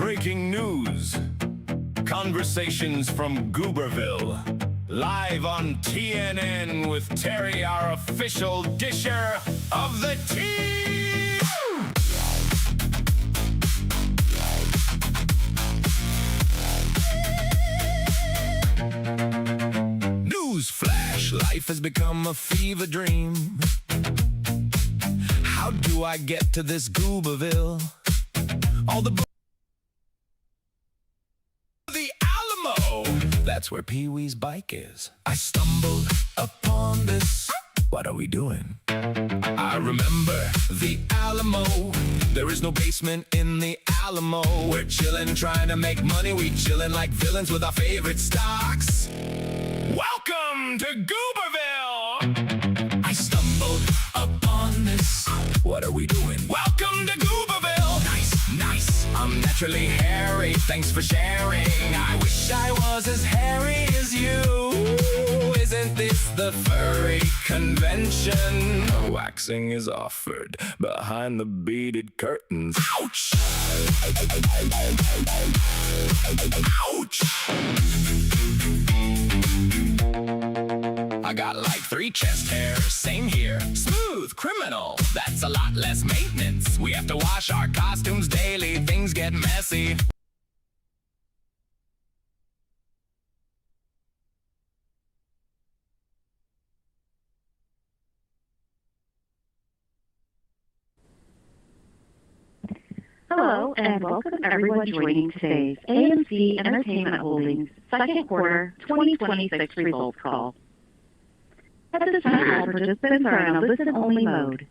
breaking news. Conversations from Gooberville. Live on TNN with Terry, our official disher of the tea. Newsflash, life has become a fever dream. How do I get to this Gooberville? All the Alamo, that's where Pee-wee's bike is. I stumbled upon this. What are we doing? I remember the Alamo. There is no basement in the Alamo. We're chillin', trying to make money. We chillin' like villains with our favorite stocks. Welcome to Gooberville. I stumbled upon this. What are we doing? Welcome to Gooberville. Nice, nice. I'm naturally hairy. Thanks for sharing. I wish I was as hairy as you. Isn't this the furry convention? Waxing is offered behind the beaded curtains. Ouch! Ouch! I got like 3 chest hairs, same here. Smooth criminal, that's a lot less maintenance. We have to wash our costumes daily, things get messy. Hello, and welcome everyone joining today's AMC Entertainment Holdings second quarter 2026 results call. At this time, all participants are in a listen-only mode.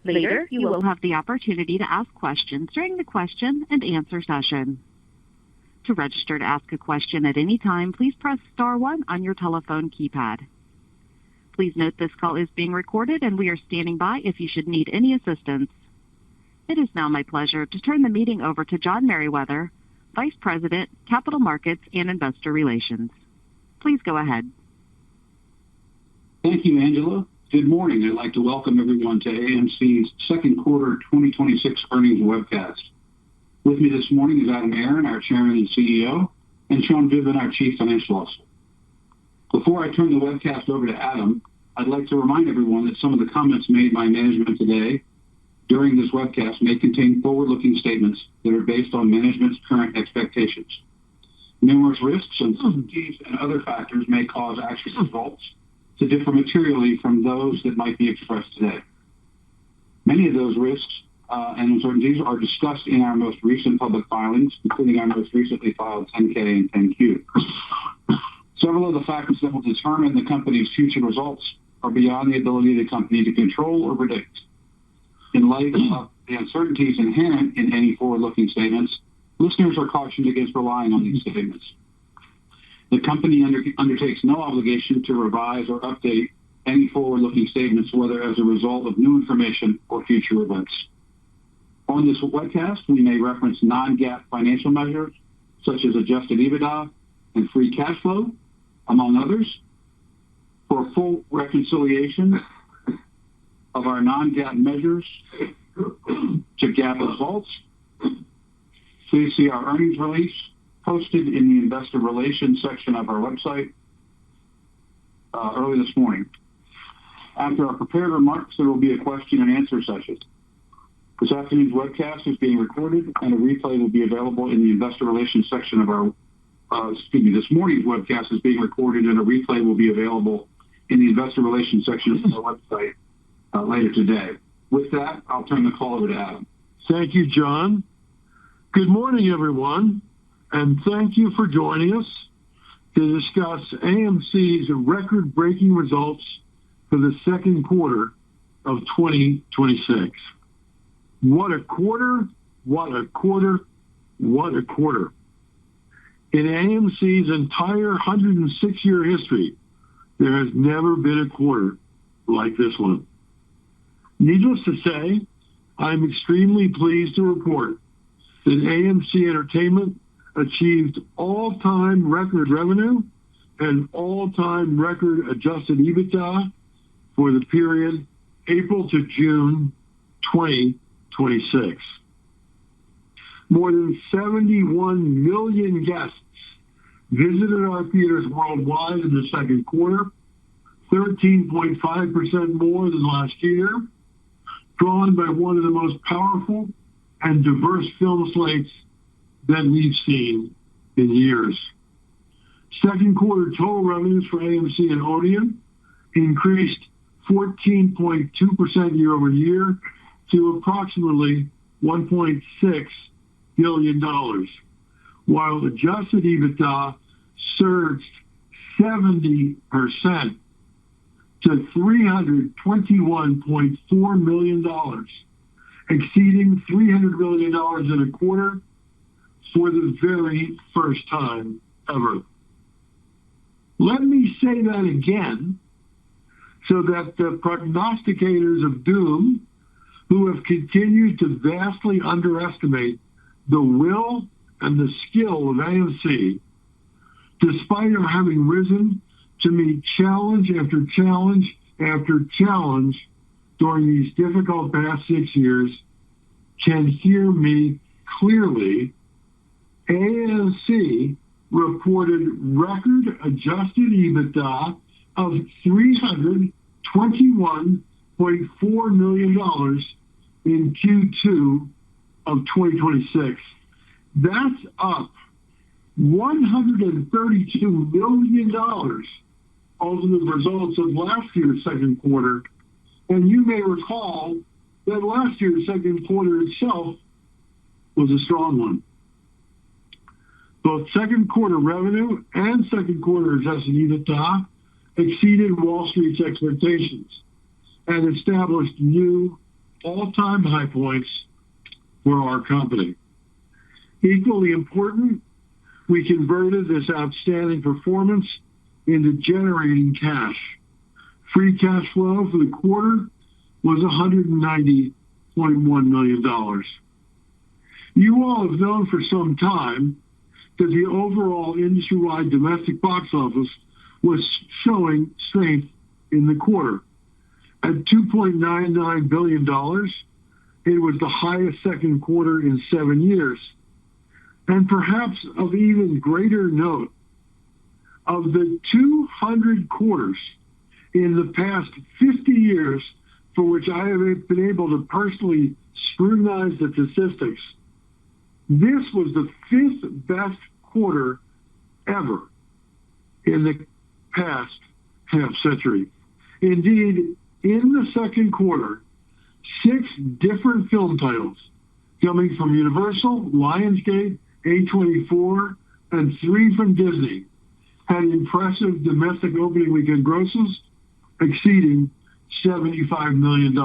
Later, you will have the opportunity to ask questions during the question and answer session. To register to ask a question at any time, please press star 1 on your telephone keypad. Please note this call is being recorded and we are standing by if you should need any assistance. It is now my pleasure to turn the meeting over to John Merriweather, Vice President, Capital Markets and Investor Relations. Please go ahead. Thank you, Angela. Good morning. I'd like to welcome everyone to AMC's second quarter 2026 earnings webcast. With me this morning is Adam Aron, our Chairman and CEO, and Sean Viven, our Chief Financial Officer. Before I turn the webcast over to Adam, I'd like to remind everyone that some of the comments made by management today during this webcast may contain forward-looking statements that are based on management's current expectations. Numerous risks, uncertainties, and other factors may cause actual results to differ materially from those that might be expressed today. Many of those risks and uncertainties are discussed in our most recent public filings, including our most recently filed 10-K and 10-Q. Several of the factors that will determine the company's future results are beyond the ability of the company to control or predict. In light of the uncertainties inherent in any forward-looking statements, listeners are cautioned against relying on these statements. The company undertakes no obligation to revise or update any forward-looking statements, whether as a result of new information or future events. On this webcast, we may reference non-GAAP financial measures, such as adjusted EBITDA and free cash flow, among others. For a full reconciliation of our non-GAAP measures to GAAP results, please see our earnings release posted in the investor relations section of our website early this morning. After our prepared remarks, there will be a question and answer session. This afternoon's webcast is being recorded and a replay will be available in the investor relations section of our, this morning's webcast is being recorded and a replay will be available in the investor relations section of our website later today. With that, I'll turn the call over to Adam. Thank you, John. Good morning, everyone, and thank you for joining us to discuss AMC's record-breaking results for the second quarter of 2026. What a quarter, what a quarter, what a quarter. In AMC's entire 106-year history, there has never been a quarter like this one. Needless to say, I'm extremely pleased to report that AMC Entertainment achieved all-time record revenue and all-time record adjusted EBITDA for the period April to June 2026. More than 71 million guests visited our theaters worldwide in the second quarter, 13.5% more than last year, drawn by one of the most powerful and diverse film slates that we've seen in years. Second quarter total revenues for AMC and Odeon increased 14.2% year over year to approximately $1.6 billion, while adjusted EBITDA surged 70% to $321.4 million, exceeding $300 million in a quarter for the very first time ever. Let me say that again so that the prognosticators of doom, who have continued to vastly underestimate the will and the skill of AMC, despite our having risen to meet challenge after challenge after challenge during these difficult past 6 years, can hear me clearly. AMC reported record adjusted EBITDA of $321.4 million in Q2 of 2026. That's up $132 million over the results of last year's second quarter. And you may recall that last year's second quarter itself was a strong one. Both second quarter revenue and second quarter adjusted EBITDA exceeded Wall Street's expectations and established new all-time high points for our company. Equally important, we converted this outstanding performance into generating cash. Free cash flow for the quarter was $190.1 million. You all have known for some time that the overall industry-wide domestic box office was showing strength in the quarter. At $2.99 billion, it was the highest second quarter in 7 years. And perhaps of even greater note, of the 200 quarters in the past 50 years for which I have been able to personally scrutinize the statistics, this was the 5th best quarter ever in the past half century. Indeed, in the second quarter, 6 different film titles coming from Universal, Lionsgate, A24, and 3 from Disney had impressive domestic opening weekend grosses exceeding $75 million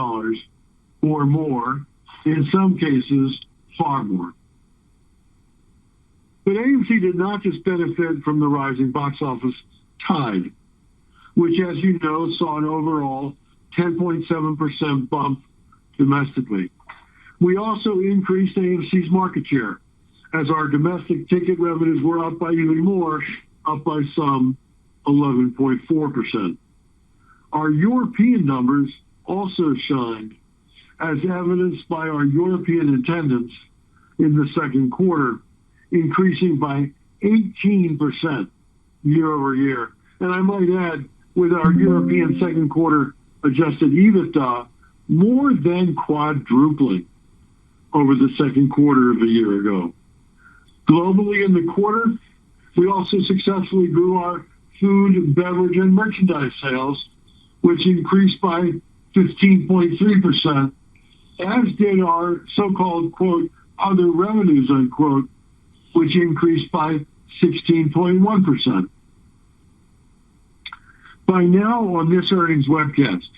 or more, in some cases, far more. But AMC did not just benefit from the rising box office tide, which, as you know, saw an overall 10.7% bump domestically. We also increased AMC's market share, as our domestic ticket revenues were up by even more, up by some 11.4%. Our European numbers also shined, as evidenced by our European attendance in the second quarter, increasing by 18% year over year. And I might add, with our European second quarter adjusted EBITDA more than quadrupling over the second quarter of a year ago. Globally in the quarter, we also successfully grew our food, beverage, and merchandise sales, which increased by 15.3%, as did our so-called, quote, other revenues, unquote, which increased by 16.1%. By now on this earnings webcast,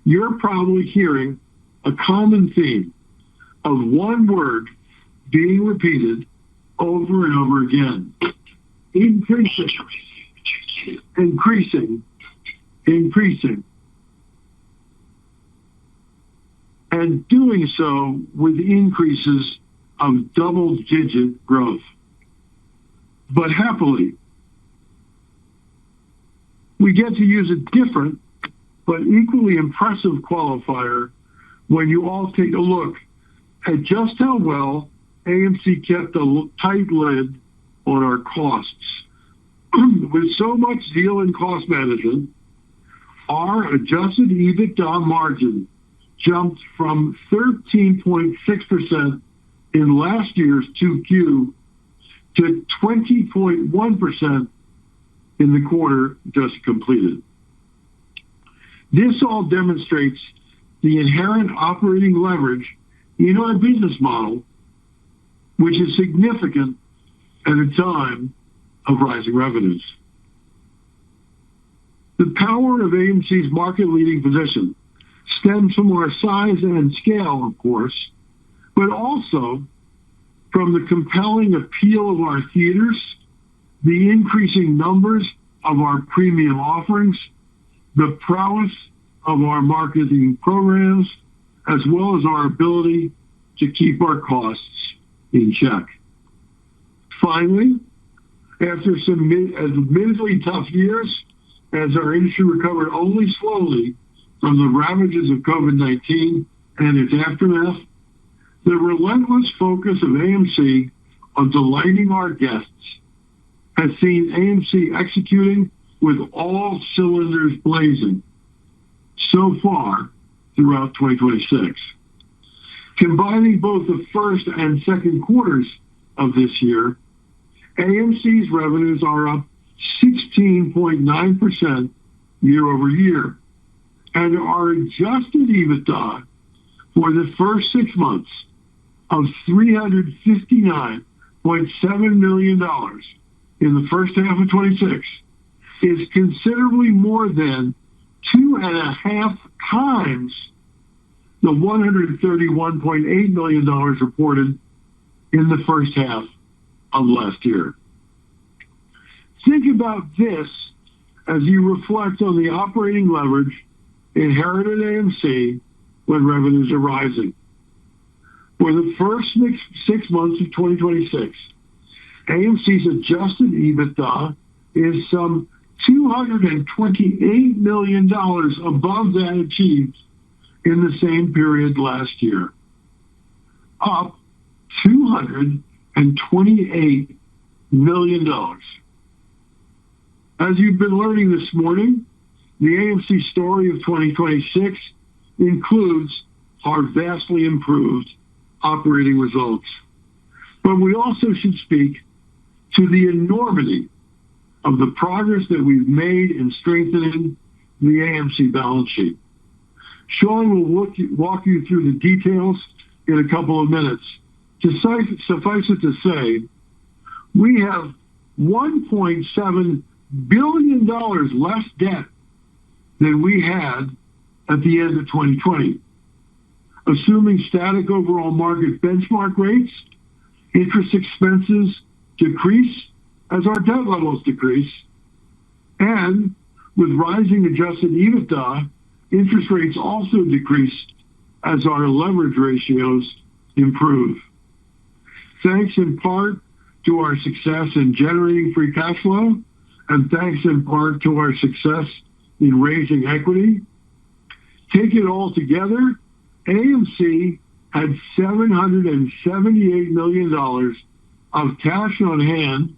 you're probably hearing a common theme of one word being repeated over and over again. Increasing. And doing so with increases of double-digit growth. But happily, we get to use a different but equally impressive qualifier when you all take a look at just how well AMC kept a tight lid on our costs. With so much zeal in cost management, our adjusted EBITDA margin jumped from 13.6% in last year's 2Q to 20.1% in the quarter just completed. This all demonstrates the inherent operating leverage in our business model, which is significant at a time of rising revenues. The power of AMC's market-leading position stems from our size and scale, of course, but also from the compelling appeal of our theaters, the increasing numbers of our premium offerings, the prowess of our marketing programs, as well as our ability to keep our costs in check. Finally, after some admittedly tough years, as our industry recovered only slowly from the ravages of COVID-19 and its aftermath, the relentless focus of AMC on delighting our guests has seen AMC executing with all cylinders blazing so far throughout 2026. Combining both the first and second quarters of this year, AMC's revenues are up 16.9% year over year, and our adjusted EBITDA for the first 6 months of $359.7 million in the first half of 26 is considerably more than 2.5 times the $131.8 million reported in the first half of last year. Think about this as you reflect on the operating leverage inherent in AMC when revenues are rising. For the first 6 months of 2026, AMC's adjusted EBITDA is some $228 million above that achieved in the same period last year, up $228 million. As you've been learning this morning, the AMC story of 2026 includes our vastly improved operating results. But we also should speak to the enormity of the progress that we've made in strengthening the AMC balance sheet. Sean will walk you through the details in a couple of minutes. Suffice it to say, we have $1.7 billion less debt than we had at the end of 2020. Assuming static overall market benchmark rates, interest expenses decrease as our debt levels decrease, and with rising adjusted EBITDA, interest rates also decrease as our leverage ratios improve. Thanks in part to our success in generating free cash flow, and thanks in part to our success in raising equity. Take it all together, AMC had $778 million of cash on hand,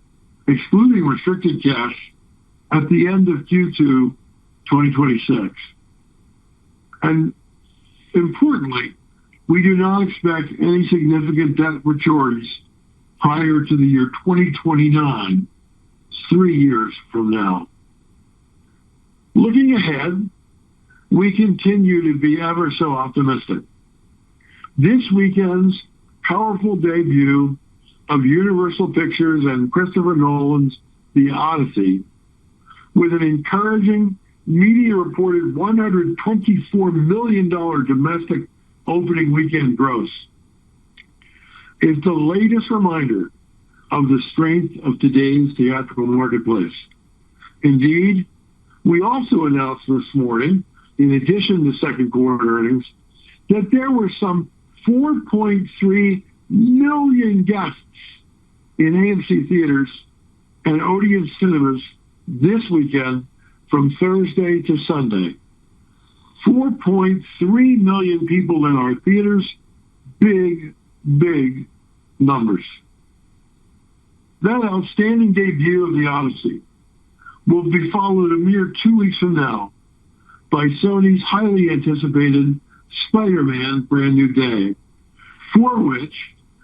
excluding restricted cash, at the end of Q2 2026. And importantly, we do not expect any significant debt maturities prior to the year 2029, 3 years from now. Looking ahead, we continue to be ever so optimistic. This weekend's powerful debut of Universal Pictures and Christopher Nolan's The Odyssey, with an encouraging media-reported $124 million domestic opening weekend gross, is the latest reminder of the strength of today's theatrical marketplace. Indeed, we also announced this morning, in addition to second quarter earnings, that there were some 4.3 million guests in AMC theaters and Odeon cinemas this weekend from Thursday to Sunday. 4.3 million people in our theaters. Big, big numbers. That outstanding debut of The Odyssey will be followed a mere 2 weeks from now by Sony's highly anticipated Spider-Man Brand New Day, for which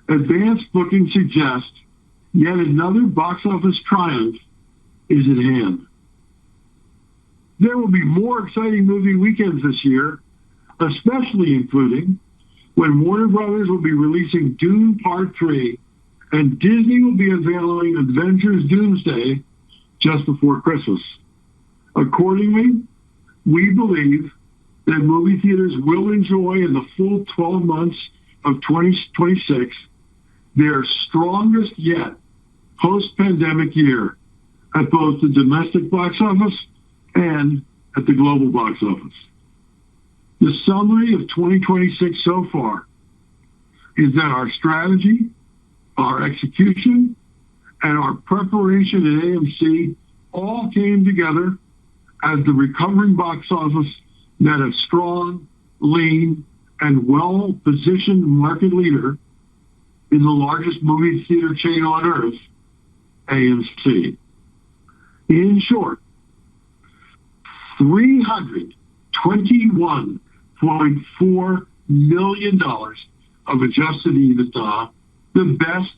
advanced bookings suggest yet another box office triumph is at hand. There will be more exciting movie weekends this year, especially including when Warner Brothers will be releasing Dune Part 3 and Disney will be unveiling Avengers Doomsday just before Christmas. Accordingly, we believe that movie theaters will enjoy in the full 12 months of 2026 their strongest yet post-pandemic year at both the domestic box office and at the global box office. The summary of 2026 so far is that our strategy, our execution, and our preparation at AMC all came together as the recovering box office met a strong, lean, and well-positioned market leader in the largest movie theater chain on earth, AMC. In short, $321.4 million of adjusted EBITDA, the best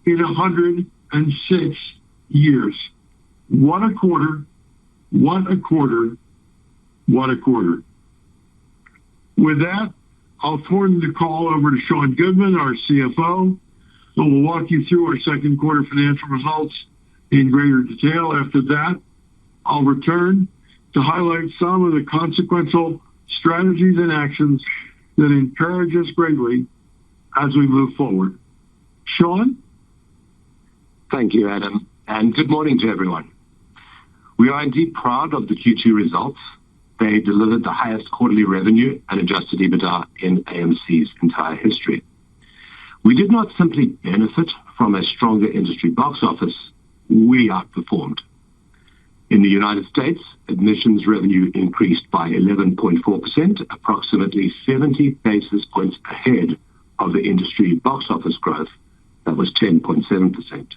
in 106 years. What a quarter, what a quarter, what a quarter. With that, I'll turn the call over to Sean Goodman, our CFO, who will walk you through our second quarter financial results in greater detail. After that, I'll return to highlight some of the consequential strategies and actions that encourage us greatly as we move forward. Sean? Thank you, Adam, and good morning to everyone. We are indeed proud of the Q2 results. They delivered the highest quarterly revenue and adjusted EBITDA in AMC's entire history. We did not simply benefit from a stronger industry box office, we outperformed. In the United States, admissions revenue increased by 11.4%, approximately 70 basis points ahead of the industry box office growth that was 10.7%.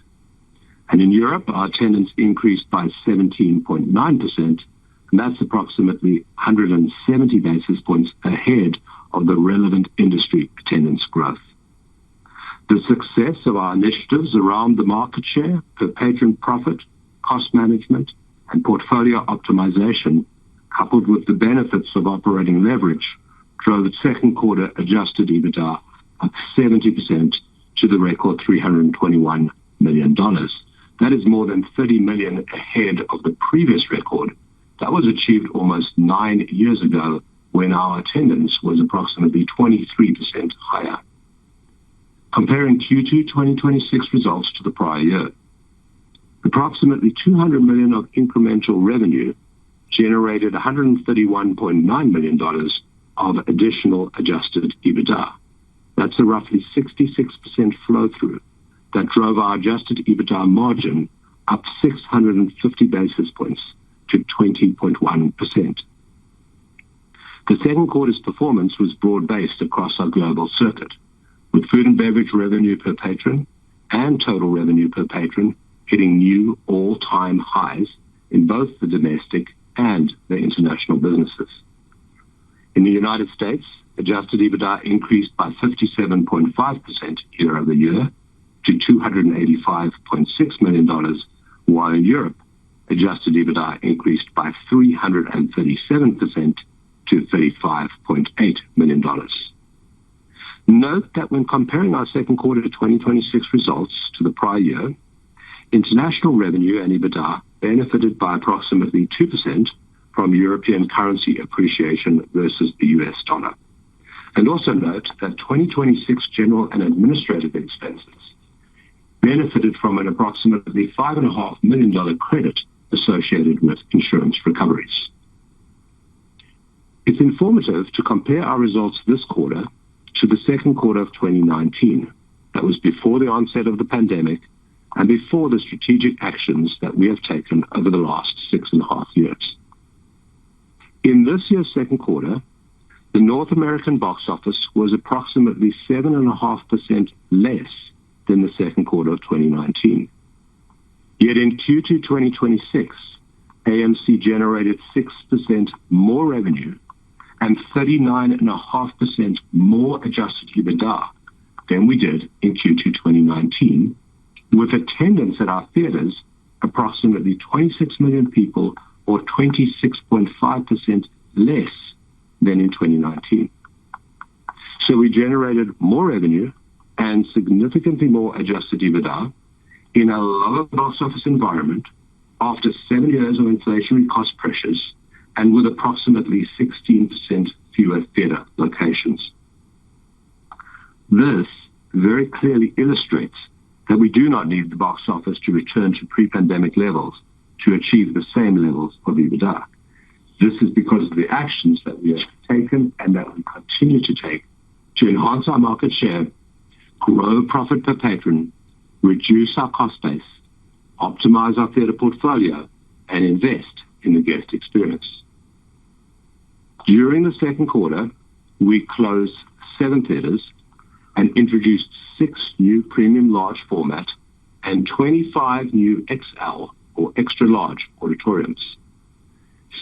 And in Europe, our attendance increased by 17.9%, and that's approximately 170 basis points ahead of the relevant industry attendance growth. The success of our initiatives around the market share, per patron profit, cost management, and portfolio optimization, coupled with the benefits of operating leverage, drove the second quarter adjusted EBITDA up 70% to the record $321 million. That is more than $30 million ahead of the previous record that was achieved almost 9 years ago when our attendance was approximately 23% higher. Comparing Q2 2026 results to the prior year, approximately $200 million of incremental revenue generated $131.9 million of additional adjusted EBITDA. That's a roughly 66% flow-through that drove our adjusted EBITDA margin up 650 basis points to 20.1%. The second quarter's performance was broad-based across our global circuit, with food and beverage revenue per patron and total revenue per patron hitting new all-time highs in both the domestic and the international businesses. In the United States, adjusted EBITDA increased by 57.5% year over year to $285.6 million, while in Europe, adjusted EBITDA increased by 337% to $35.8 million. Note that when comparing our second quarter 2026 results to the prior year, international revenue and EBITDA benefited by approximately 2% from European currency appreciation versus the US dollar. And also note that 2026 general and administrative expenses benefited from an approximately $5.5 million credit associated with insurance recoveries. It's informative to compare our results this quarter to the second quarter of 2019. That was before the onset of the pandemic and before the strategic actions that we have taken over the last 6.5 years. In this year's second quarter, the North American box office was approximately 7.5% less than than the second quarter of 2019. Yet in Q2 2026, AMC generated 6% more revenue and 39.5% more adjusted EBITDA than we did in Q2 2019, with attendance at our theaters approximately 26 million people or 26.5% less than in 2019. So we generated more revenue and significantly more adjusted EBITDA in a lower box office environment after 7 years of inflationary cost pressures and with approximately 16% fewer theater locations. This very clearly illustrates that we do not need the box office to return to pre-pandemic levels to achieve the same levels of EBITDA. This is because of the actions that we have taken and that we continue to take to enhance our market share, grow profit per patron, reduce our cost base, optimize our theater portfolio, and invest in the guest experience. During the second quarter, we closed 7 theaters and introduced 6 new premium large format and 25 new XL or extra large auditoriums.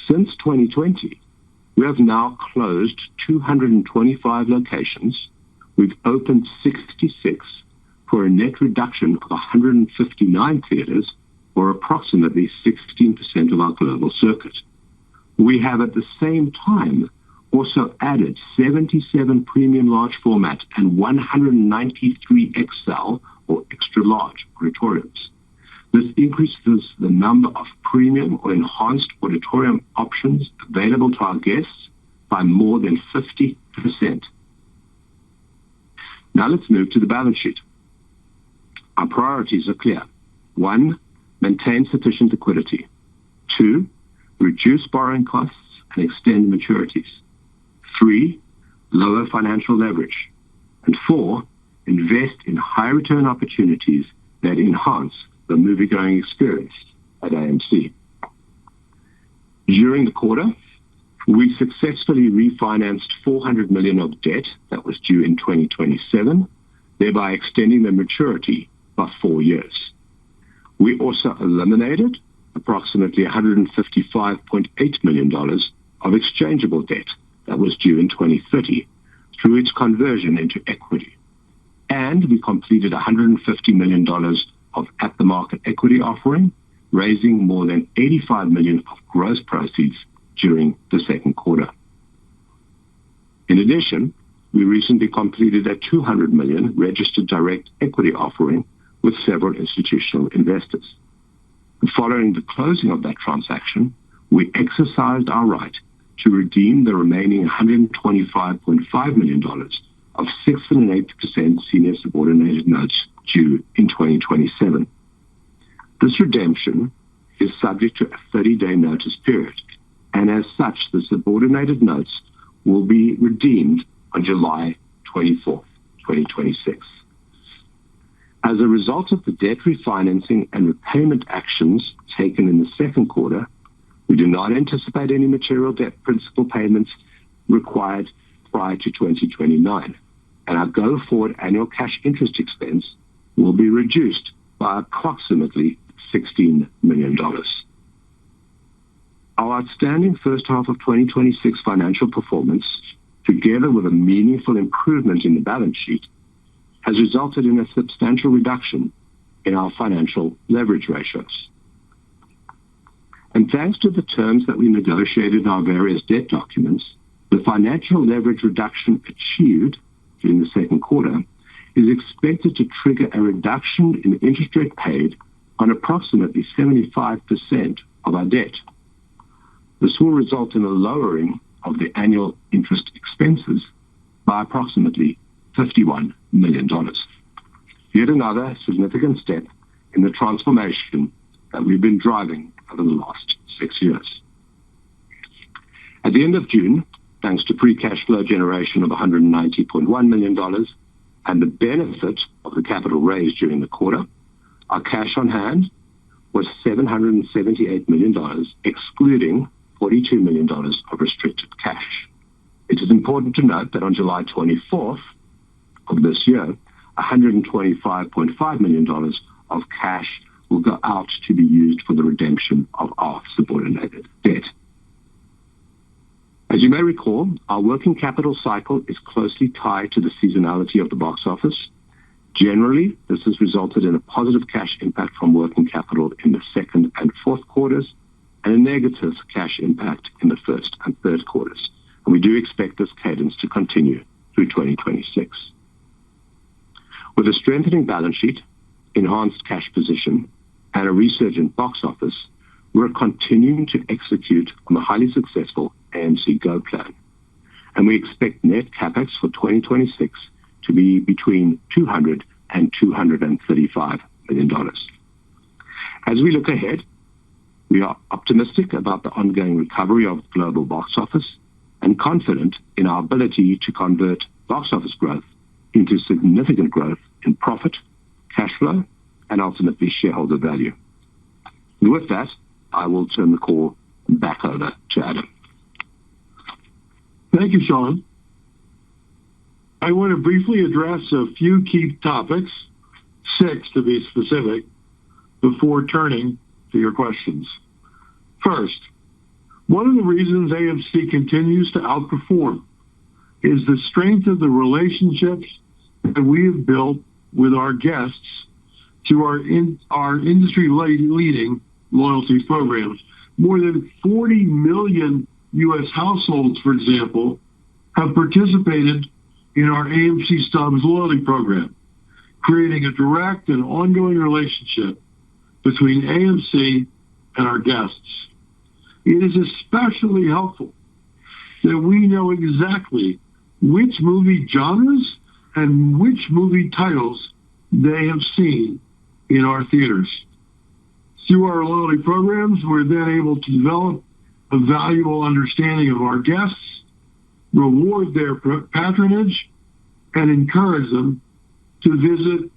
Since 2020, we have now closed 225 locations. We've opened 66 for a net reduction of 159 theaters, or approximately 16% of our global circuit. We have at the same time also added 77 premium large format and 193 XL or extra large auditoriums. This increases the number of premium or enhanced auditorium options available to our guests by more than 50%. Now let's move to the balance sheet. Our priorities are clear. 1, maintain sufficient liquidity. 2, reduce borrowing costs and extend maturities. 3, lower financial leverage. And 4, invest in high return opportunities that enhance the movie-going experience at AMC. During the quarter, we successfully refinanced $400 million of debt that was due in 2027, thereby extending the maturity by 4 years. We also eliminated approximately $155.8 million of exchangeable debt that was due in 2030 through its conversion into equity. And we completed $150 million of at-the-market equity offering, raising more than $85 million of gross proceeds during the second quarter. In addition, we recently completed a $200 million registered direct equity offering with several institutional investors. Following the closing of that transaction, we exercised our right to redeem the remaining $125.5 million of 6.8% senior subordinated notes due in 2027. This redemption is subject to a 30-day notice period, and as such, the subordinated notes will be redeemed on July 24th, 2026. As a result of the debt refinancing and repayment actions taken in the second quarter, we do not anticipate any material debt principal payments required prior to 2029, and our go-forward annual cash interest expense will be reduced by approximately $16 million. Our outstanding first half of 2026 financial performance, together with a meaningful improvement in the balance sheet, has resulted in a substantial reduction in our financial leverage ratios. And thanks to the terms that we negotiated in our various debt documents, the financial leverage reduction achieved during the second quarter is expected to trigger a reduction in the interest rate paid on approximately 75% of our debt. This will result in a lowering of the annual interest expenses by approximately $51 million. Yet another significant step in the transformation that we've been driving over the last 6 years. At the end of June, thanks to free cash flow generation of $190.1 million and the benefit of the capital raised during the quarter, our cash on hand was $778 million, excluding $42 million of restricted cash. It is important to note that on July 24th of this year, $125.5 million of cash will go out to be used for the redemption of our subordinated debt. As you may recall, our working capital cycle is closely tied to the seasonality of the box office. Generally, this has resulted in a positive cash impact from working capital in the second and fourth quarters and a negative cash impact in the first and third quarters. And we do expect this cadence to continue through 2026. With a strengthening balance sheet, enhanced cash position, and a resurgent box office, we're continuing to execute on the highly successful AMC Go plan. And we expect net capex for 2026 to be between $200 and $235 million. As we look ahead, we are optimistic about the ongoing recovery of the global box office and confident in our ability to convert box office growth into significant growth in profit, cash flow, and ultimately shareholder value. And with that, I will turn the call back over to Adam. Thank you, Sean. I want to briefly address a few key topics, 6 to be specific, before turning to your questions. First, one of the reasons AMC continues to outperform is the strength of the relationships that we have built with our guests through our industry-leading loyalty programs. More than 40 million U.S. households, for example, have participated in our AMC Stubs loyalty program, creating a direct and ongoing relationship between AMC and our guests. It is especially helpful that we know exactly which movie genres and which movie titles they have seen in our theaters. Through our loyalty programs, we're then able to develop a valuable understanding of our guests, reward their patronage, and encourage them to visit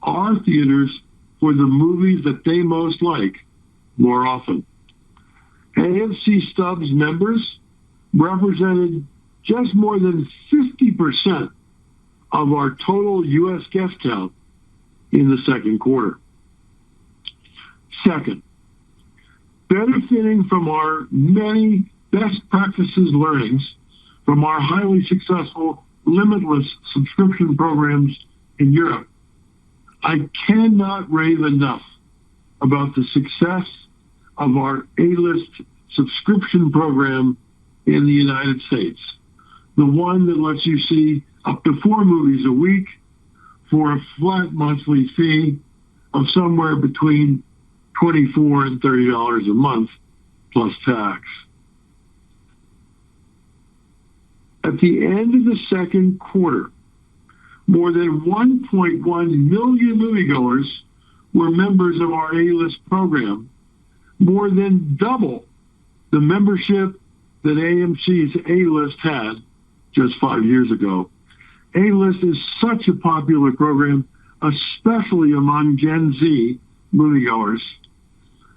our theaters for the movies that they most like more often. AMC Stubs members represented just more than 50% of our total U.S. guest count in the second quarter. Second, benefiting from our many best practices learnings from our highly successful limitless subscription programs in Europe, I cannot rave enough about the success of our A-List subscription program in the United States, the one that lets you see up to 4 movies a week for a flat monthly fee of somewhere between $24 and $30 a month plus tax. At the end of the second quarter, more than 1.1 million moviegoers were members of our A-List program, more than double the membership that AMC's A-List had just 5 years ago. A-List is such a popular program, especially among Gen Z moviegoers,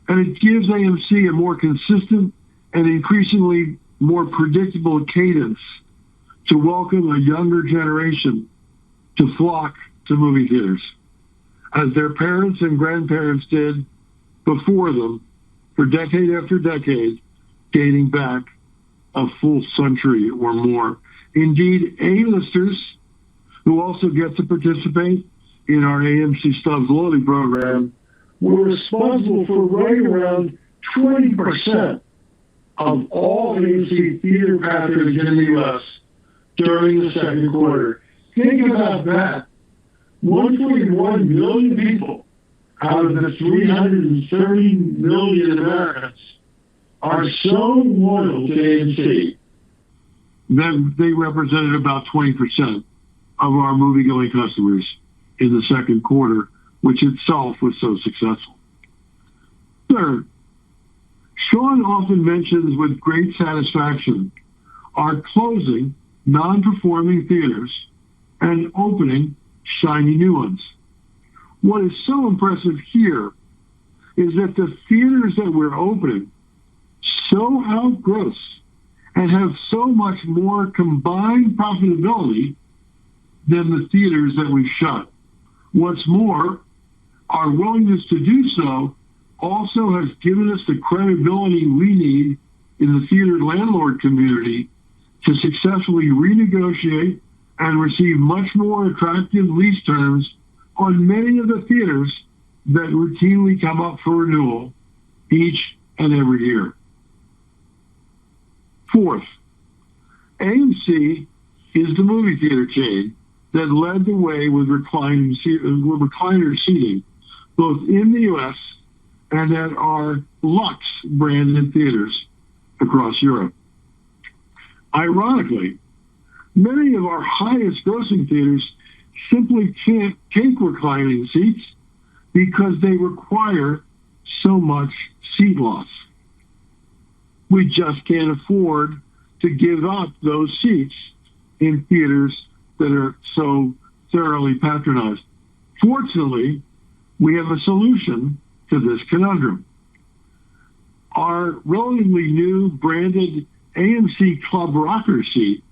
and it gives AMC a more consistent and increasingly more predictable cadence to welcome a younger generation to flock to movie theaters, as their parents and grandparents did before them for decade after decade, dating back a full century or more. Indeed, A-listers who also get to participate in our AMC Stubs loyalty program were responsible for right around 20% of all AMC theater patronage in the U.S. during the second quarter. Think about that. 1.1 million people out of the 330 million Americans are so loyal to AMC that they represented about 20% of our movie-going customers in the second quarter, which itself was so successful. Third, Sean often mentions with great satisfaction our closing non-performing theaters and opening shiny new ones. What is so impressive here is that the theaters that we're opening so outgross and have so much more combined profitability than the theaters that we've shut. What's more, our willingness to do so also has given us the credibility we need in the theater landlord community to successfully renegotiate and receive much more attractive lease terms on many of the theaters that routinely come up for renewal each and every year. Fourth, AMC is the movie theater chain that led the way with recliner seating, both in the U.S. and at our Lux branded theaters across Europe. Ironically, many of our highest grossing theaters simply can't take reclining seats because they require so much seat loss. We just can't afford to give up those seats in theaters that are so thoroughly patronized. Fortunately, we have a solution to this conundrum. Our relatively new branded AMC Club Rocker seat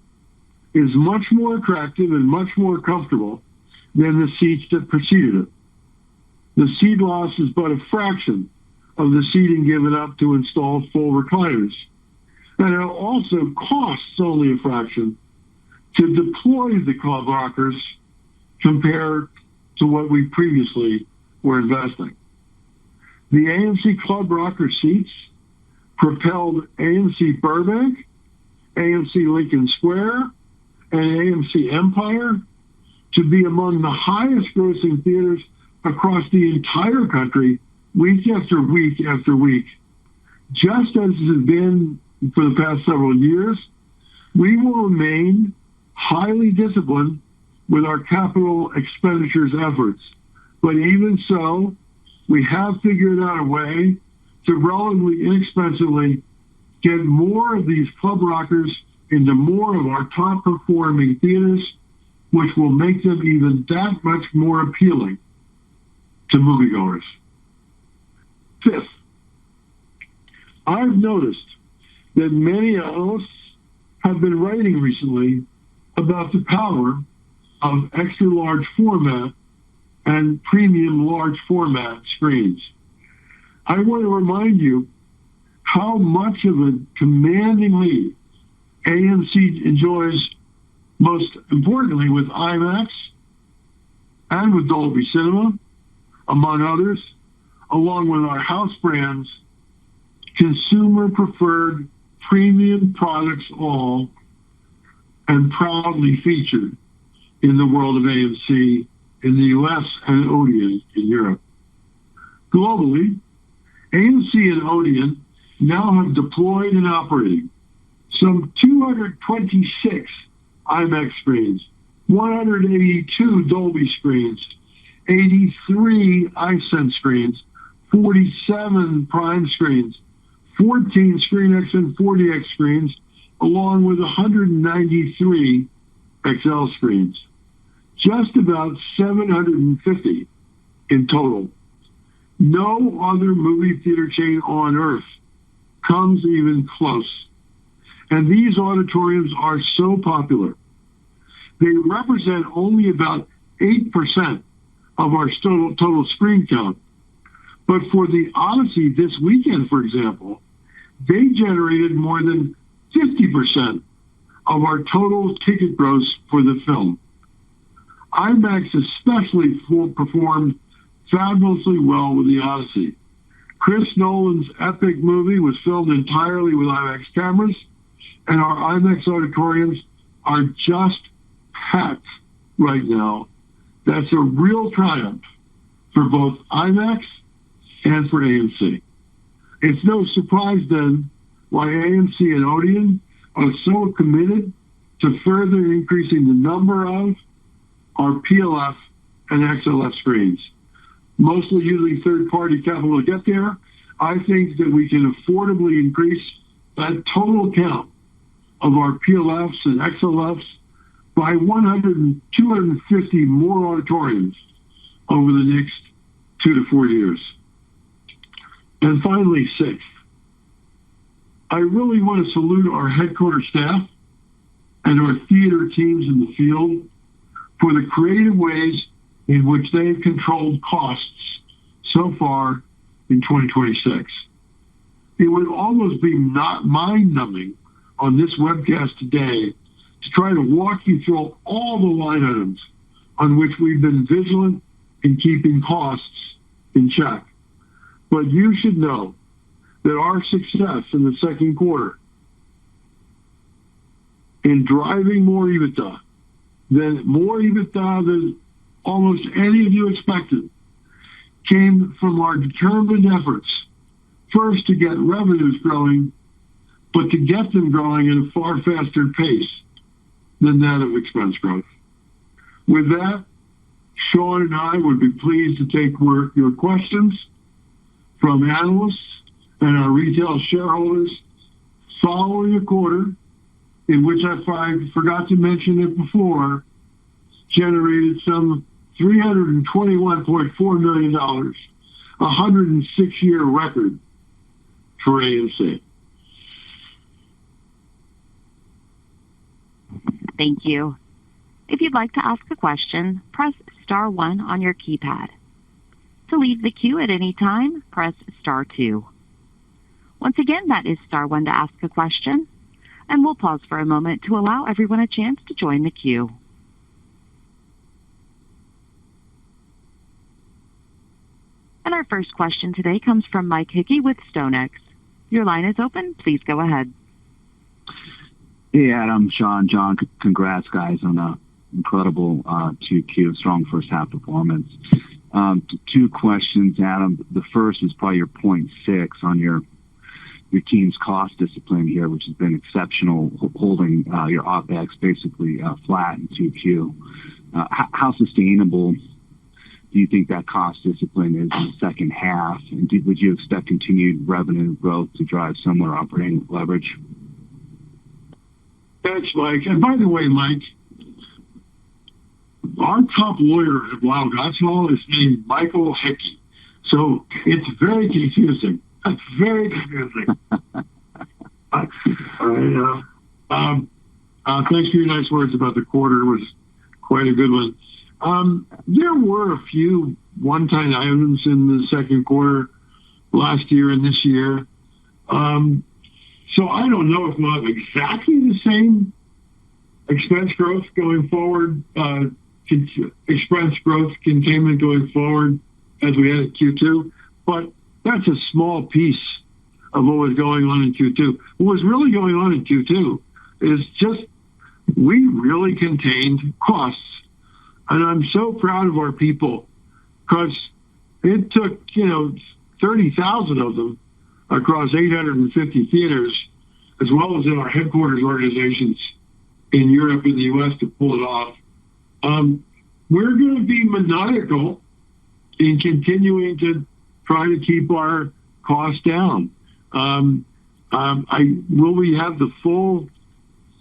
is much more attractive and much more comfortable than the seats that preceded it. The seat loss is but a fraction of the seating given up to install full recliners. And it also costs only a fraction to deploy the Club Rockers compared to what we previously were investing. The AMC Club Rocker seats propelled AMC Burbank, AMC Lincoln Square, and AMC Empire to be among the highest grossing theaters across the entire country week after week after week. Just as it has been for the past several years, we will remain highly disciplined with our capital expenditures efforts. But even so, we have figured out a way to relatively inexpensively get more of these Club Rockers into more of our top performing theaters, which will make them even that much more appealing to moviegoers. Fifth, I've noticed that many analysts have been writing recently about the power of extra large format and premium large format screens. I want to remind you how much of a commanding lead AMC enjoys, most importantly with IMAX and with Dolby Cinema, among others, along with our house brands, consumer preferred premium products all, and proudly featured in the world of AMC in the US and Odeon in Europe. Globally, AMC and Odeon now have deployed and operating some 226 IMAX screens, 182 Dolby screens, 83 iSense screens, 47 Prime screens, 14 ScreenX and 40X screens, along with 193 XL screens. Just about 750 in total. No other movie theater chain on earth comes even close. And these auditoriums are so popular. They represent only about 8% of our total screen count. But for the Odyssey this weekend, for example, they generated more than 50% of our total ticket gross for the film. IMAX especially performed fabulously well with the Odyssey. Chris Nolan's epic movie was filmed entirely with IMAX cameras, and our IMAX auditoriums are just packed right now. That's a real triumph for both IMAX and for AMC. It's no surprise then why AMC and Odeon are so committed to further increasing the number of our PLF and XLF screens. Mostly using third-party capital to get there, I think that we can affordably increase that total count of our PLFs and XLFs by 100 and 250 more auditoriums over the next 2 to 4 years. And finally, sixth, I really want to salute our headquarters staff and our theater teams in the field for the creative ways in which they've controlled costs so far in 2026. It would almost be not mind-numbing on this webcast today to try to walk you through all the line items on which we've been vigilant in keeping costs in check. But you should know that our success in the second quarter in driving more EBITDA than almost any of you expected came from our determined efforts, first to get revenues growing, but to get them growing at a far faster pace than that of expense growth. With that, Sean and I would be pleased to take your questions from analysts and our retail shareholders following a quarter in which I forgot to mention it before, generated some $321.4 million, a 106-year record for AMC. Thank you. If you'd like to ask a question, press star 1 on your keypad. To leave the queue at any time, press star 2. Once again, that is star 1 to ask a question, and we'll pause for a moment to allow everyone a chance to join the queue. And our first question today comes from Mike Hickey with StoneX. Your line is open. Please go ahead. Hey, Adam, Sean, John, congrats, guys, on an incredible 2Q, strong first half performance. Two questions, Adam. The first is probably your point 6 on your team's cost discipline here, which has been exceptional, holding your OPEX basically flat in 2Q. How sustainable do you think that cost discipline is in the second half? And would you expect continued revenue growth to drive similar operating leverage? Thanks, Mike. And by the way, Mike, our top lawyer at Weill Gottschall is named Michael Hickey. So it's very confusing. It's very confusing. Thanks for your nice words about the quarter. It was quite a good one. There were a few one-time items in the second quarter last year and this year. So I don't know if we'll have exactly the same expense growth going forward, expense growth containment going forward as we had at Q2, but that's a small piece of what was going on in Q2. What was really going on in Q2 is just we really contained costs. And I'm so proud of our people because it took, 30,000 of them across 850 theaters, as well as in our headquarters organizations in Europe and the U.S. to pull it off. We're going to be maniacal in continuing to try to keep our costs down. Will we have the full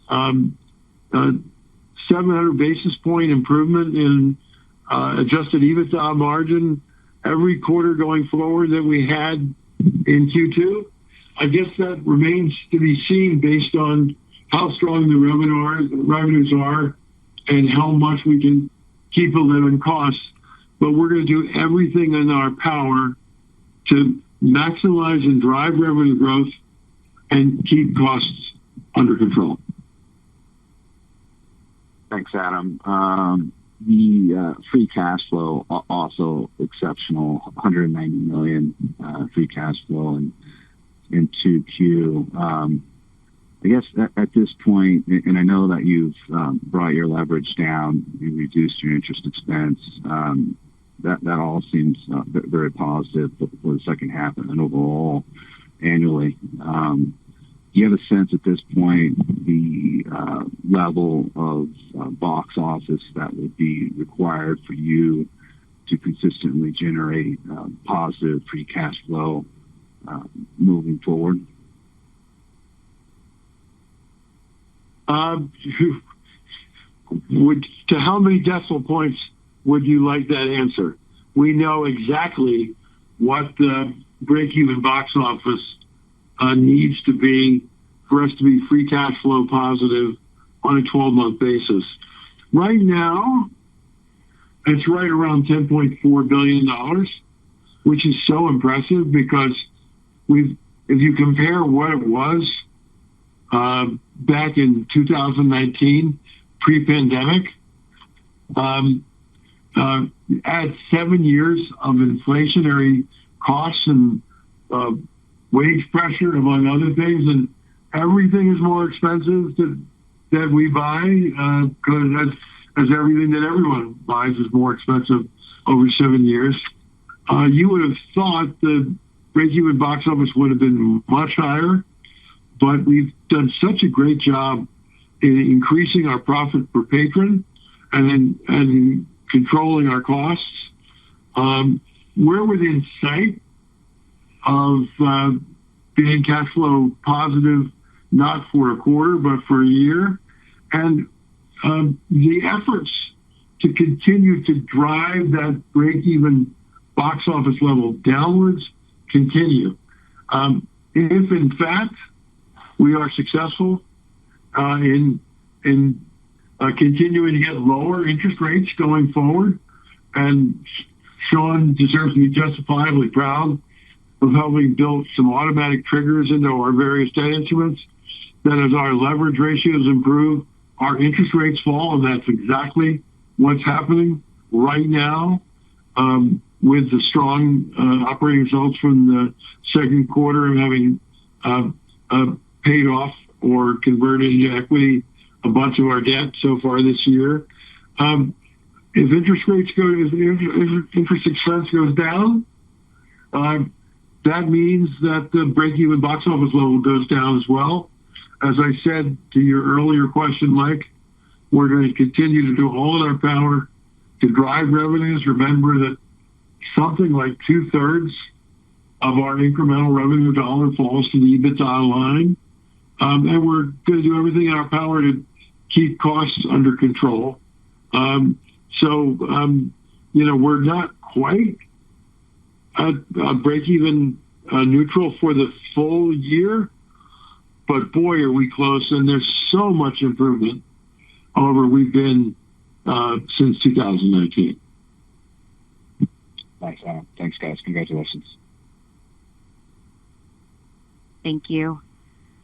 700 basis point improvement in adjusted EBITDA margin every quarter going forward that we had in Q2? I guess that remains to be seen based on how strong the revenues are and how much we can keep a lid on costs. But we're going to do everything in our power to maximize and drive revenue growth and keep costs under control. Thanks, Adam. The free cash flow also exceptional, 190 million free cash flow in 2Q. I guess at this point, and I know that you've brought your leverage down, you reduced your interest expense. That all seems very positive for the second half and overall annually. Do you have a sense at this point the level of box office that would be required for you to consistently generate positive free cash flow moving forward? To how many decimal points would you like that answer? We know exactly what the break-even box office needs to be for us to be free cash flow positive on a 12-month basis. Right now, It's right around $10.4 billion, which is so impressive because if you compare what it was back in 2019, pre-pandemic, add 7 years of inflationary costs and wage pressure, among other things, and everything is more expensive that we buy, because as everything that everyone buys is more expensive over 7 years. You would have thought the break-even box office would have been much higher, but we've done such a great job in increasing our profit per patron and controlling our costs. We're within sight of being cash flow positive, not for a quarter, but for a year. And the efforts to continue to drive that break-even box office level downwards continue. If, in fact, we are successful in continuing to get lower interest rates going forward, and Sean deserves to be justifiably proud of having built some automatic triggers into our various debt instruments, that as our leverage ratios improve, our interest rates fall, and that's exactly what's happening right now with the strong operating results from the second quarter and having paid off or converted into equity a bunch of our debt so far this year. If interest expense goes down, that means that the break-even box office level goes down as well. As I said to your earlier question, Mike, we're going to continue to do all in our power to drive revenues. Remember that something like 2/3 of our incremental revenue dollar falls to the EBITDA line. And we're going to do everything in our power to keep costs under control. We're not quite break-even neutral for the full year, but boy, are we close, and there's so much improvement over we've been since 2019. Thanks, Adam. Thanks, guys. Congratulations. Thank you.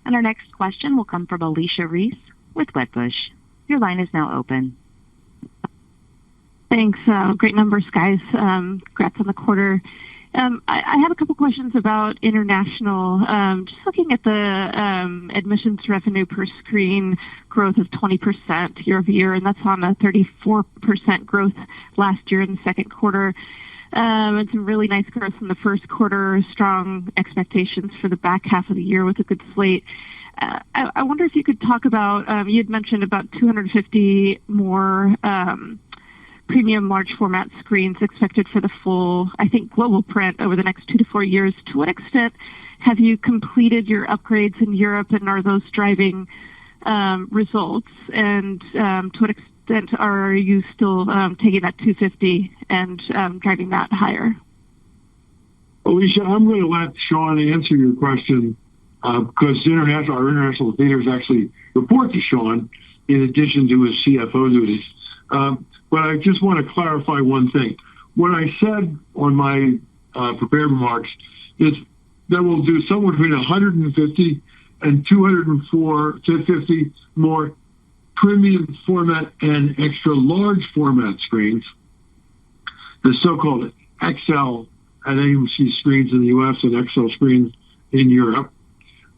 And our next question will come from Alicia Reese with Wedbush. Your line is now open. Thanks. Great numbers, guys. Congrats on the quarter. I have a couple questions about international. Just looking at the admissions revenue per screen growth of 20% year over year, and that's on a 34% growth last year in the second quarter. And some really nice growth in the first quarter, strong expectations for the back half of the year with a good slate. I wonder if you could talk about, you had mentioned about 250 more premium large format screens expected for the full, I think, global print over the next 2 to 4 years. To what extent have you completed your upgrades in Europe, and are those driving results? And to what extent are you still taking that 250 and driving that higher? Alicia, I'm going to let Sean answer your question because our international theaters actually report to Sean in addition to his CFO duties. But I just want to clarify one thing. What I said on my prepared remarks is that we'll do somewhere between 150 and 250 more premium format and extra large format screens, the so-called XL at AMC screens in the U.S. and XL screens in Europe.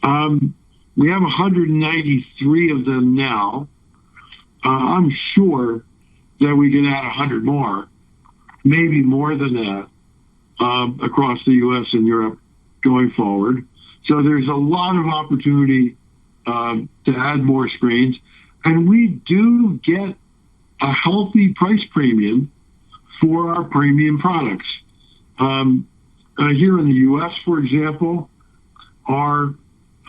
We have 193 of them now. I'm sure that we can add 100 more, maybe more than that, across the U.S. and Europe going forward. So there's a lot of opportunity to add more screens. And we do get a healthy price premium for our premium products. Here in the U.S., for example, our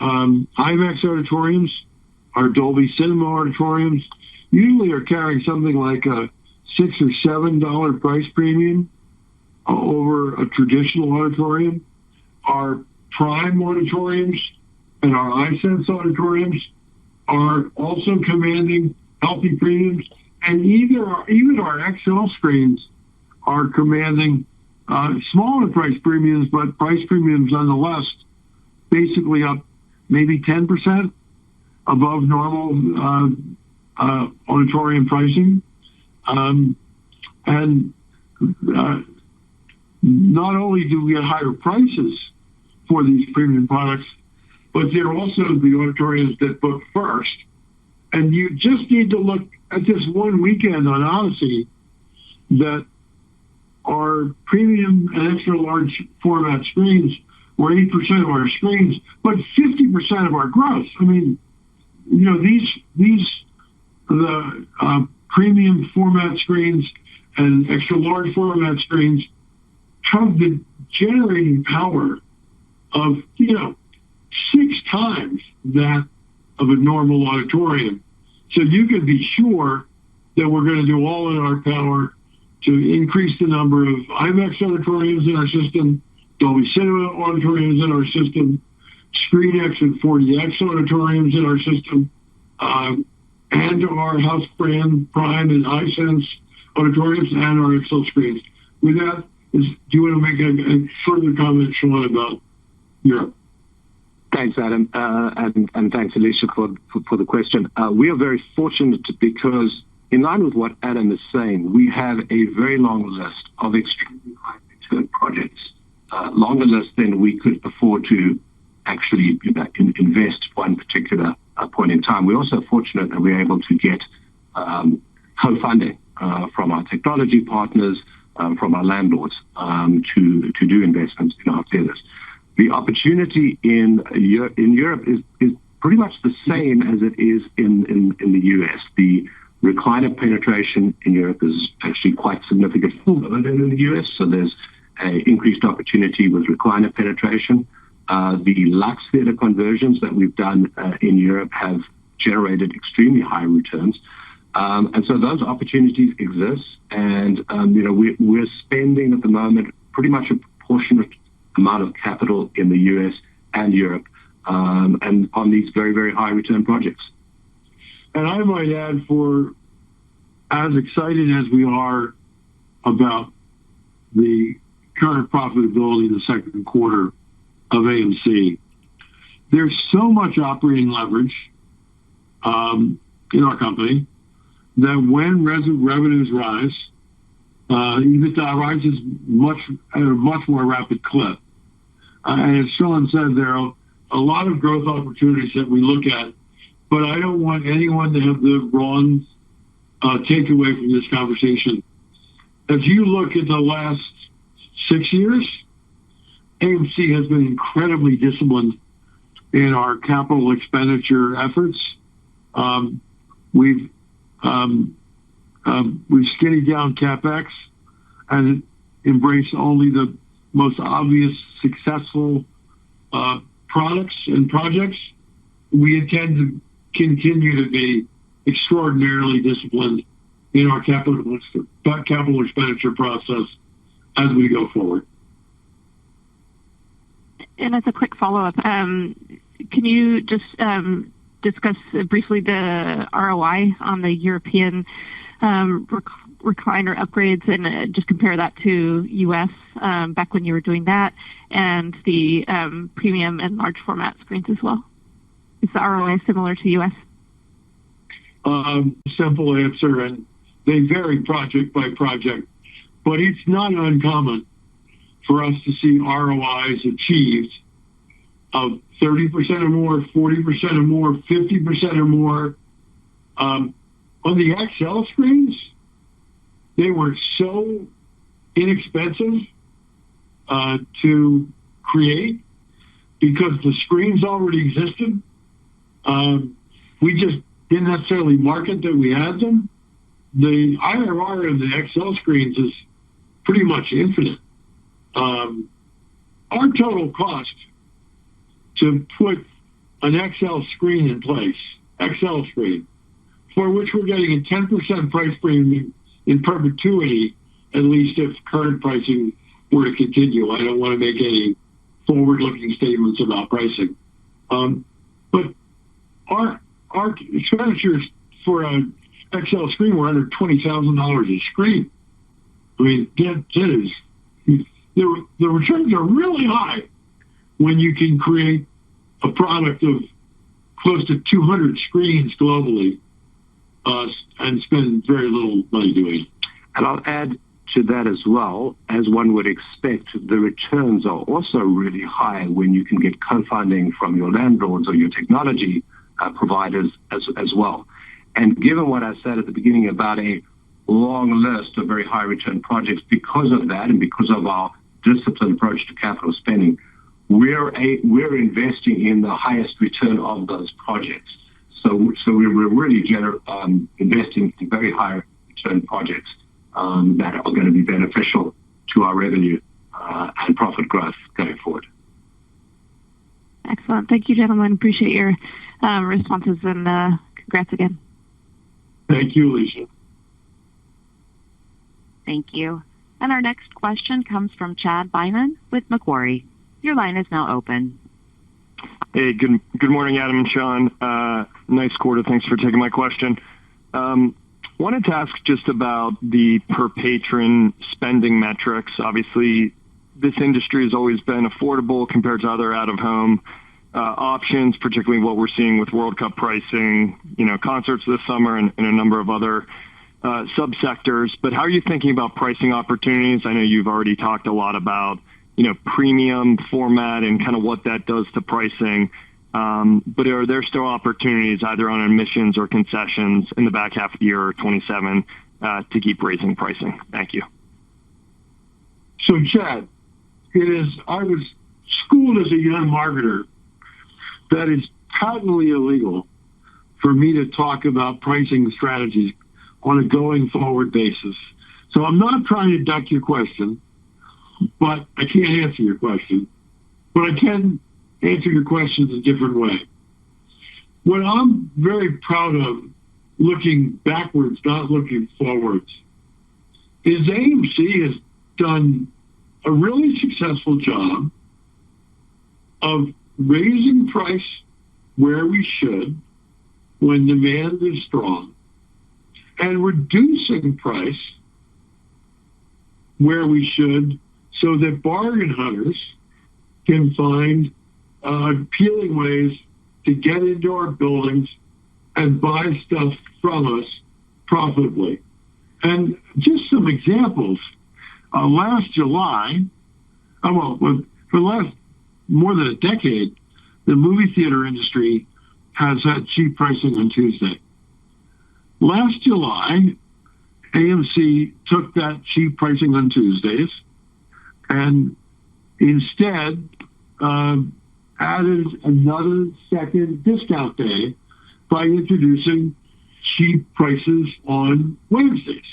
IMAX auditoriums, our Dolby Cinema auditoriums, usually are carrying something like a $6 or $7 price premium over a traditional auditorium. Our Prime auditoriums and our iSense auditoriums are also commanding healthy premiums, And even our XL screens are commanding smaller price premiums, but price premiums nonetheless, basically up maybe 10% above normal auditorium pricing. And not only do we get higher prices for these premium products, but they're also the auditoriums that book first. And you just need to look at this one weekend on Odyssey that our premium and extra large format screens were 8% of our screens, but 50% of our growth. I mean, you know, the premium format screens and extra large format screens have the generating power of, 6 times that of a normal auditorium. So you can be sure that we're going to do all in our power to increase the number of IMAX auditoriums in our system, Dolby Cinema auditoriums in our system, ScreenX and 40X auditoriums in our system, and our house brand Prime and iSense auditoriums and our XL screens. With that, do you want to make a further comment, Sean, about Europe? Thanks, Adam, and thanks, Alicia, for the question. We are very fortunate because, in line with what Adam is saying, we have a very long list of extremely high return projects, longer list than we could afford to actually invest one particular point in time. We're also fortunate that we're able to get co-funding from our technology partners, from our landlords, to do investments in our theaters. The opportunity in Europe is pretty much the same as it is in the US. The recliner penetration in Europe is actually quite significant than in the US, so there's an increased opportunity with recliner penetration. The Lux theater conversions that we've done in Europe have generated extremely high returns. And so those opportunities exist, and we're spending at the moment pretty much a proportionate amount of capital in the US and Europe, and on these very, very high return projects. And I might add, for as excited as we are about the current profitability in the second quarter of AMC, there's so much operating leverage in our company that when revenues rise, EBITDA rises at a much more rapid clip. And as Sean said, there are a lot of growth opportunities that we look at, but I don't want anyone to have the wrong takeaway from this conversation. If you look at the last 6 years, AMC has been incredibly disciplined in our capital expenditure efforts. We've skinny down CapEx and embraced only the most obvious successful products and projects. We intend to continue to be extraordinarily disciplined in our capital expenditure process as we go forward. And as a quick follow-up, can you just discuss briefly the ROI on the European recliner upgrades and just compare that to US back when you were doing that, and the premium and large format screens as well? Is the ROI similar to US? Simple answer, and they vary project by project, but it's not uncommon for us to see ROIs achieved of 30% or more, 40% or more, 50% or more. On the XL screens, they were so inexpensive to create because the screens already existed. We just didn't necessarily market that we had them. The IRR of the XL screens is pretty much infinite. Our total cost to put an XL screen in place, XL screen, for which we're getting a 10% price premium in perpetuity, at least if current pricing were to continue. I don't want to make any forward-looking statements about pricing. But our expenditures for a XL screen were under $20,000 a screen. I mean, that is, the returns are really high when you can create a product of close to 200 screens globally and spend very little money doing it. And I'll add to that as well, as one would expect, the returns are also really high when you can get co-funding from your landlords or your technology providers as well. And given what I said at the beginning about a long list of very high return projects, because of that and because of our disciplined approach to capital spending, we're investing in the highest return of those projects. So we're really investing in very high return projects that are going to be beneficial to our revenue and profit growth going forward. Excellent. Thank you, gentlemen. Appreciate your responses, and congrats again. Thank you, Lisa. Thank you. And our next question comes from Chad Byman with Macquarie. Your line is now open. Hey, good morning, Adam and Sean. Nice quarter. Thanks for taking my question. Wanted to ask just about the per patron spending metrics. Obviously, this industry has always been affordable compared to other out-of-home options, particularly what we're seeing with World Cup pricing, concerts this summer and a number of other subsectors. But how are you thinking about pricing opportunities? I know you've already talked a lot about premium format and kind of what that does to pricing. But are there still opportunities either on admissions or concessions in the back half of the year or 27 to keep raising pricing? Thank you. So, Chad, I was schooled as a young marketer that it's patently illegal for me to talk about pricing strategies on a going forward basis. So I'm not trying to duck your question, but I can't answer your question. But I can answer your questions a different way. What I'm very proud of, looking backwards, not looking forwards, is AMC has done a really successful job of raising price where we should when demand is strong and reducing price where we should so that bargain hunters can find appealing ways to get into our buildings and buy stuff from us profitably. And just some examples. Last July, for the last more than a decade, the movie theater industry has had cheap pricing on Tuesday. Last July, AMC took that cheap pricing on Tuesdays and instead added another second discount day by introducing cheap prices on Wednesdays.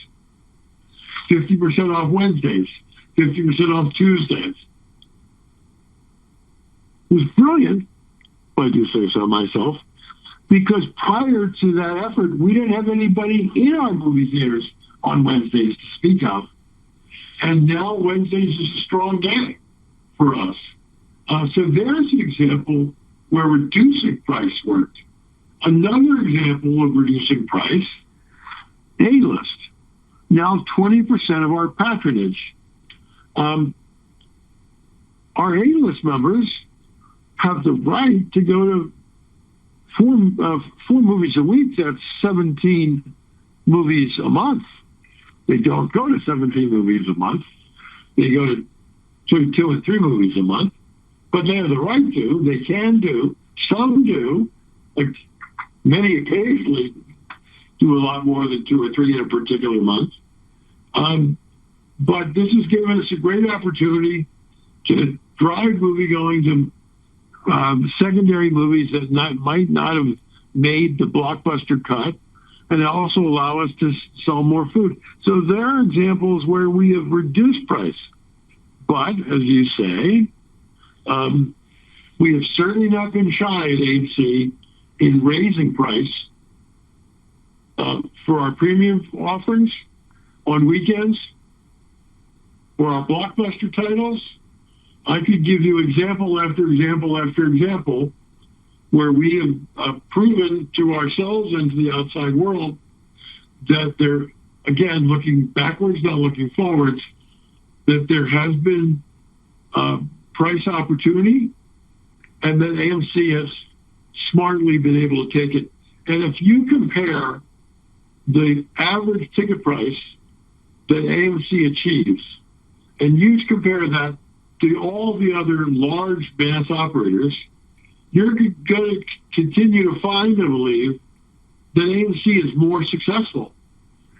50% off Wednesdays, 50% off Tuesdays. It was brilliant, if I do say so myself, because prior to that effort, we didn't have anybody in our movie theaters on Wednesdays to speak of. And now Wednesdays is a strong day for us. So there's an example where reducing price worked. Another example of reducing price, A-list. Now 20% of our patronage. Our A-list members have the right to go to four movies a week. That's 17 movies a month. They don't go to 17 movies a month. They go to 2 and 3 movies a month. But they have the right to. They can do. Some do. Like many occasionally do a lot more than 2 or 3 in a particular month. But this has given us a great opportunity to drive movie-going to secondary movies that might not have made the blockbuster cut, and also allow us to sell more food. So there are examples where we have reduced price. But, as you say, we have certainly not been shy at AMC in raising price for our premium offerings on weekends, for our blockbuster titles. I could give you example after example after example where we have proven to ourselves and to the outside world that there, again, looking backwards, not looking forwards, that there has been price opportunity, and that AMC has smartly been able to take it. And if you compare the average ticket price that AMC achieves, and you compare that to all the other large mass operators, you're going to continue to find, I believe, that AMC is more successful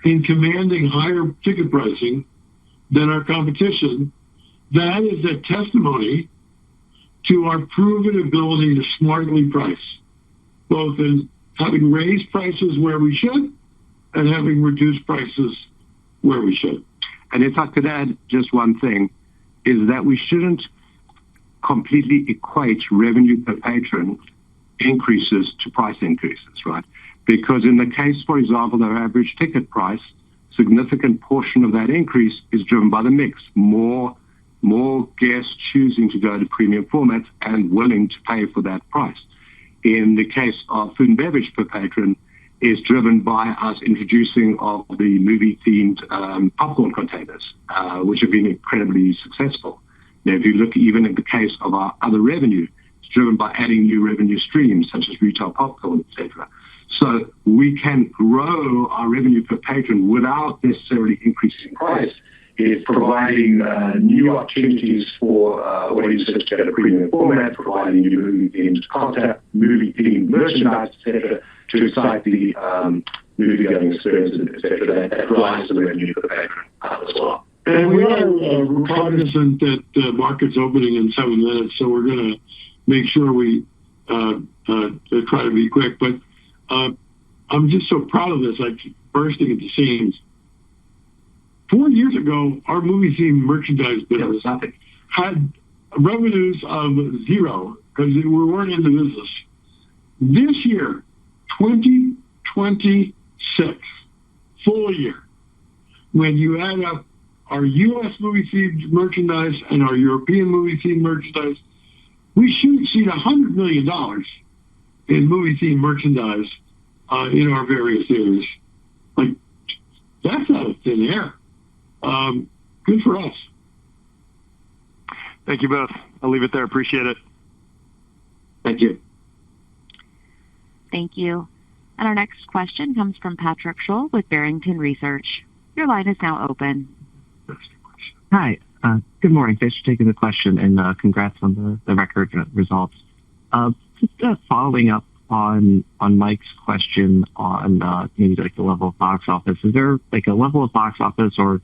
in commanding higher ticket pricing than our competition. That is a testimony to our proven ability to smartly price, both in having raised prices where we should and having reduced prices where we should. And if I could add just one thing, is that we shouldn't completely equate revenue per patron increases to price increases, right? Because in the case, for example, of our average ticket price, significant portion of that increase is driven by the mix. More guests choosing to go to premium formats and willing to pay for that price. In the case of food and beverage per patron, is driven by us introducing of the movie-themed popcorn containers, which have been incredibly successful. Now, if you look even at the case of our other revenue, it's driven by adding new revenue streams such as retail popcorn, etc. So we can grow our revenue per patron without necessarily increasing price. It's providing new opportunities for audiences to get a premium format, providing new movie-themed content, movie-themed merchandise, etc., to excite the movie-going experience, etc. That drives the revenue per patron as well. And we are cognizant that the market's opening in 7 minutes, so we're going to make sure we try to be quick. But I'm just so proud of this. I keep bursting at the seams. 4 years ago, our movie-themed merchandise business had revenues of zero because we weren't in the business. This year, 2026, full year, when you add up our U.S. movie-themed merchandise and our European movie-themed merchandise, we should exceed $100 million in movie-themed merchandise in our various theaters. Like, that's out of thin air. Good for us. Thank you both. I'll leave it there. Appreciate it. Thank you. Thank you. And our next question comes from Patrick Scholl with Barrington Research. Your line is now open. Hi. Good morning. Thanks for taking the question, and congrats on the record results. Just following up on Mike's question on maybe like the level of box office. Is there like a level of box office or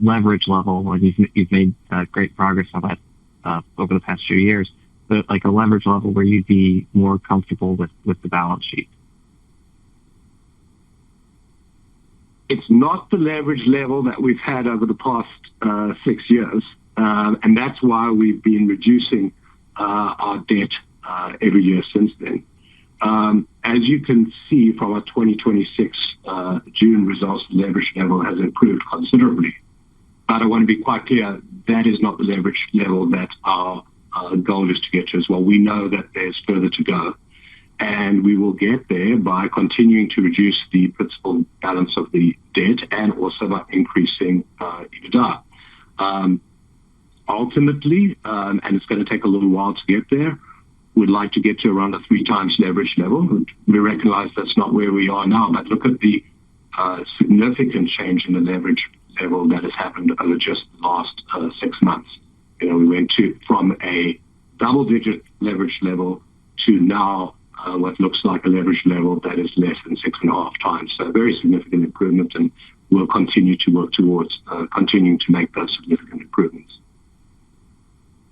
leverage level, and you've made great progress on that over the past few years, but like a leverage level where you'd be more comfortable with the balance sheet? It's not the leverage level that we've had over the past 6 years, and that's why we've been reducing our debt every year since then. As you can see from our 2026 June results, the leverage level has improved considerably. But I want to be quite clear, that is not the leverage level that our goal is to get to as well. We know that there's further to go, and we will get there by continuing to reduce the principal balance of the debt and also by increasing EBITDA. Ultimately, and it's going to take a little while to get there, we'd like to get to around a 3 times leverage level. We recognize that's not where we are now, but look at the significant change in the leverage level that has happened over just the last 6 months. You know, we went from a double-digit leverage level to now what looks like a leverage level that is less than 6.5 times. So a very significant improvement, and we'll continue to work towards continuing to make those significant improvements.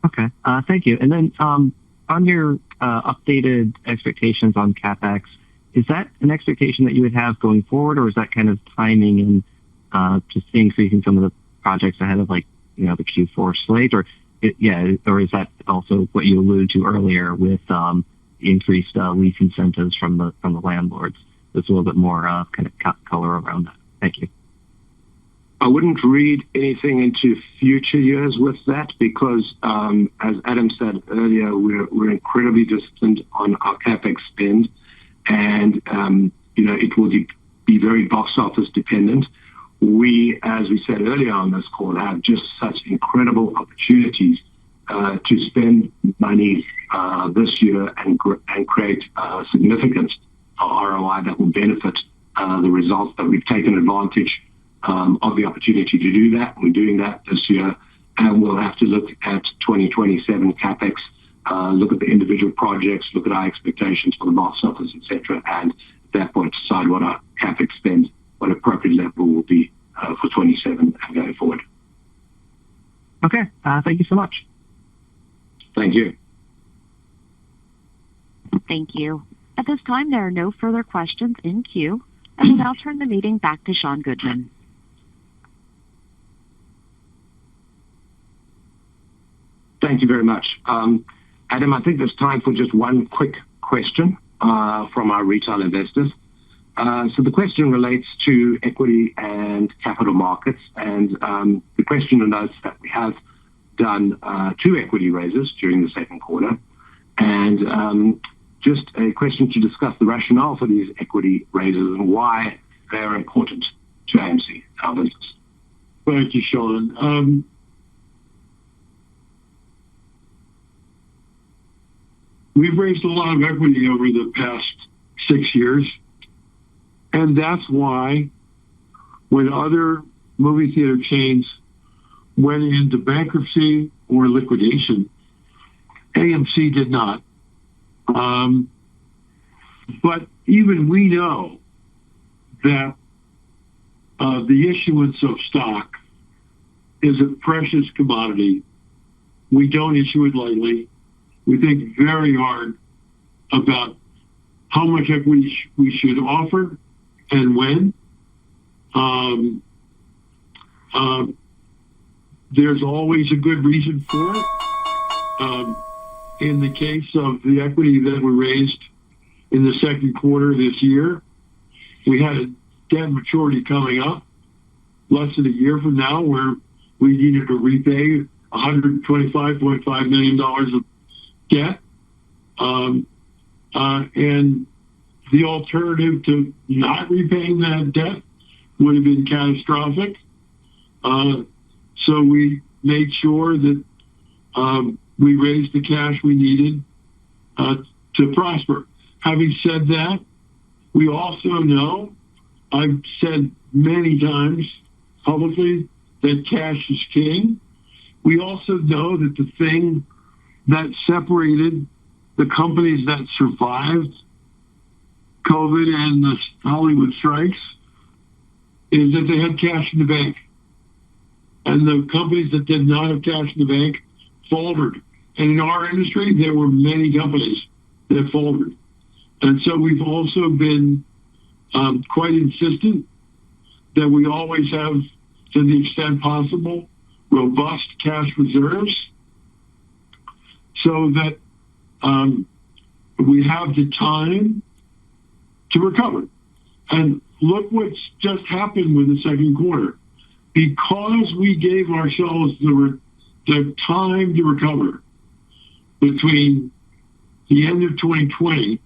Okay, thank you. And then on your updated expectations on CapEx, is that an expectation that you would have going forward, or is that kind of timing and just increasing some of the projects ahead of, like, you know, the Q4 slate, or is that also what you alluded to earlier with increased lease incentives from the landlords? There's a little bit more kind of color around that. Thank you. I wouldn't read anything into future years with that because, as Adam said earlier, we're incredibly disciplined on our CapEx spend, and you know, it will be very box office dependent. We, as we said earlier on this call, have just such incredible opportunities to spend money this year and create significant ROI that will benefit the results, that we've taken advantage of the opportunity to do that. We're doing that this year, and we'll have to look at 2027 CapEx, look at the individual projects, look at our expectations for the box office, etc., and at that point decide what our CapEx spend, what appropriate level will be for 27 and going forward. Okay, thank you so much. Thank you. Thank you. At this time, there are no further questions in queue. I will now turn the meeting back to Sean Goodman. Thank you very much. Adam, I think there's time for just one quick question from our retail investors. So the question relates to equity and capital markets, and the question notes that we have done 2 equity raises during the second quarter, and just a question to discuss the rationale for these equity raises and why they are important to AMC, our business. Thank you, Sean. We've raised a lot of equity over the past 6 years, and that's why when other movie theater chains went into bankruptcy or liquidation, AMC did not. But even we know that the issuance of stock is a precious commodity. We don't issue it lightly. We think very hard about how much equity we should offer and when. There's always a good reason for it. In the case of the equity that we raised in the second quarter this year, we had a debt maturity coming up less than a year from now where we needed to repay $125.5 million of debt. And the alternative to not repaying that debt would have been catastrophic. So we made sure that we raised the cash we needed to prosper. Having said that, we also know, I've said many times publicly, that cash is king. We also know that the thing that separated the companies that survived COVID and the Hollywood strikes is that they had cash in the bank. And the companies that did not have cash in the bank faltered. And in our industry, there were many companies that faltered. And so we've also been quite insistent that we always have, to the extent possible, robust cash reserves so that we have the time to recover. And look what's just happened with the second quarter. Because we gave ourselves the time to recover between the end of 2020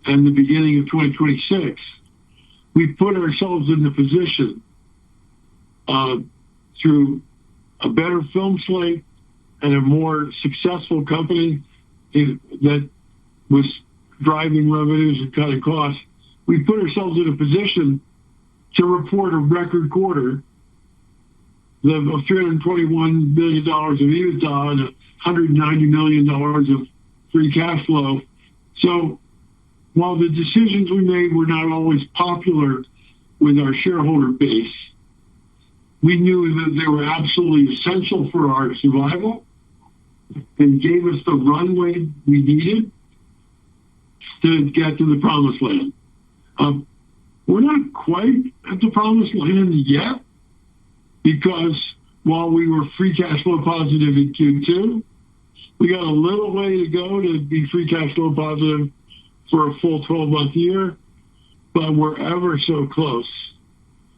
and the beginning of 2026, we put ourselves in the position through a better film slate and a more successful company that was driving revenues and cutting costs. We put ourselves in a position to report a record quarter of $321 million of EBITDA and $190 million of free cash flow. So while the decisions we made were not always popular with our shareholder base, we knew that they were absolutely essential for our survival and gave us the runway we needed to get to the promised land. We're not quite at the promised land yet, because while we were free cash flow positive in Q2, we got a little way to go to be free cash flow positive for a full 12-month year, but we're ever so close.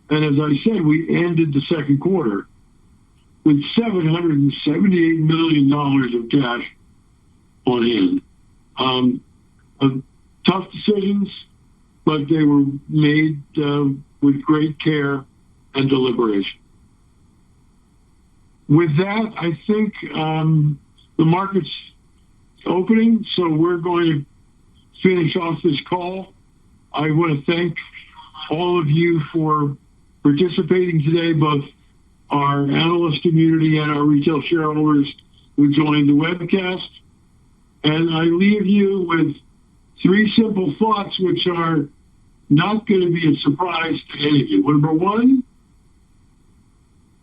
And as I said, we ended the second quarter with $778 million of cash on hand. Tough decisions, but they were made with great care and deliberation. With that, I think the market's opening, so we're going to finish off this call. I want to thank all of you for participating today, both our analyst community and our retail shareholders who joined the webcast. And I leave you with 3 simple thoughts, which are not going to be a surprise to any of you. Number 1,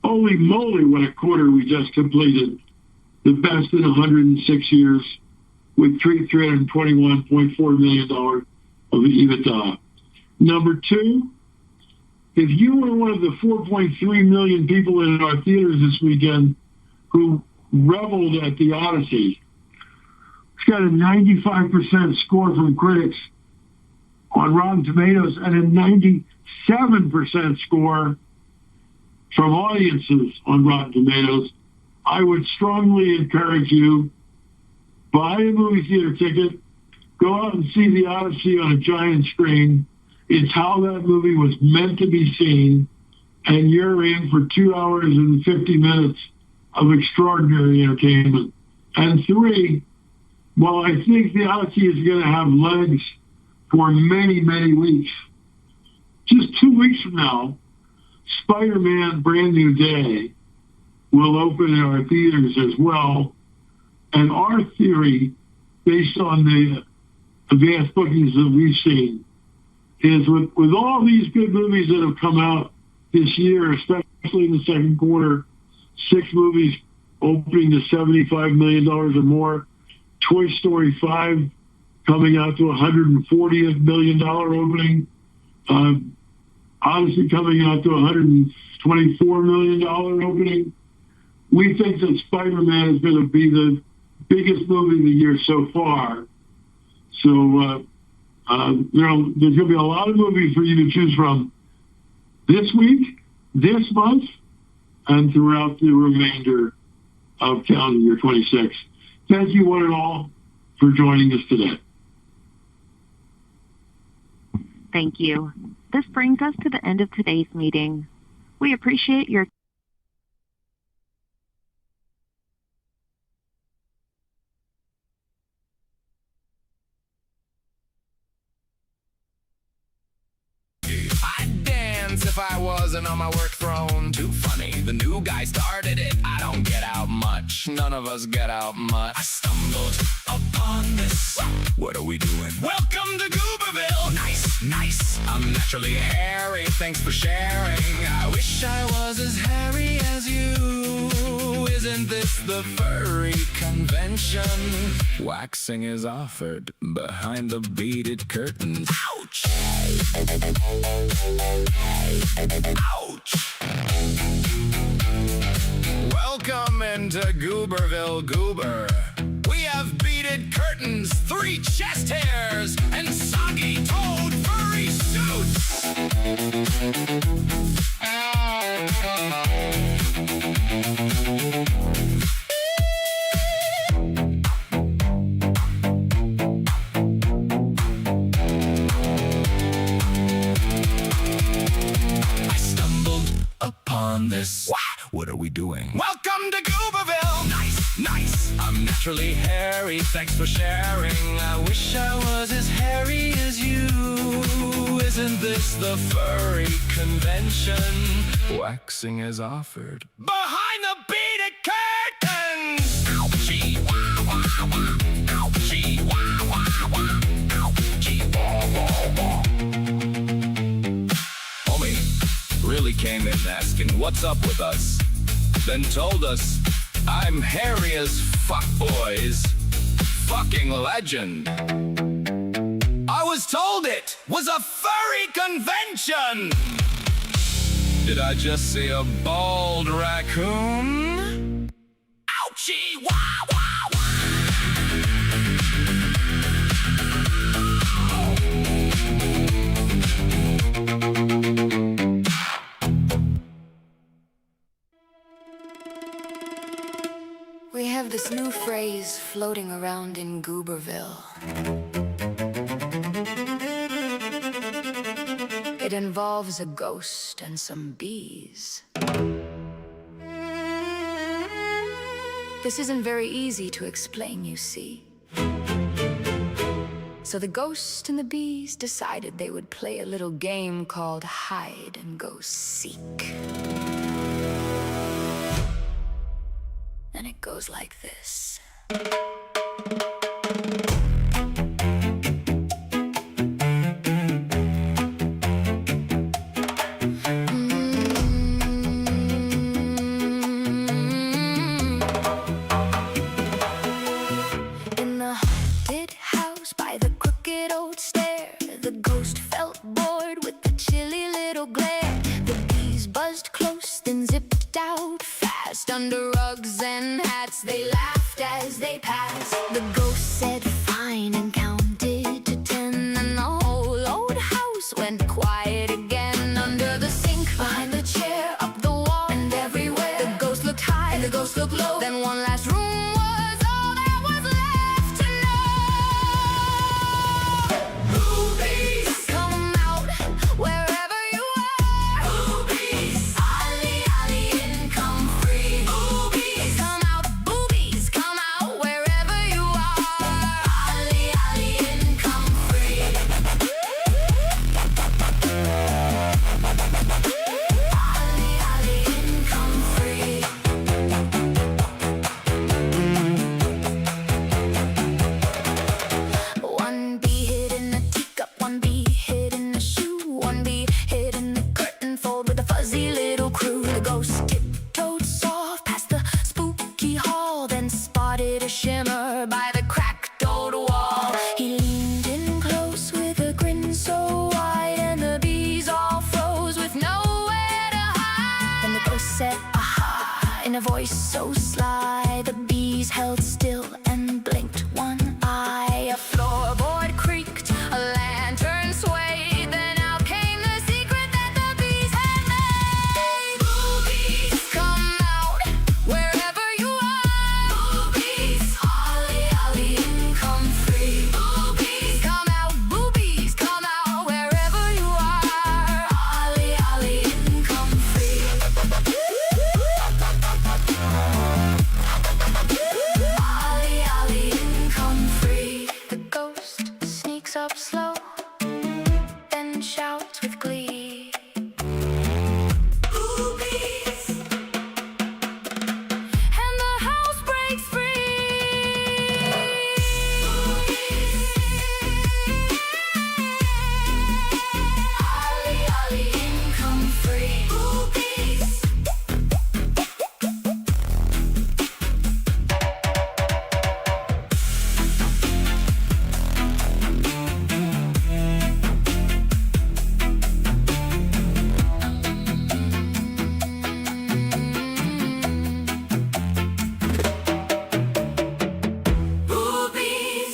holy moly, what a quarter we just completed. The best in 106 years with $321.4 million of EBITDA. Number 2, if you were one of the 4.3 million people in our theaters this weekend who reveled at the Odyssey, it's got a 95% score from critics on Rotten Tomatoes and a 97% score from audiences on Rotten Tomatoes. I would strongly encourage you, buy a movie theater ticket, go out and see the Odyssey on a giant screen. It's how that movie was meant to be seen, and you're in for 2 hours and 50 minutes of extraordinary entertainment. And 3, while I think the Odyssey is going to have legs for many, many weeks, just 2 weeks from now, Spider-Man Brand New Day will open in our theaters as well. And our theory, based on the advanced bookings that we've seen, is with all these good movies that have come out this year, especially in the second quarter, 6 movies opening to $75 million or more, Toy Story 5 coming out to $140 million opening, Odyssey coming out to $124 million opening. We think that Spider-Man is going to be the biggest movie of the year so far. So, there's going to be a lot of movies for you to choose from this week, this month, and throughout the remainder of calendar year 26. Thank you one and all for joining us today. Thank you. This brings us to the end of today's meeting. We appreciate your If I wasn't on my work throne, too funny. The new guy started it. I don't get out much. None of us get out much. I stumbled upon this. What are we doing? Welcome to Gooberville. Nice, nice. I'm naturally hairy. Thanks for sharing. I wish I was as hairy as you. Isn't this the furry convention? Waxing is offered behind the beaded curtains. Ouch! Ouch! Welcome into Gooberville, Goober. We have beaded curtains, 3 chest hairs, and soggy-toed furry suits. On this. What are we doing? Welcome to Gooberville. Nice, nice. I'm naturally hairy. Thanks for sharing. I wish I was as hairy as you. Isn't this the furry convention? Waxing is offered behind the beaded curtains. Ouchie, wah, wah, wah. Ouchie, wah, wah, wah. Ouchie, wah, wah, wah. Really came in asking what's up with us, then told us I'm hairy as fuck, boys. Fucking legend. I was told it was a furry convention. Did I just see a bald raccoon? Ouchie, wah, wah, wah. We have this new phrase floating around in Gooberville. It involves a ghost and some bees. This isn't very easy to explain, you see. So the ghost and the bees decided they would play a little game called hide and go seek. And it goes like this. Under rugs and hats, they laughed as they passed. The ghost said fine and counted to 10, and the whole old house went quiet again. Under the sink, behind the chair, up the wall, and everywhere. The ghost looked high and the ghost looked low. Then one last room was all that was left to know. Boobies, come out wherever you are. Boobies, ollie, ollie, income free. Boobies, come out wherever you are. Ollie, ollie, income free. Ollie, ollie, income free. One bee hid in a teacup, one bee hid in a shoe, one bee hid in the curtain fold with a fuzzy little crew. The ghost tiptoed soft past the spooky hall, then spotted a shimmer by the cracked old wall. He leaned in close with a grin so wide, and the bees all froze with nowhere to hide. Then the ghost said, aha, in a voice so sly. The bees held still and blinked one eye. A floorboard creaked, a lantern swayed, then out came the secret that the bees had made. Boobies, come out wherever you are. Boobies, ollie, ollie, income free. Boobies, come out wherever you are. Ollie, ollie, income free. Ollie, ollie, income free. The ghost sneaks up slow, then shouts with glee. Boobies, and the house breaks free. Ollie, ollie, income free. Boobies. Boobies.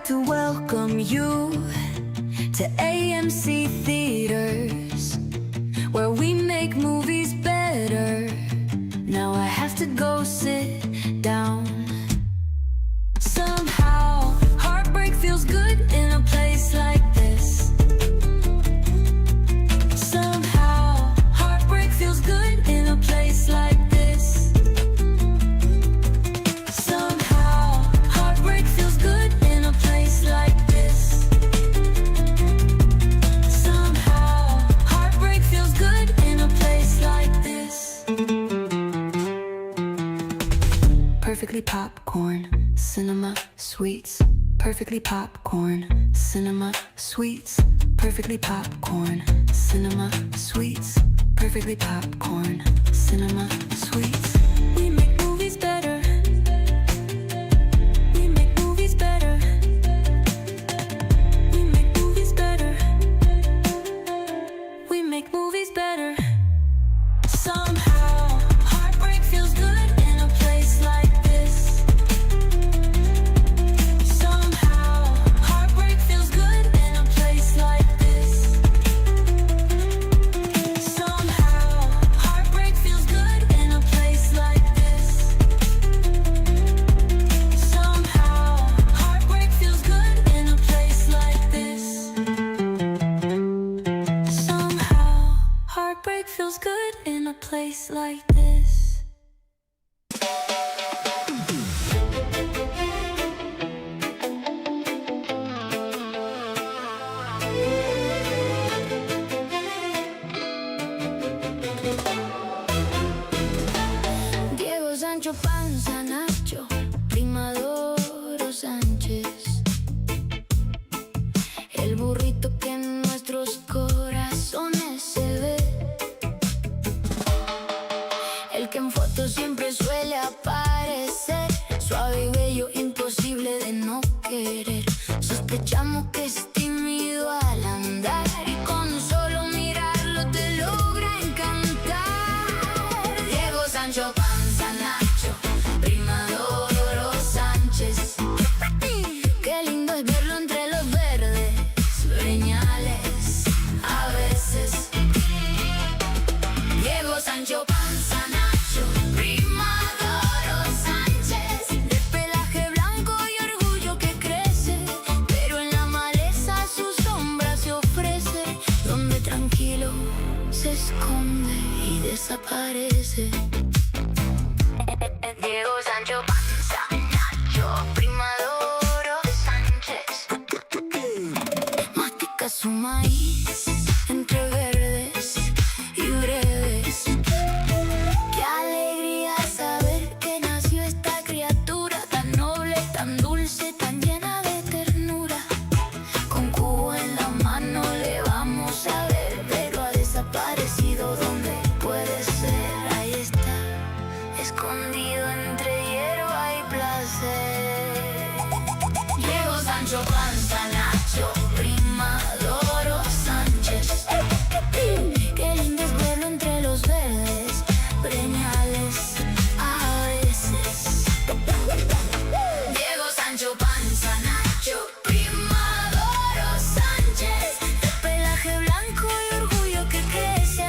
to welcome you to AMC Theaters, where we make movies better. Now I have to go sit down. Somehow, heartbreak feels good in a place like this. Somehow, heartbreak feels good in a place like this. Somehow, heartbreak feels good in a place like this. Somehow, heartbreak feels good in a place like this. Perfectly popcorn, cinema sweets. Perfectly popcorn, cinema sweets. Perfectly popcorn, cinema sweets. Perfectly popcorn, cinema sweets. We make movies better. We make movies better. We make movies better. We make movies better. Somehow, heartbreak feels good in a place like this. Somehow, heartbreak feels good in a place like this. Somehow, heartbreak feels good in a place like Sancho Panza, Nacho, Primadoro Sánchez. El burrito que en nuestros corazones se ve. El que en fotos siempre suele aparecer. Suave y bello, imposible de no querer. Sospechamos que es tímido al andar y con solo mirarlo te logra encantar. Diego, Sancho Panza, Nacho, Primadoro Sánchez. Qué lindo es verlo entre los verdes breñales a veces. Diego, Sancho Panza, Nacho, Primadoro Sánchez. De pelaje blanco y orgullo que crece, pero en la maleza su sombra se ofrece, donde tranquilo se esconde y desaparece. Diego, Sancho Panza, Nacho, Primadoro Sánchez. Mastica su maíz entre verdes y breves. Qué alegría saber que nació esta criatura tan noble, tan dulce, tan llena de ternura. Con cubo en la mano le vamos a ver, pero ha desaparecido. ¿Dónde puede ser? Ahí está, escondido entre hierba y placer. Diego, Sancho Panza, Nacho, Primadoro Sánchez. Qué lindo es verlo entre los verdes breñales a veces. Diego, Sancho Panza, Nacho, Primadoro Sánchez. De pelaje blanco y orgullo que crece,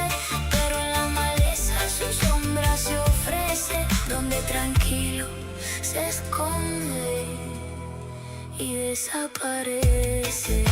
pero en la maleza su sombra se ofrece, donde tranquilo se esconde y desaparece.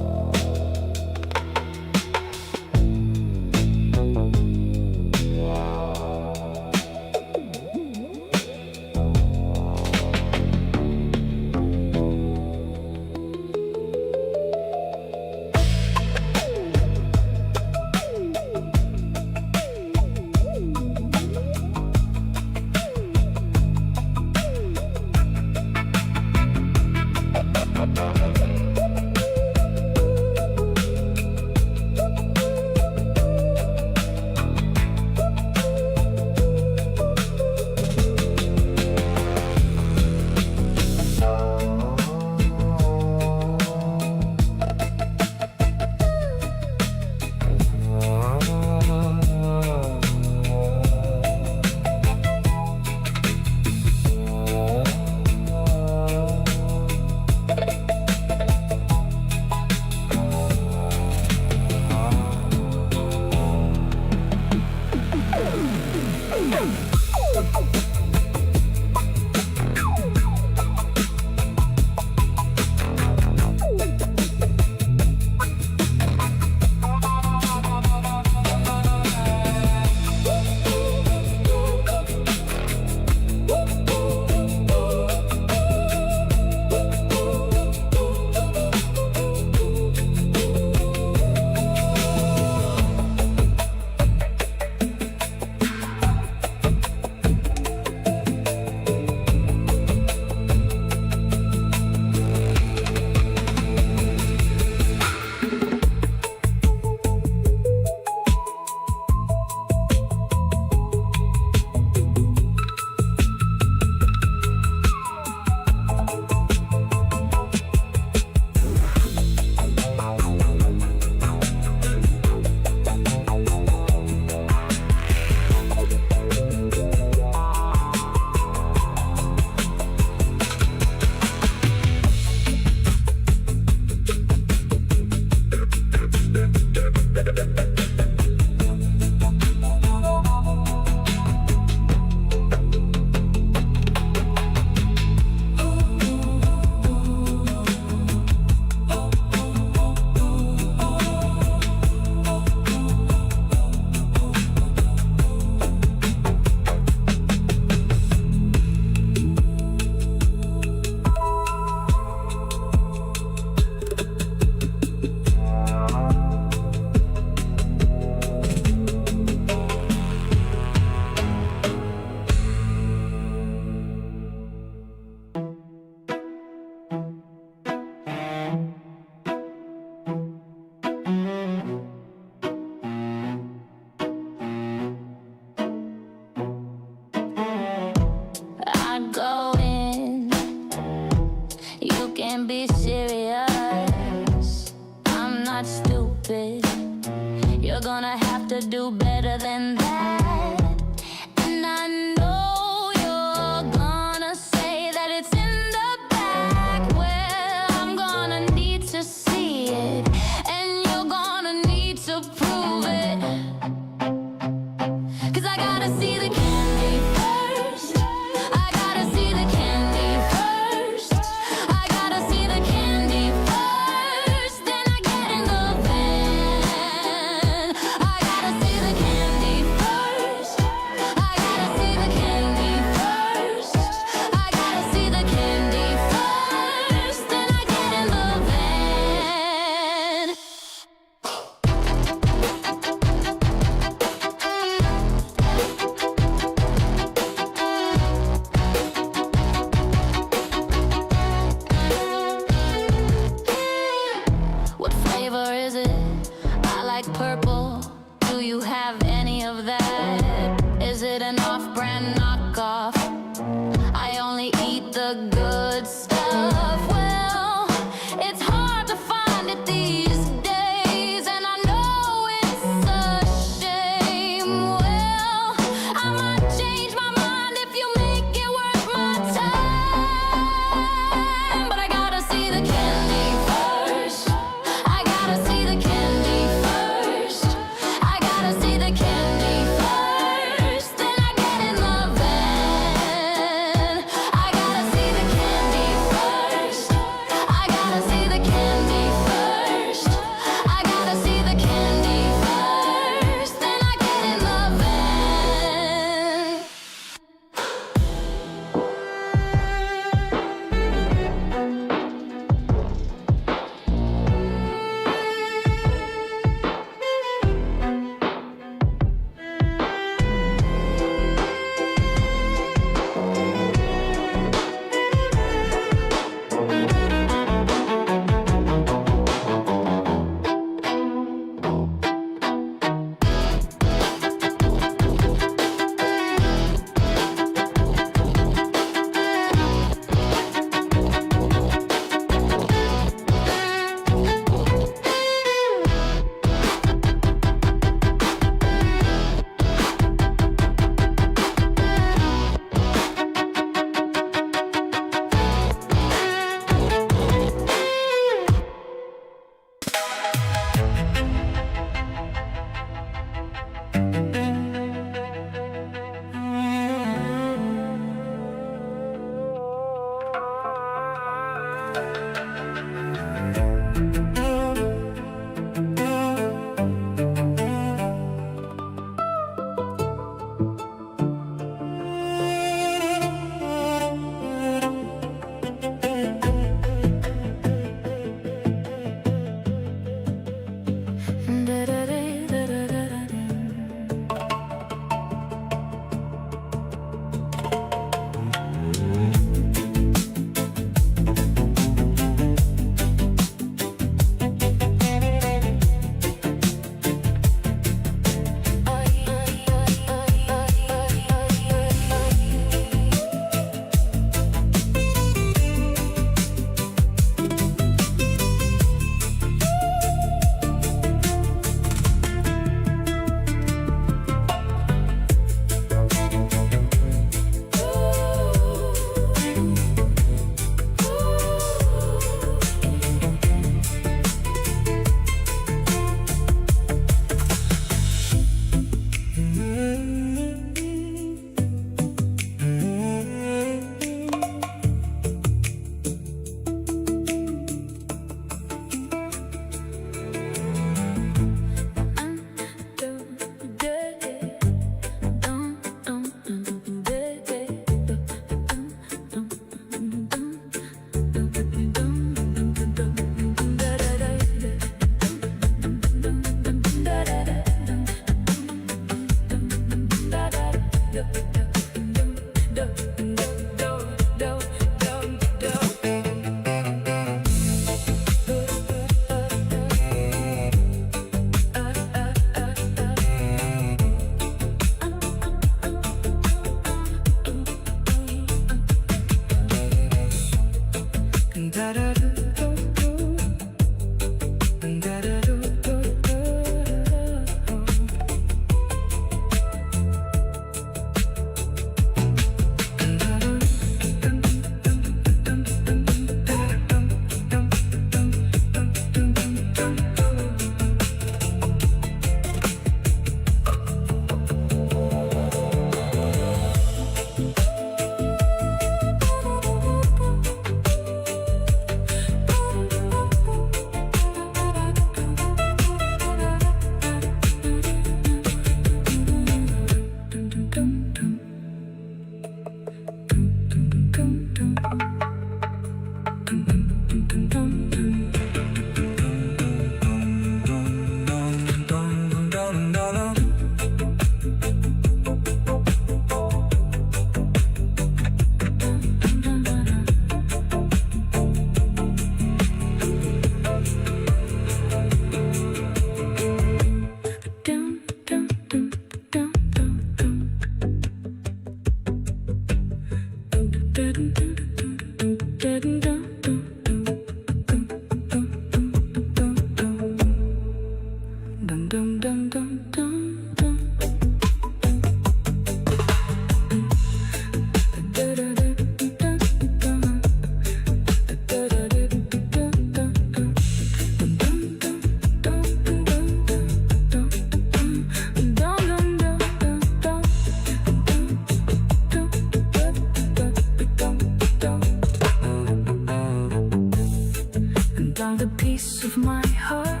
The piece of my heart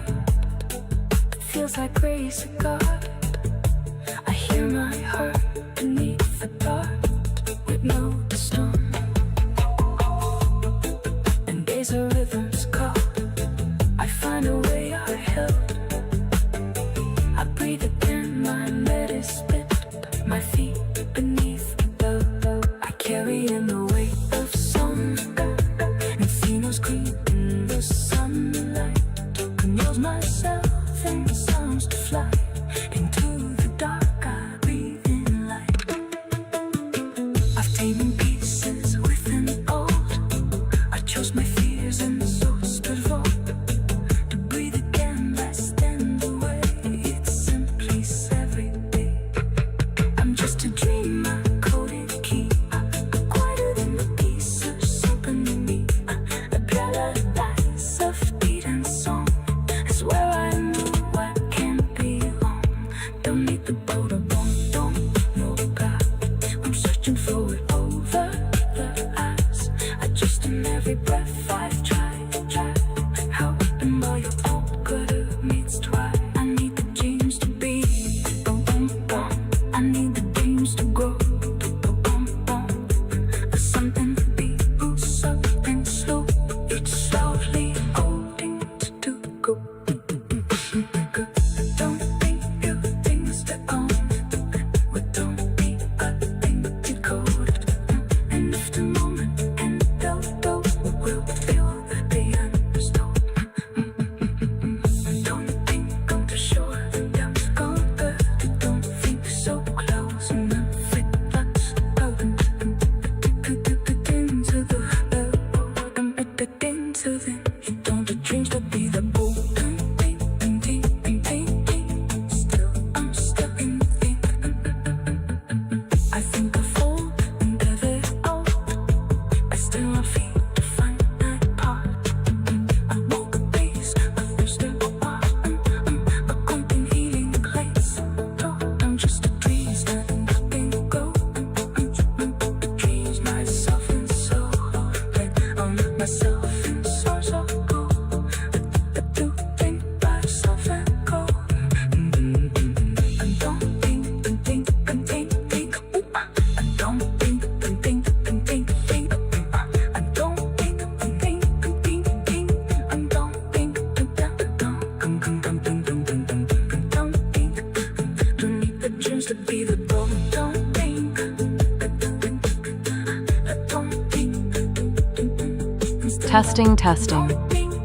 feels like grace of God. I hear my heart beneath the dark with no storm. And days are rhythms caught. I find a way I held. I breathe again, my medicine spit. My feet beneath the low. I carry in the weight of song and funerals creep in the sunlight. Use myself and sounds to fly into the dark. I breathe in light. I've taken pieces within gold. I chose my fears and so stood vote. To breathe again, rest in the way. It's simply every day. I'm just a dream, a coded key. Quieter than the peace of something in me. A paradise of beat and song. It's where I know I can't belong. Don't need the boat or bone, don't know God. I'm searching for it over the eyes. I just in every breath I've tried. How am I all good meets twice? I need the dreams to be boom, boom, boom. I need the dreams to grow boom, boom, boom. There's something to be loose up and slow. It's slowly holding to go. Don't think you things that own. We don't be a thing to code. And if the moment and though we'll feel that they understood. Don't think I'm too sure and I'm gone, but don't think so close and I'm fit that's open. Into the into the you don't dreams to be the bull. Still, I'm stuck in the I think I fall into the out. I still my feet to find that part. I walk a pace, I thirsty apart. A content healing place. I'm just a breeze that nothing go. Dreams myself and soul. I'm myself and soul so cool. I do think myself and go. I don't think. I don't think. I don't think. I don't need the dreams to be the bone. Don't think. I don't think. Testing.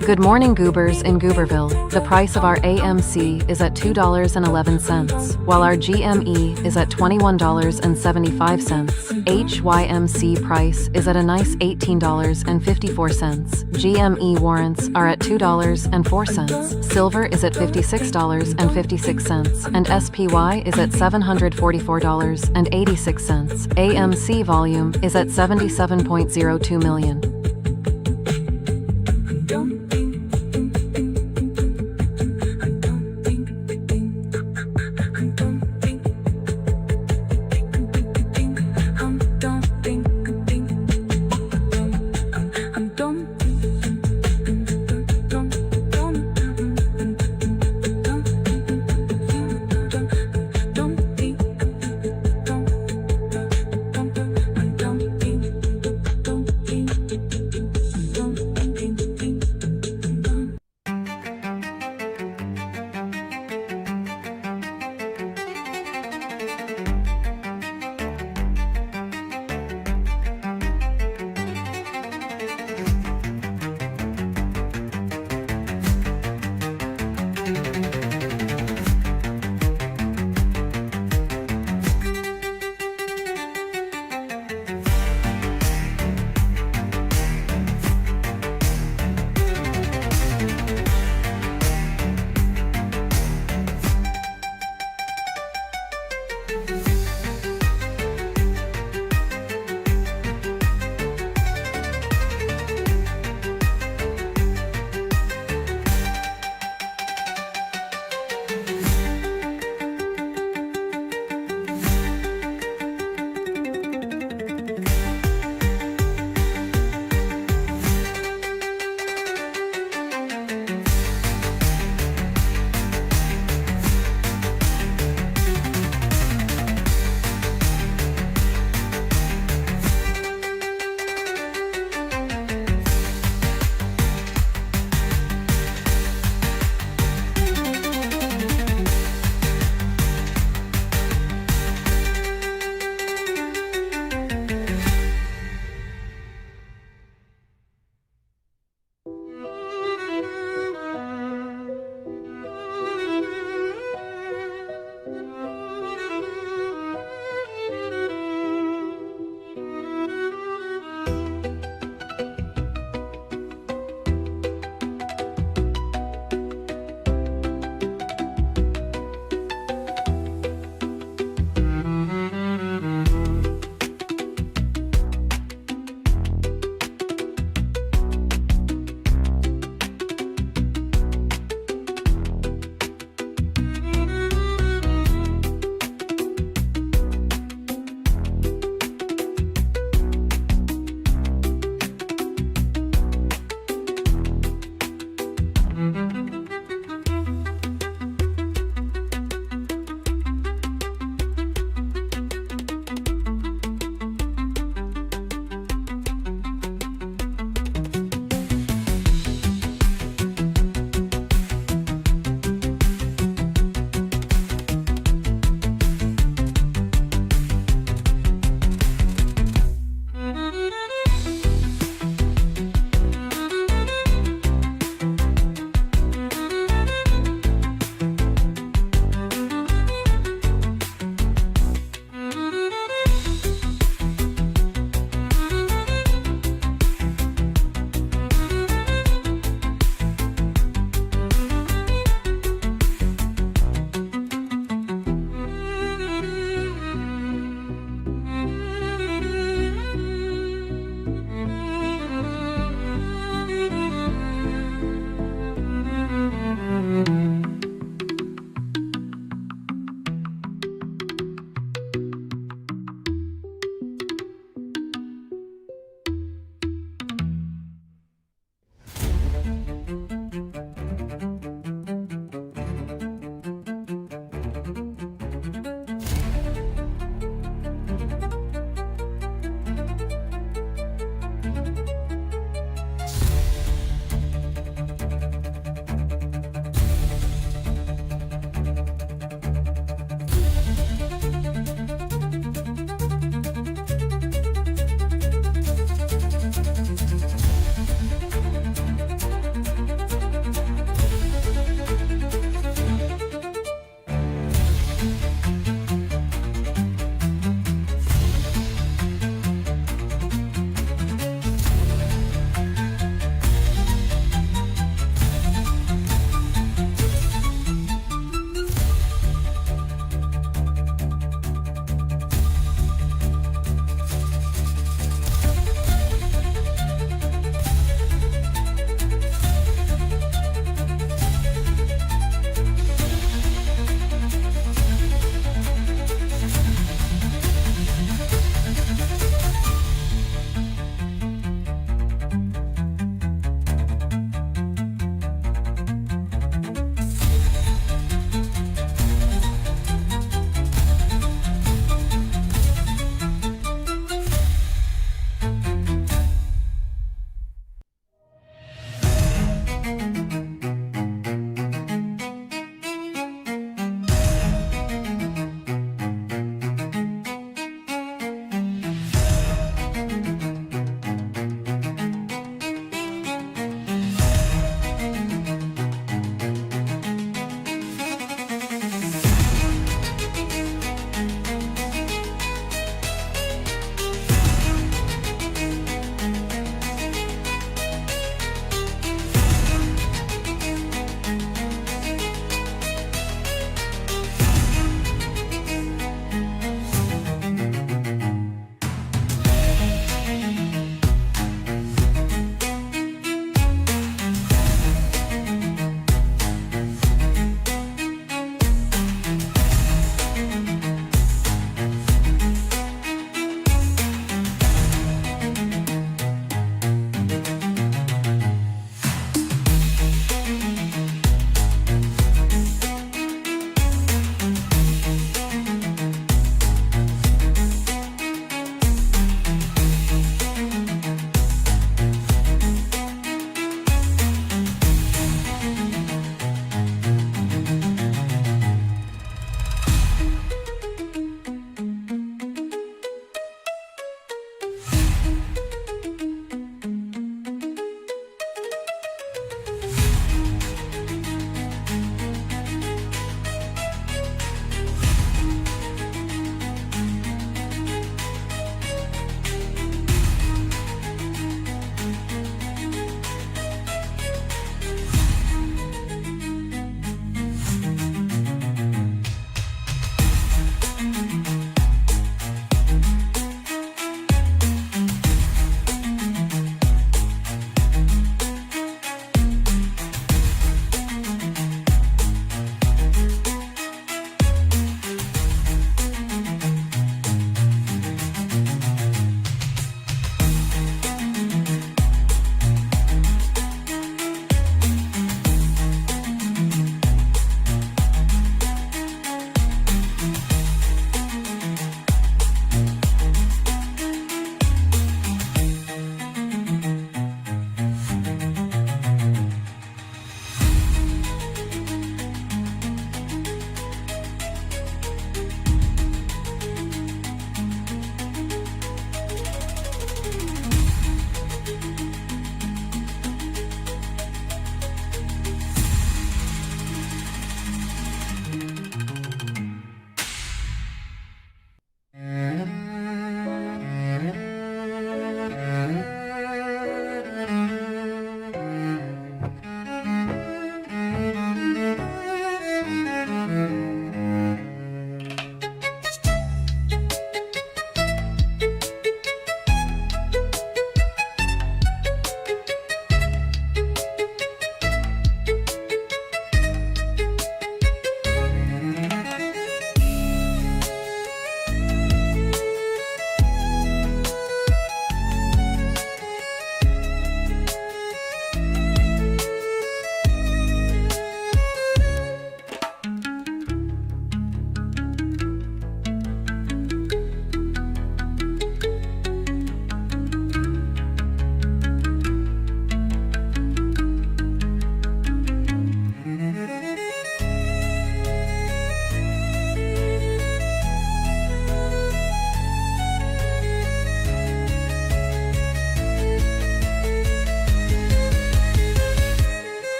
Good morning, goobers in Gooberville. The price of our AMC is at $2.11, while our GME is at $21.75. HYMC price is at a nice $18.54. GME warrants are at $2.04. Silver is at $56.56, and SPY is at $744.86. AMC volume is at 77.02 million.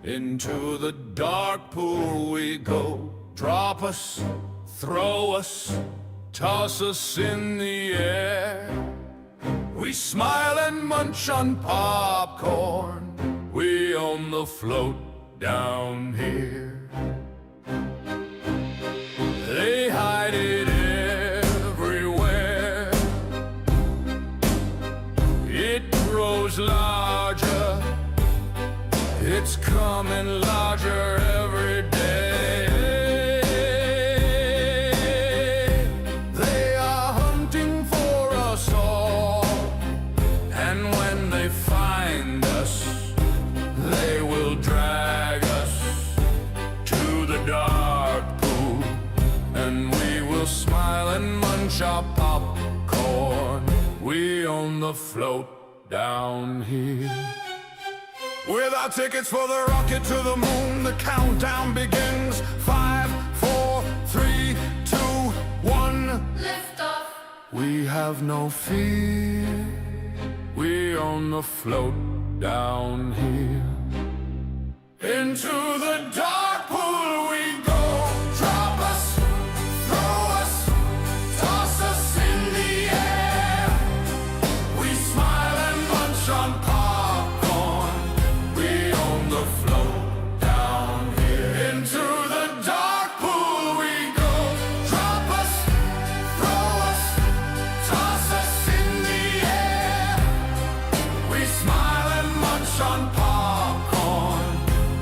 Into the dark pool we go. Drop us, throw us, toss us in the air. We smile and munch on popcorn. We own the float down here. They hide it everywhere. It grows larger. It's coming larger every day. They are hunting for us all, and when they find us, they will drag us to the dark pool, and we will smile and munch our popcorn. We own the float down here. With our tickets for the rocket to the moon, the countdown begins. 5, 4, 3, 2, 1. Lift off. We have no fear. We own the float down here. Into the dark pool we go. Drop us, throw us, toss us in the air. We smile and munch on popcorn. We own the float down here. Into the dark pool we go. Drop us, throw us, toss us in the air. We smile and munch on popcorn.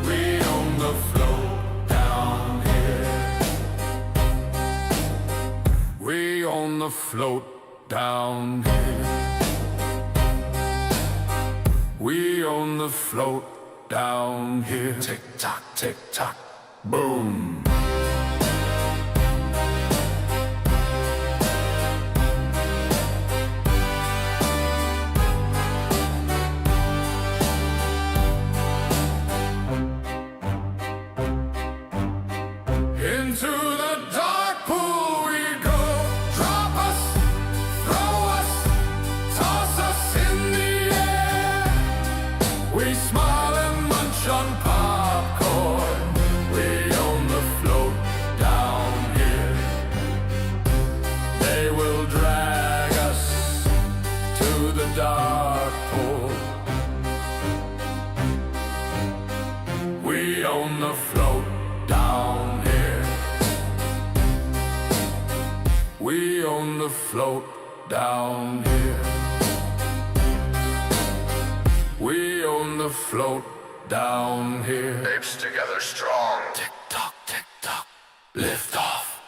We own the float down here. We own the float down here. We own the float down here. Tick tock, boom. Into the dark pool we go. Drop us, throw us, toss us in the air. We smile and munch on popcorn. We own the float down here. They will drag us to the dark pool. We own the float down here. We own the float down here. We own the float down here. Apes together strong. Tick tock, lift off.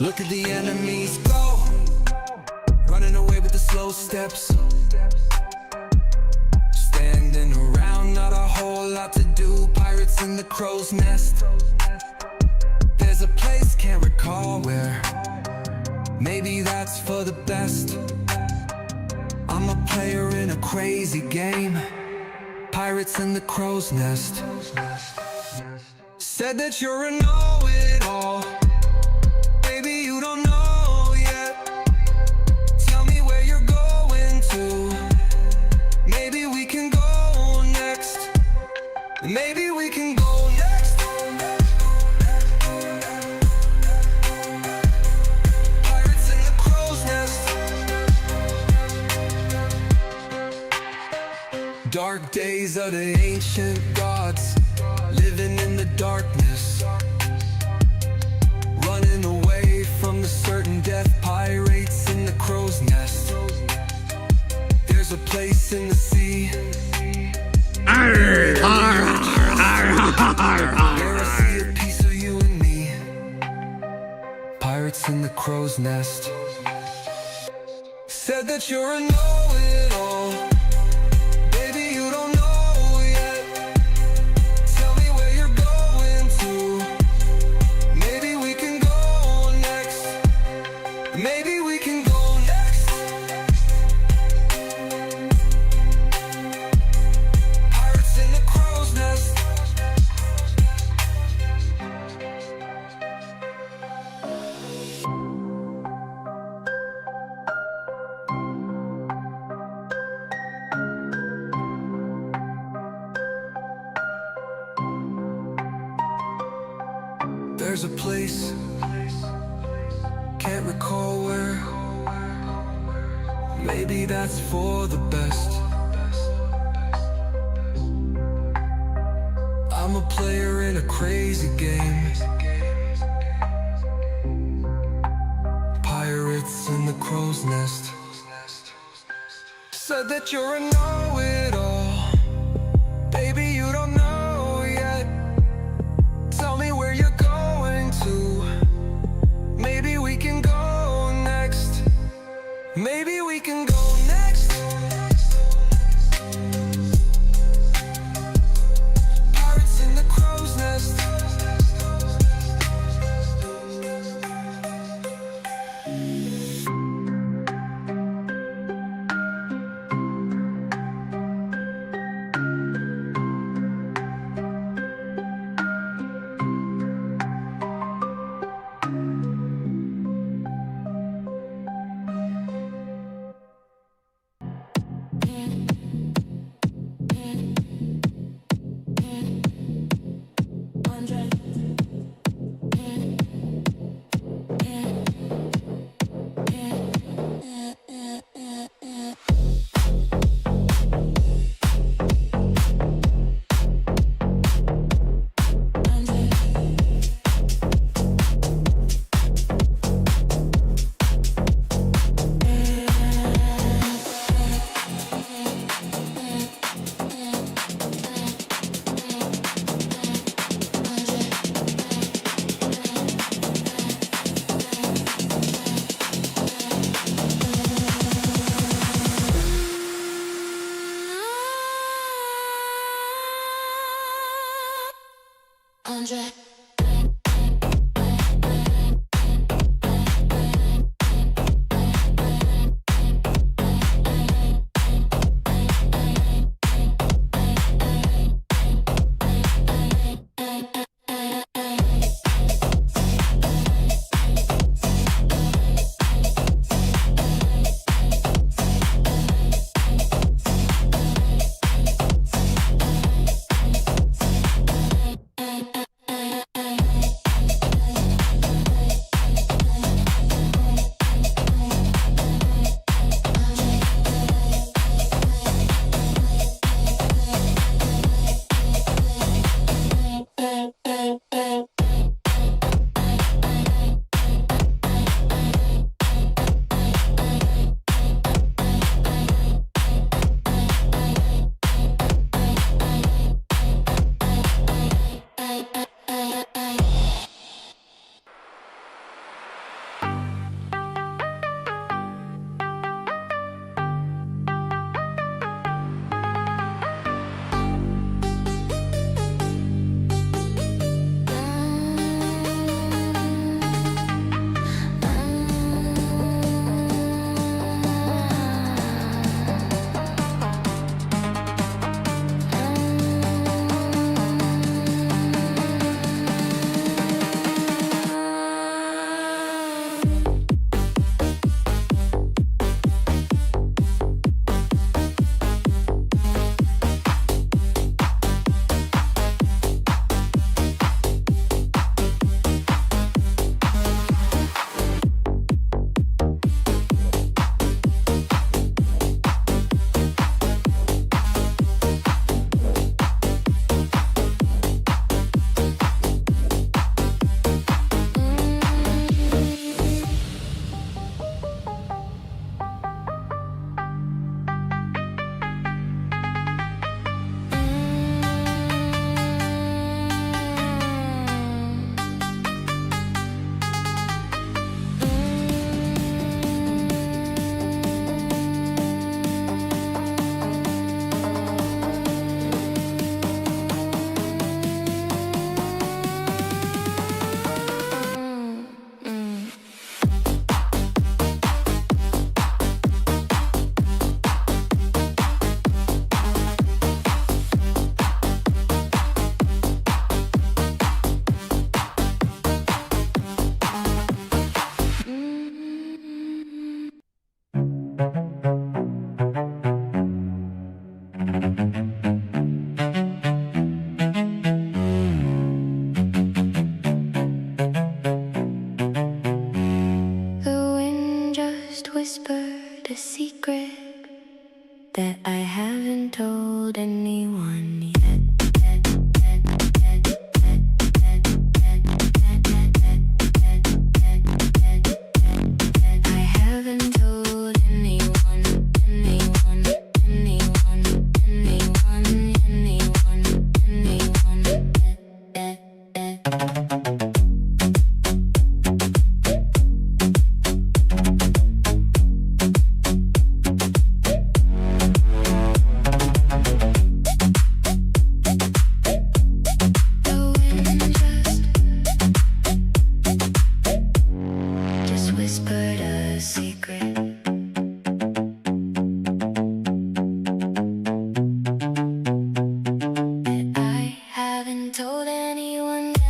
Look at the enemies go, running away with the slow steps. Standing around, not a whole lot to do. Pirates in the crow's nest. There's a place, can't recall where. Maybe that's for the best. I'm a player in a crazy game. Pirates in the crow's nest. Said that you're a know-it-all. Baby, you don't know yet. Tell me where you're going to. Maybe we can go next. Maybe we can go next. Pirates in the crow's nest. Dark days of the ancient gods, living in the darkness, running away from the certain death. Pirates in the crow's nest. There's a place in the sea where I see a piece of you and me. Pirates in the crow's nest. Said that you're a know-it-all. Baby, you don't know yet. Tell me where you're going to. Maybe we can go next. Maybe we can go next. Pirates in the crow's nest. There's a place, can't recall where. Maybe that's for the best. I'm a player in a crazy game. Pirates in the crow's nest. Said that you're a know-it-all. Baby, you don't know yet. Tell me where you're going to. Maybe we can go next. Maybe we can go next. Pirates in the crow's nest. a secret that I haven't told anyone yet. I haven't told anyone just whispered a secret. That I haven't told anyone yet.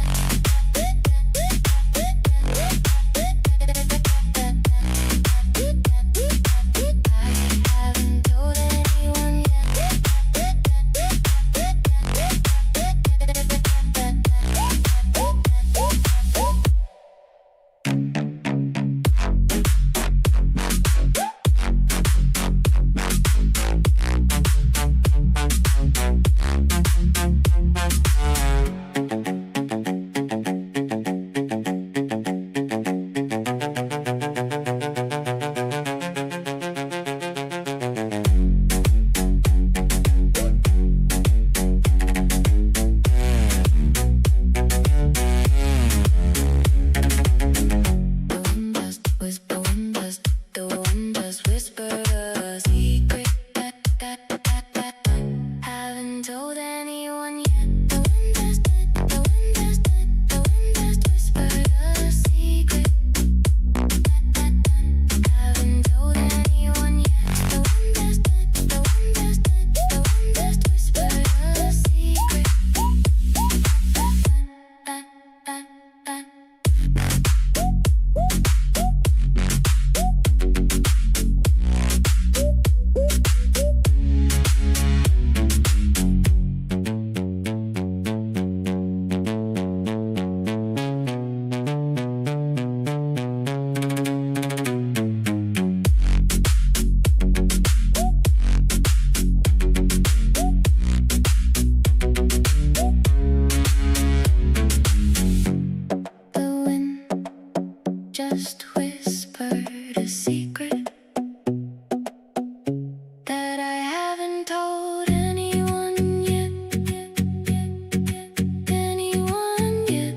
I haven't told anyone the wind just whispered a secret. Haven't told anyone yet. The wind just whispered a secret. Haven't told anyone yet. The wind just whispered a secret. The wind just whispered a secret that I haven't told anyone yet. Anyone yet.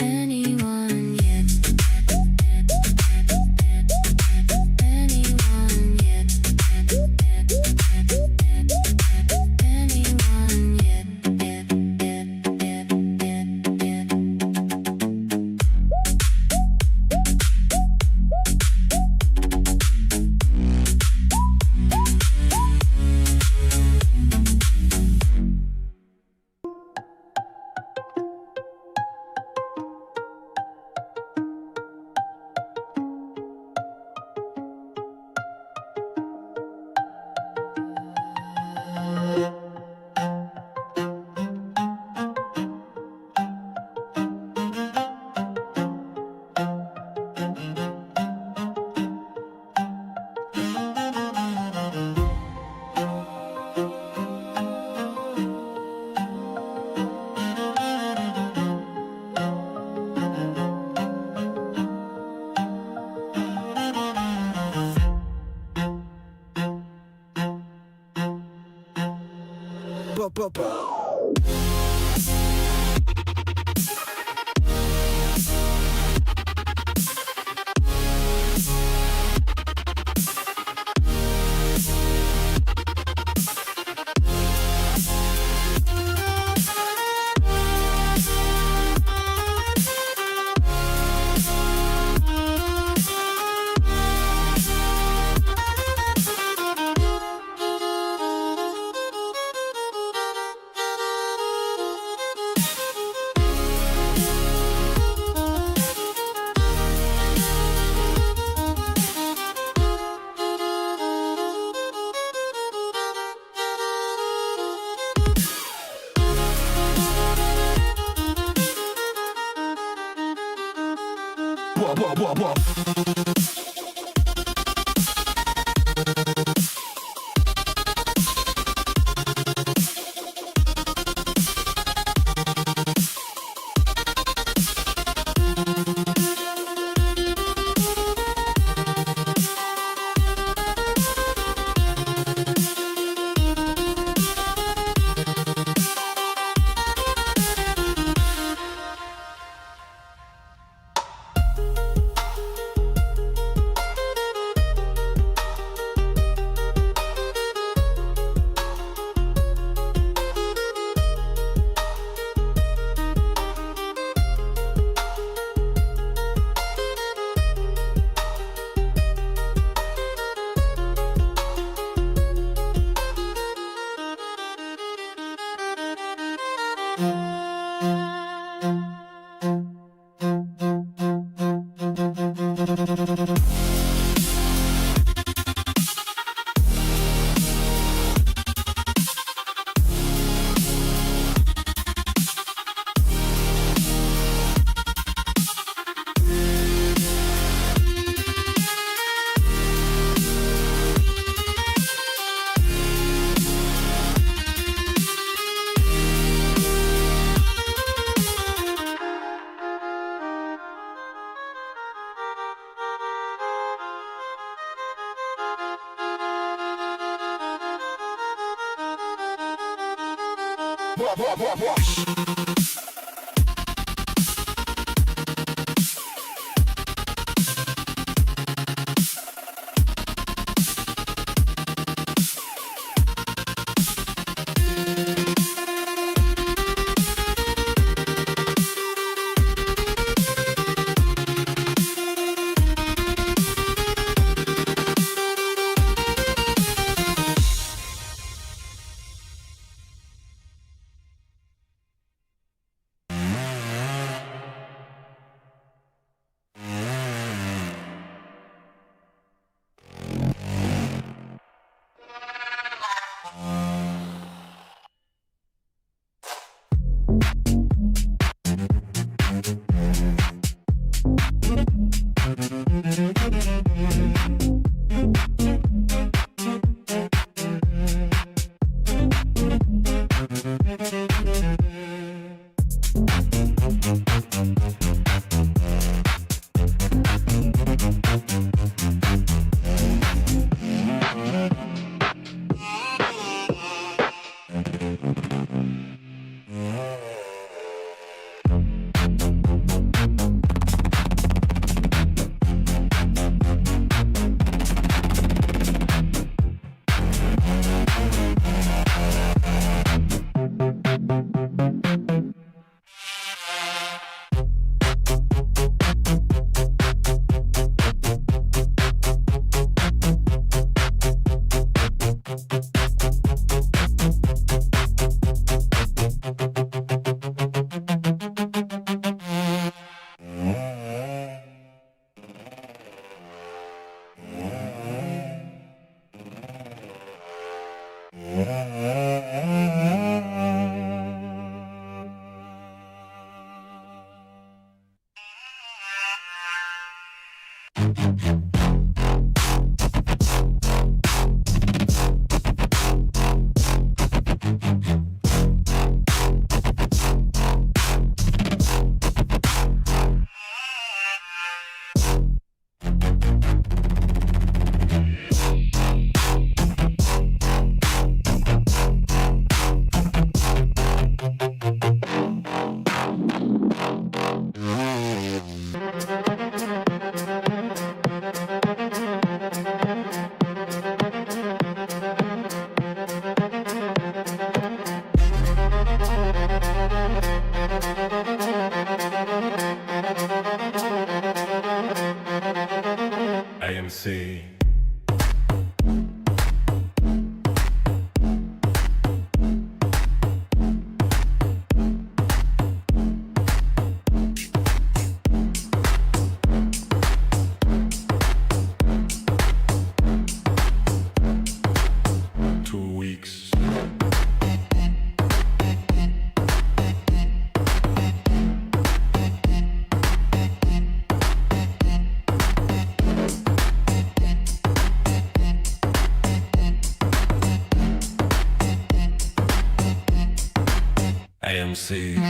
Anyone yet. Anyone yet. Anyone yet. AMC. AMC.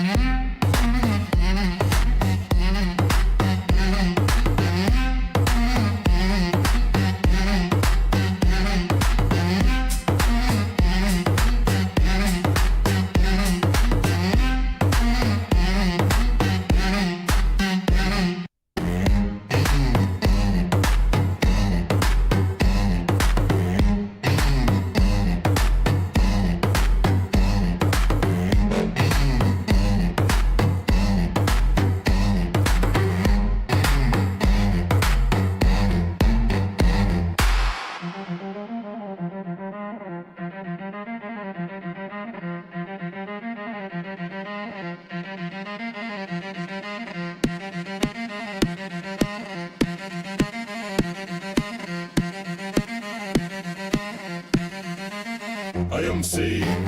IMC.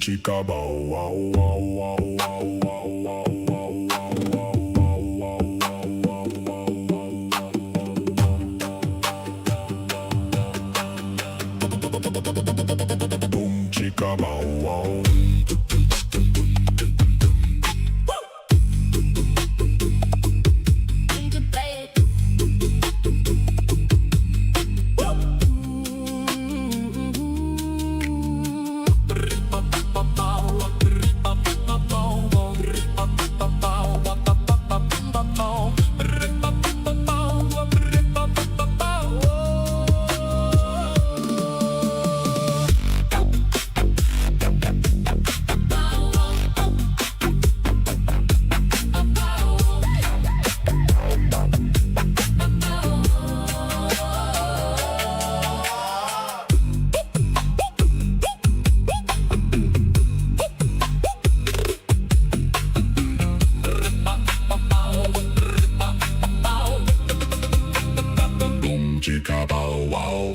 chica bow wow wow wow wow wow wow wow wow. Boom chica bow wow. Chica bow wow.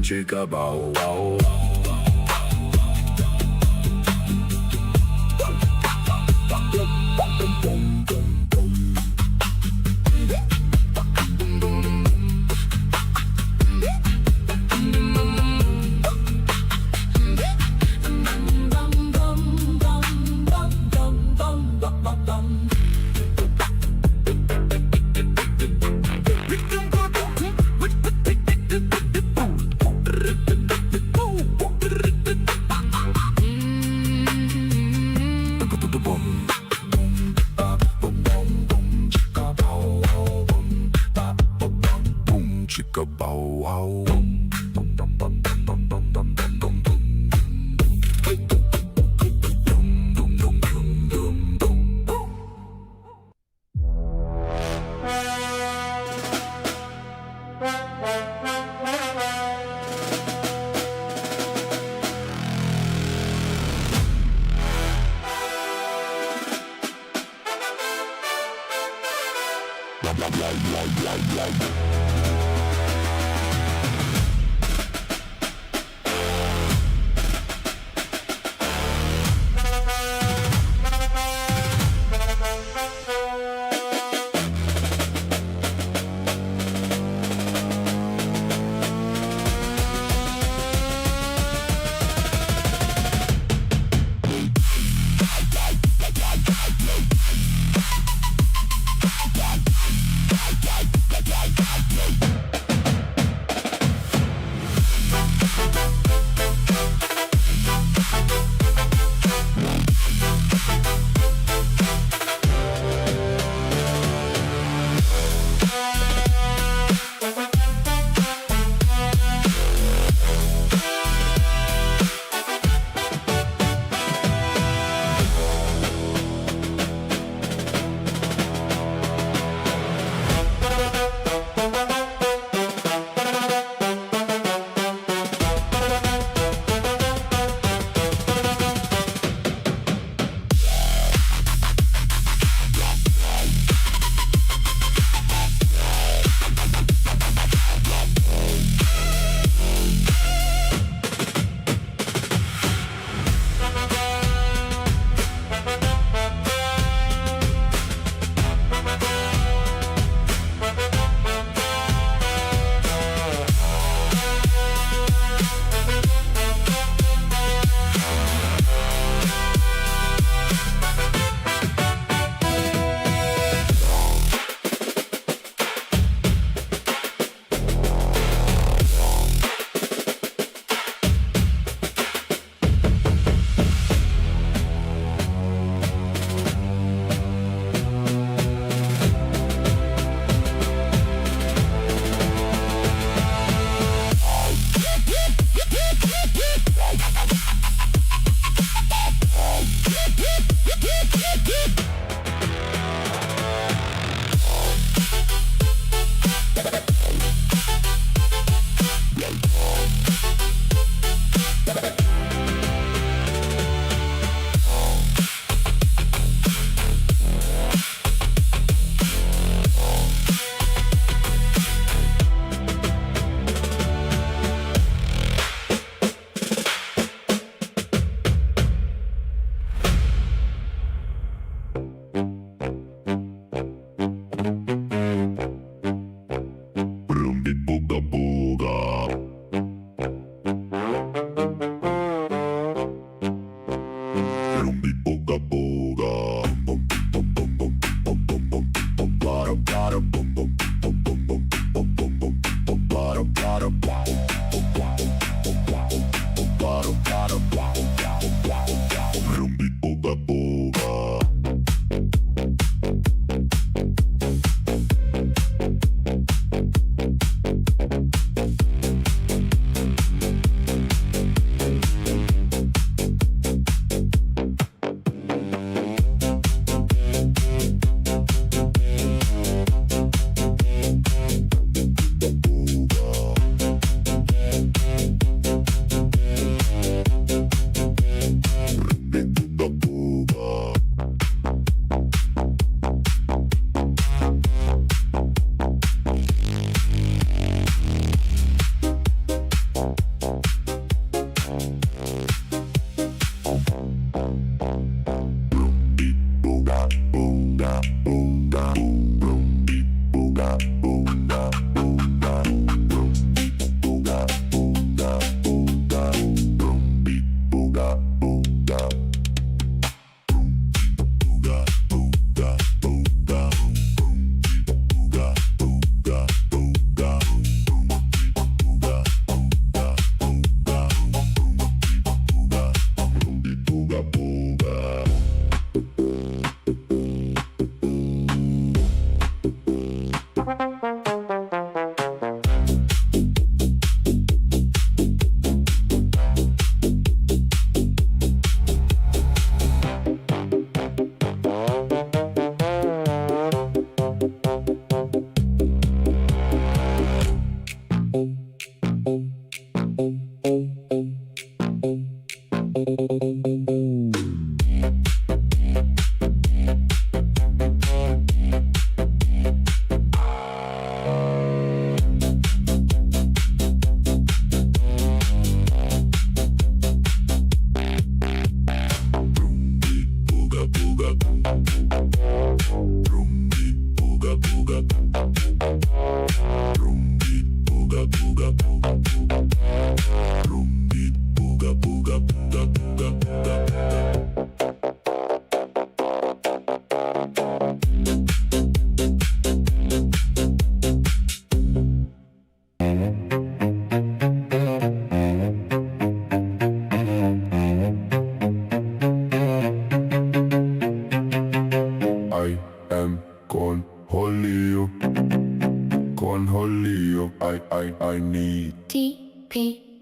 Chica bow wow.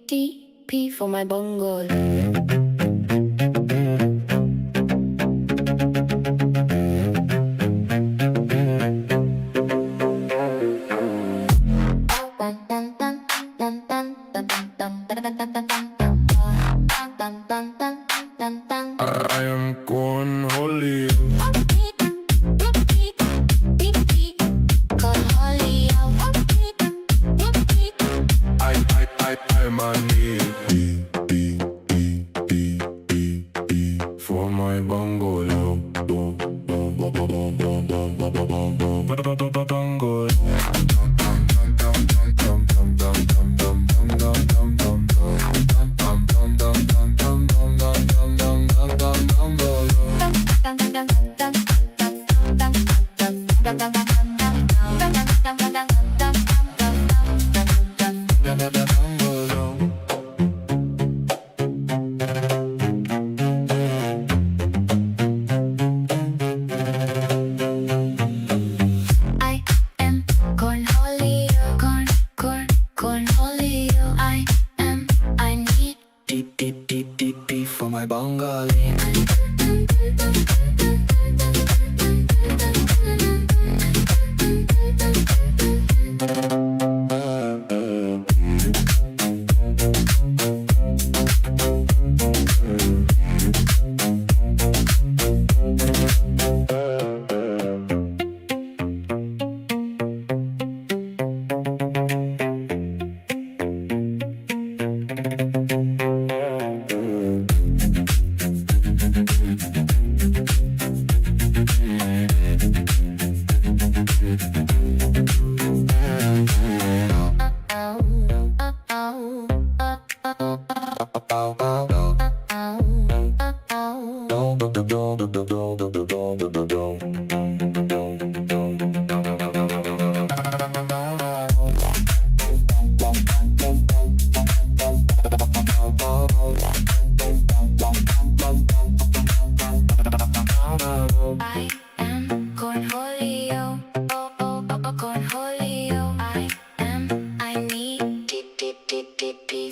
TP for my bungle. I am going holy. I'm on B for my bungalow. Bungalow. Deep for my bungalow.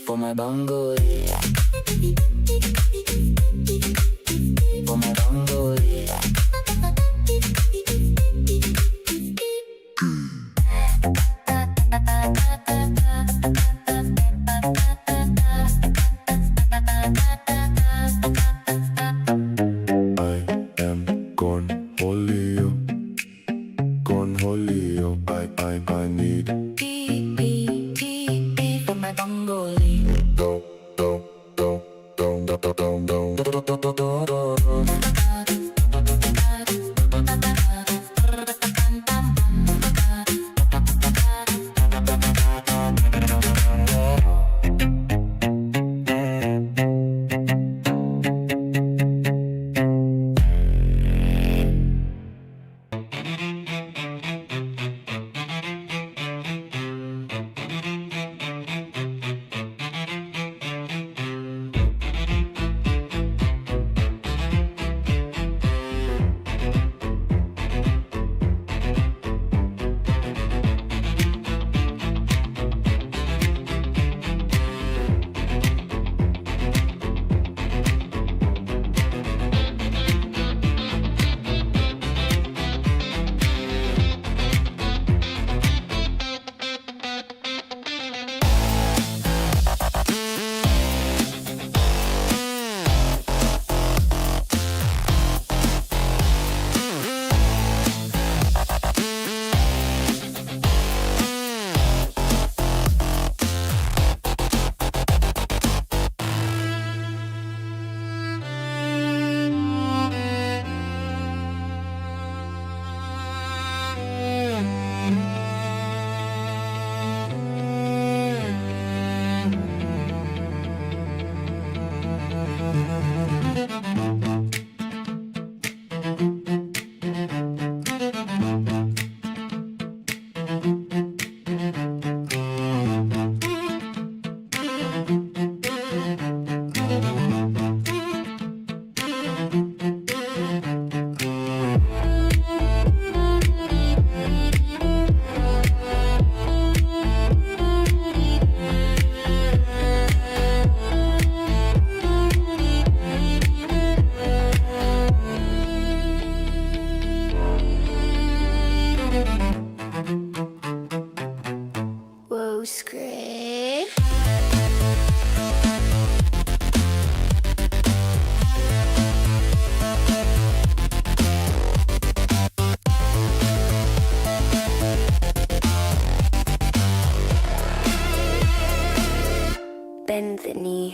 For my bongo, for my bongo. I need for my bongo.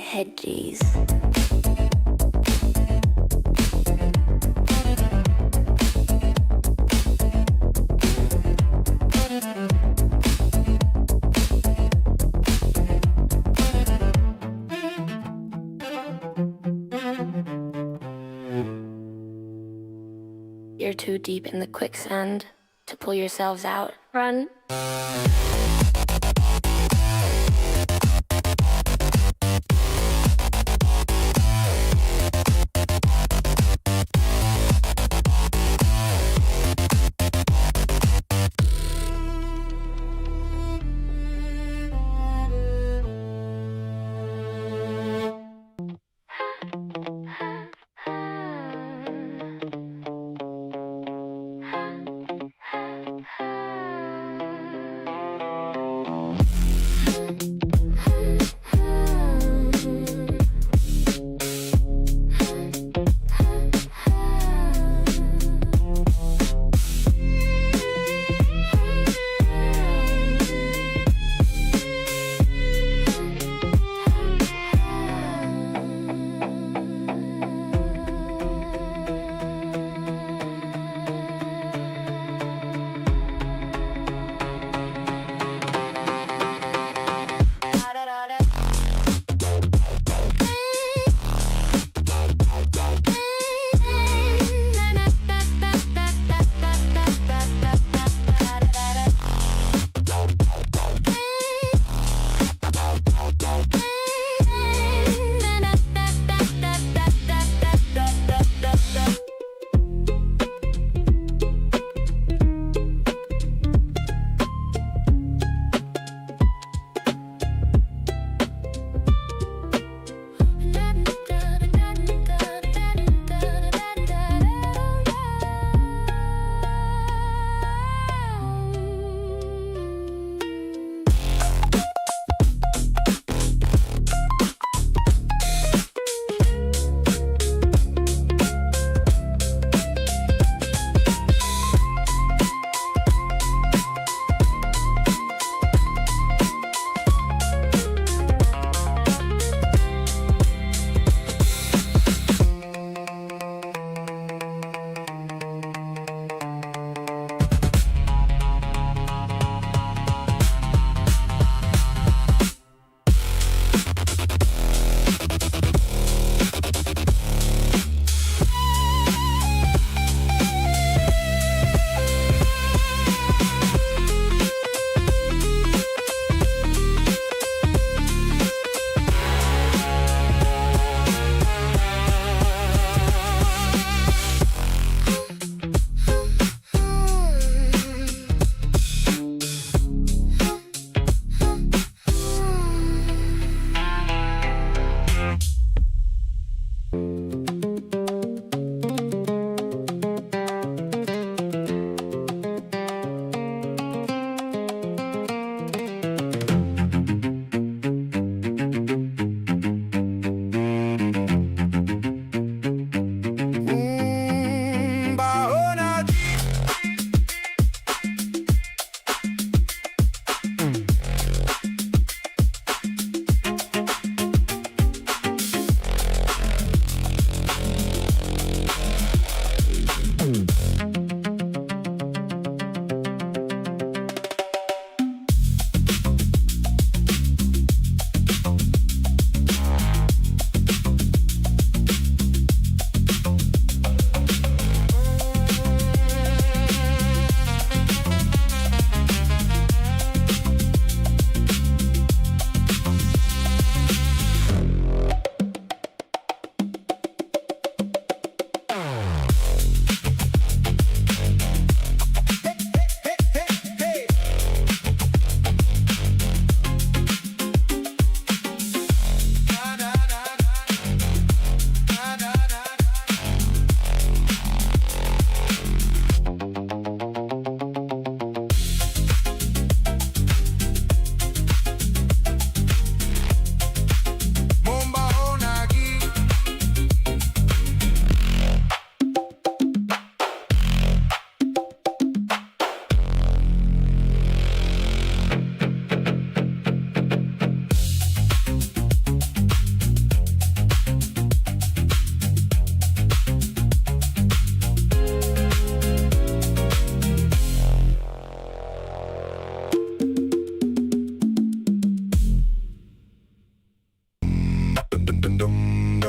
headgies. You're too deep in the quicksand to pull yourselves out. Run.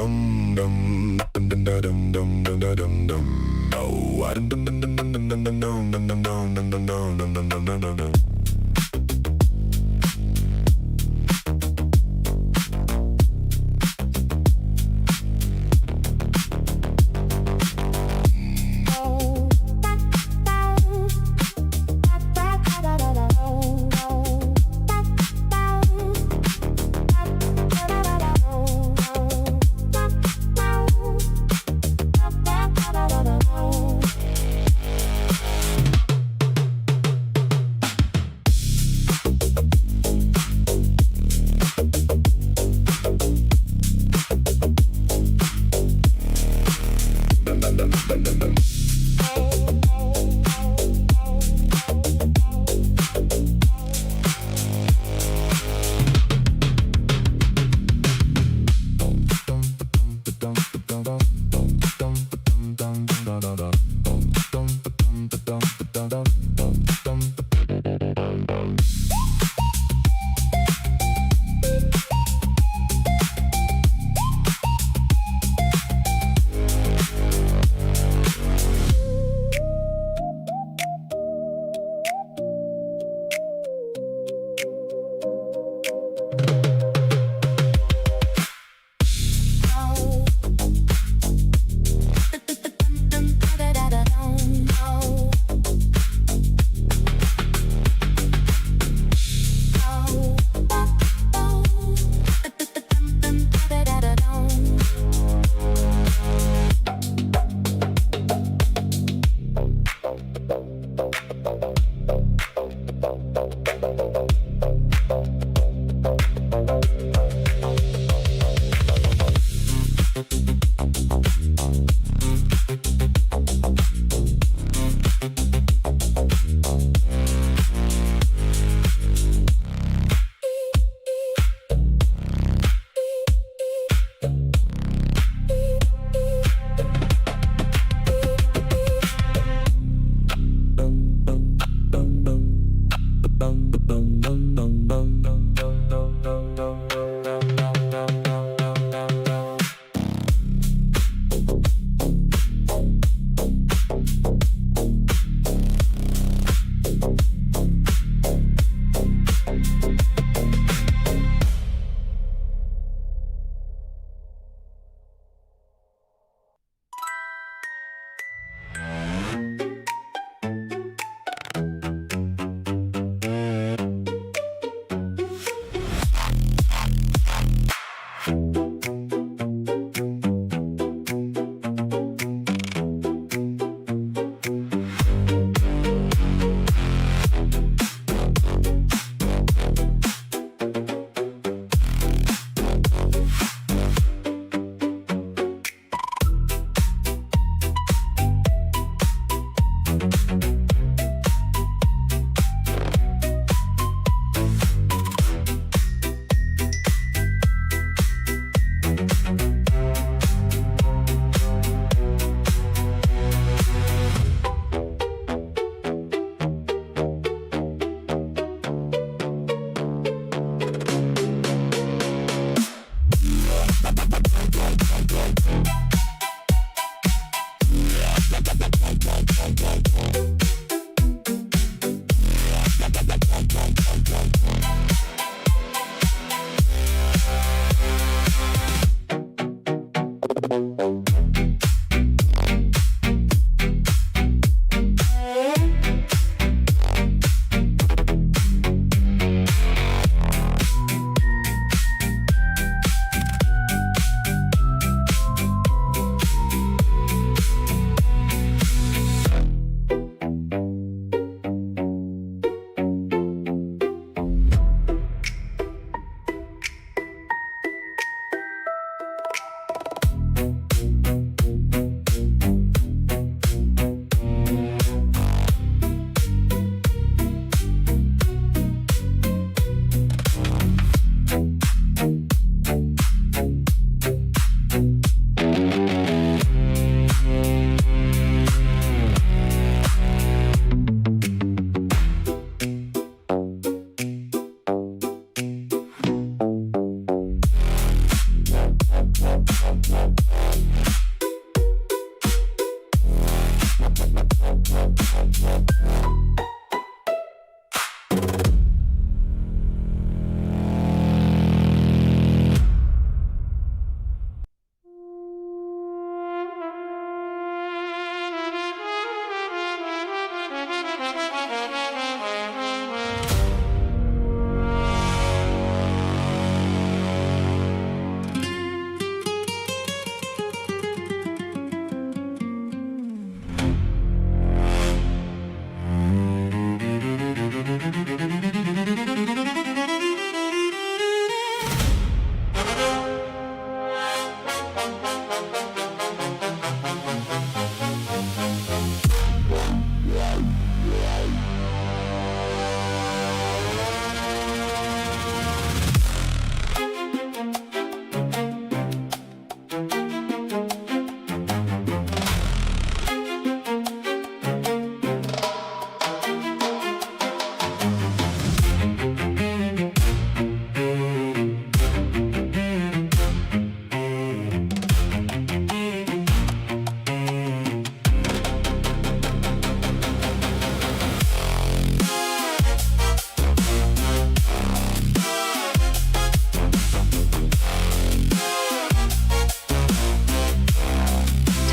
dum dum dum dum dum dum dum dum dum. Oh, dum dum dum dum dum dum dum dum dum dum dum dum dum dum dum dum dum.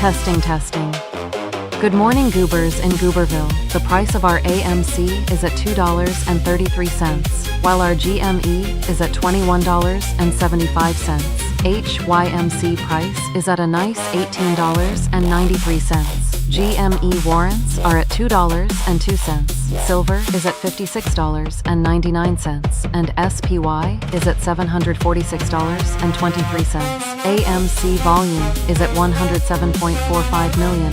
Testing, testing. Good morning, Goobers in Gooberville. The price of our AMC is at $2.33, while our GME is at $21.75. HYMC price is at a nice $18.93. GME warrants are at $2.02. Silver is at $56.99, and SPY is at $746.23. AMC volume is at 107.45 million.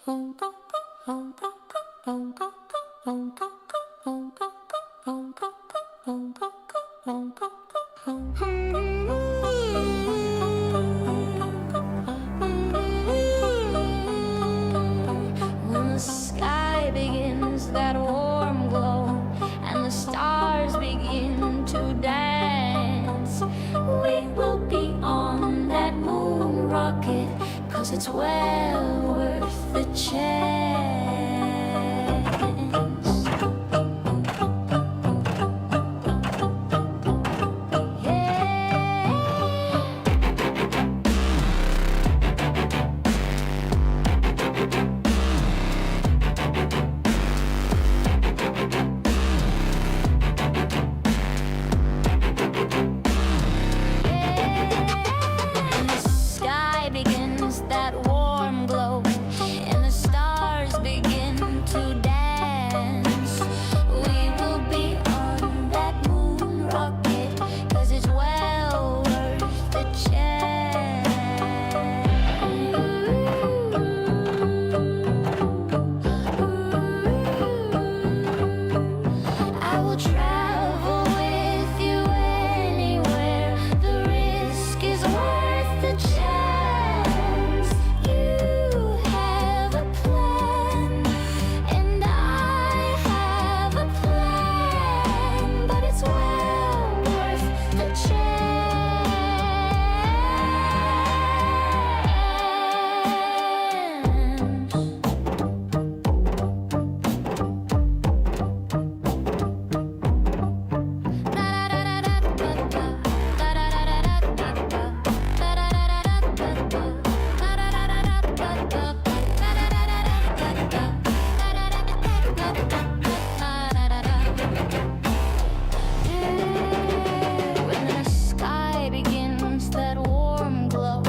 When the sky begins that warm glow and the stars begin to dance, we will be on that moon rocket, 'cause it's well worth the chance. That warm glow and the stars begin to dance. We will be on that moon rocket, 'cause it's well worth the chance. I will travel with you anywhere. The risk is worth the chance. You have a plan, and I have a plan, but it's well worth the chance. When the sky begins that warm glow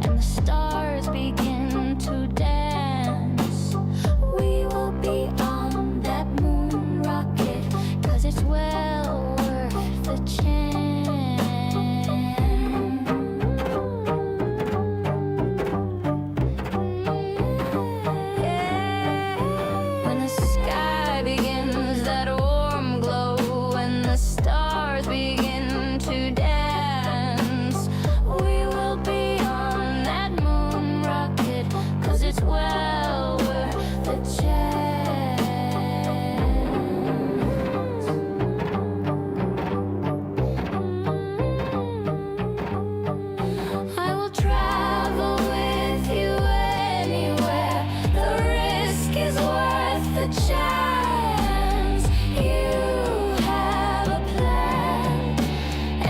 and the stars begin to dance, we will be on that moon rocket, 'cause it's well worth the chance. When the sky begins that warm glow and the stars begin to dance, we will be on that moon rocket, 'cause it's well worth the chance. I will travel with you anywhere. The risk is worth the chance. You have a plan,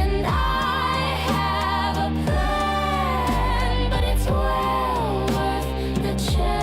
and I have a plan, but it's well worth the chance.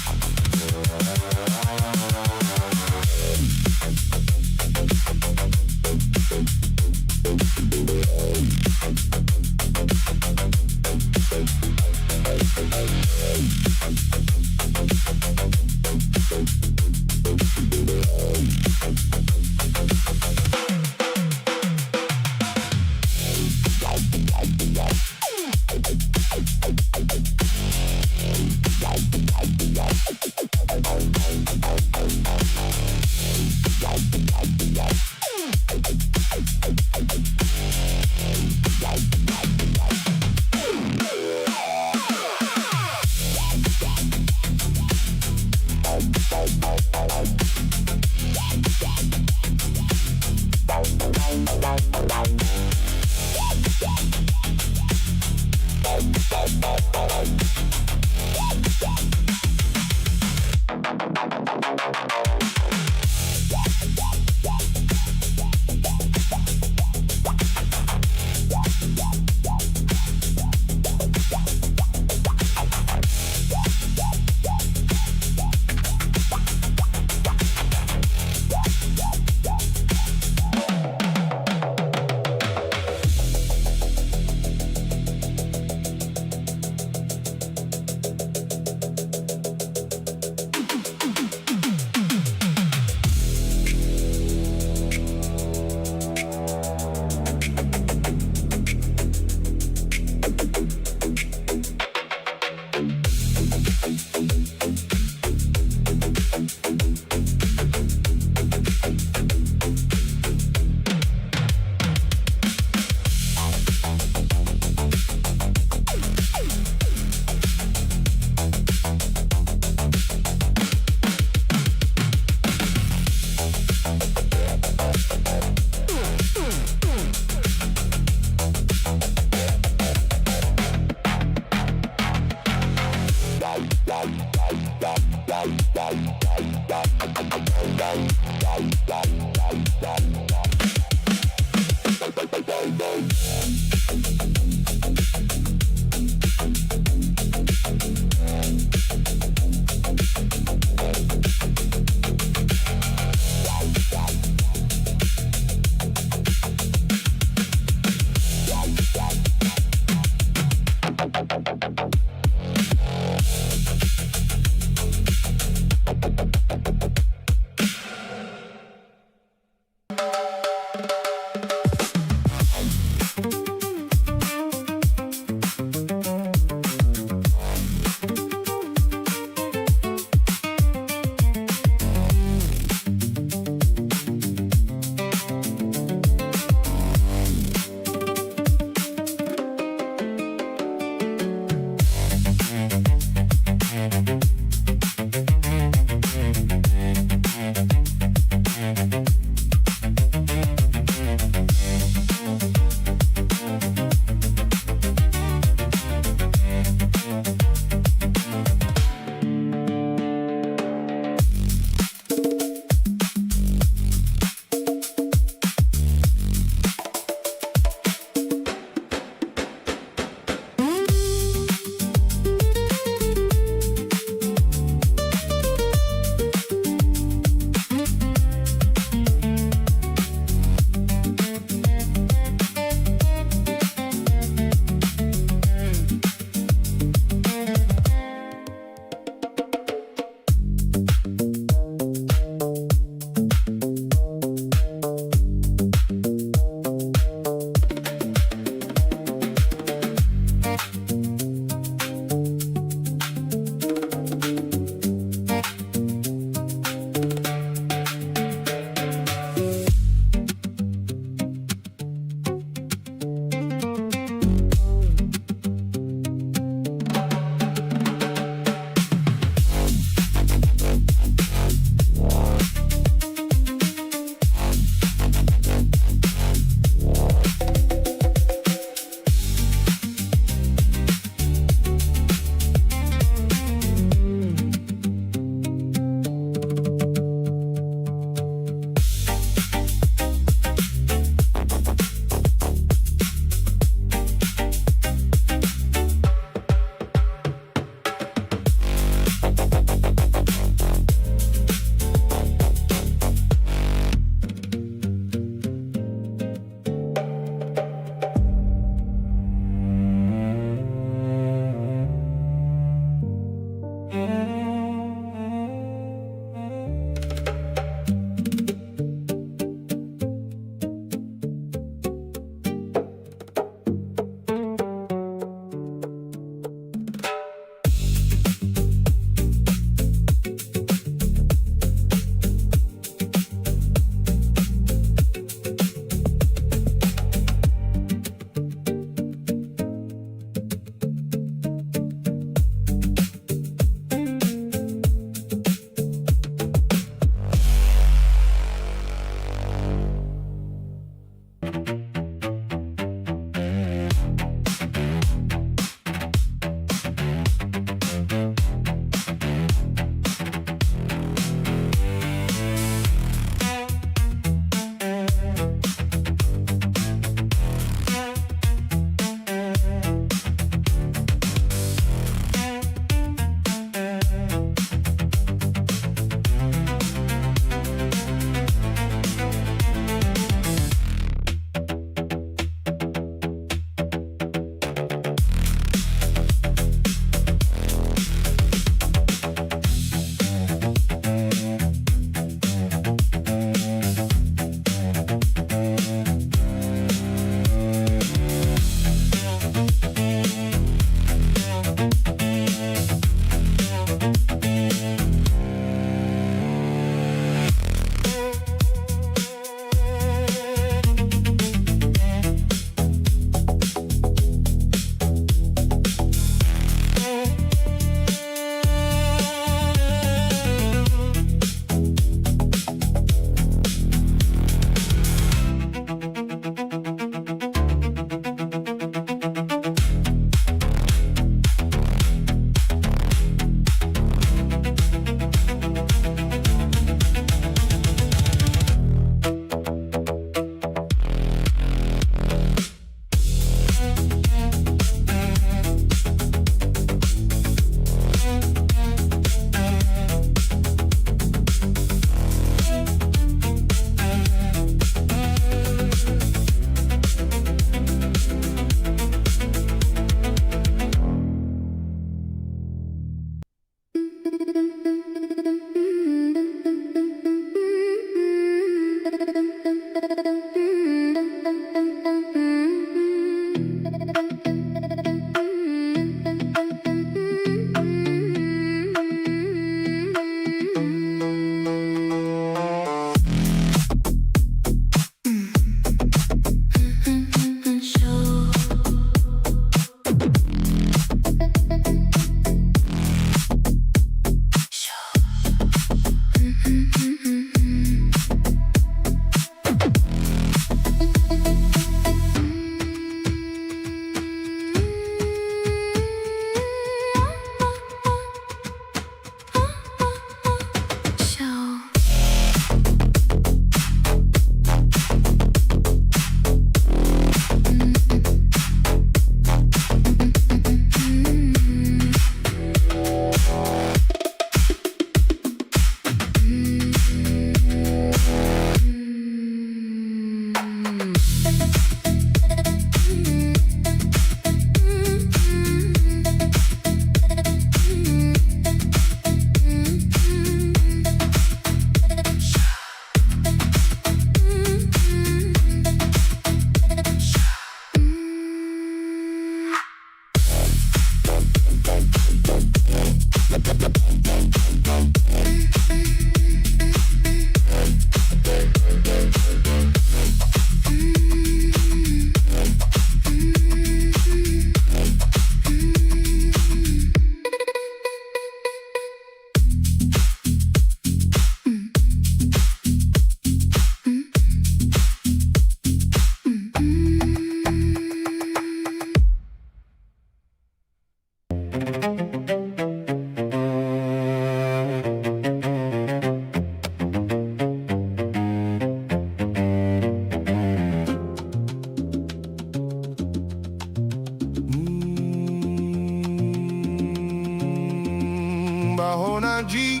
Honaji.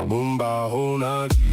Mumba Honaji.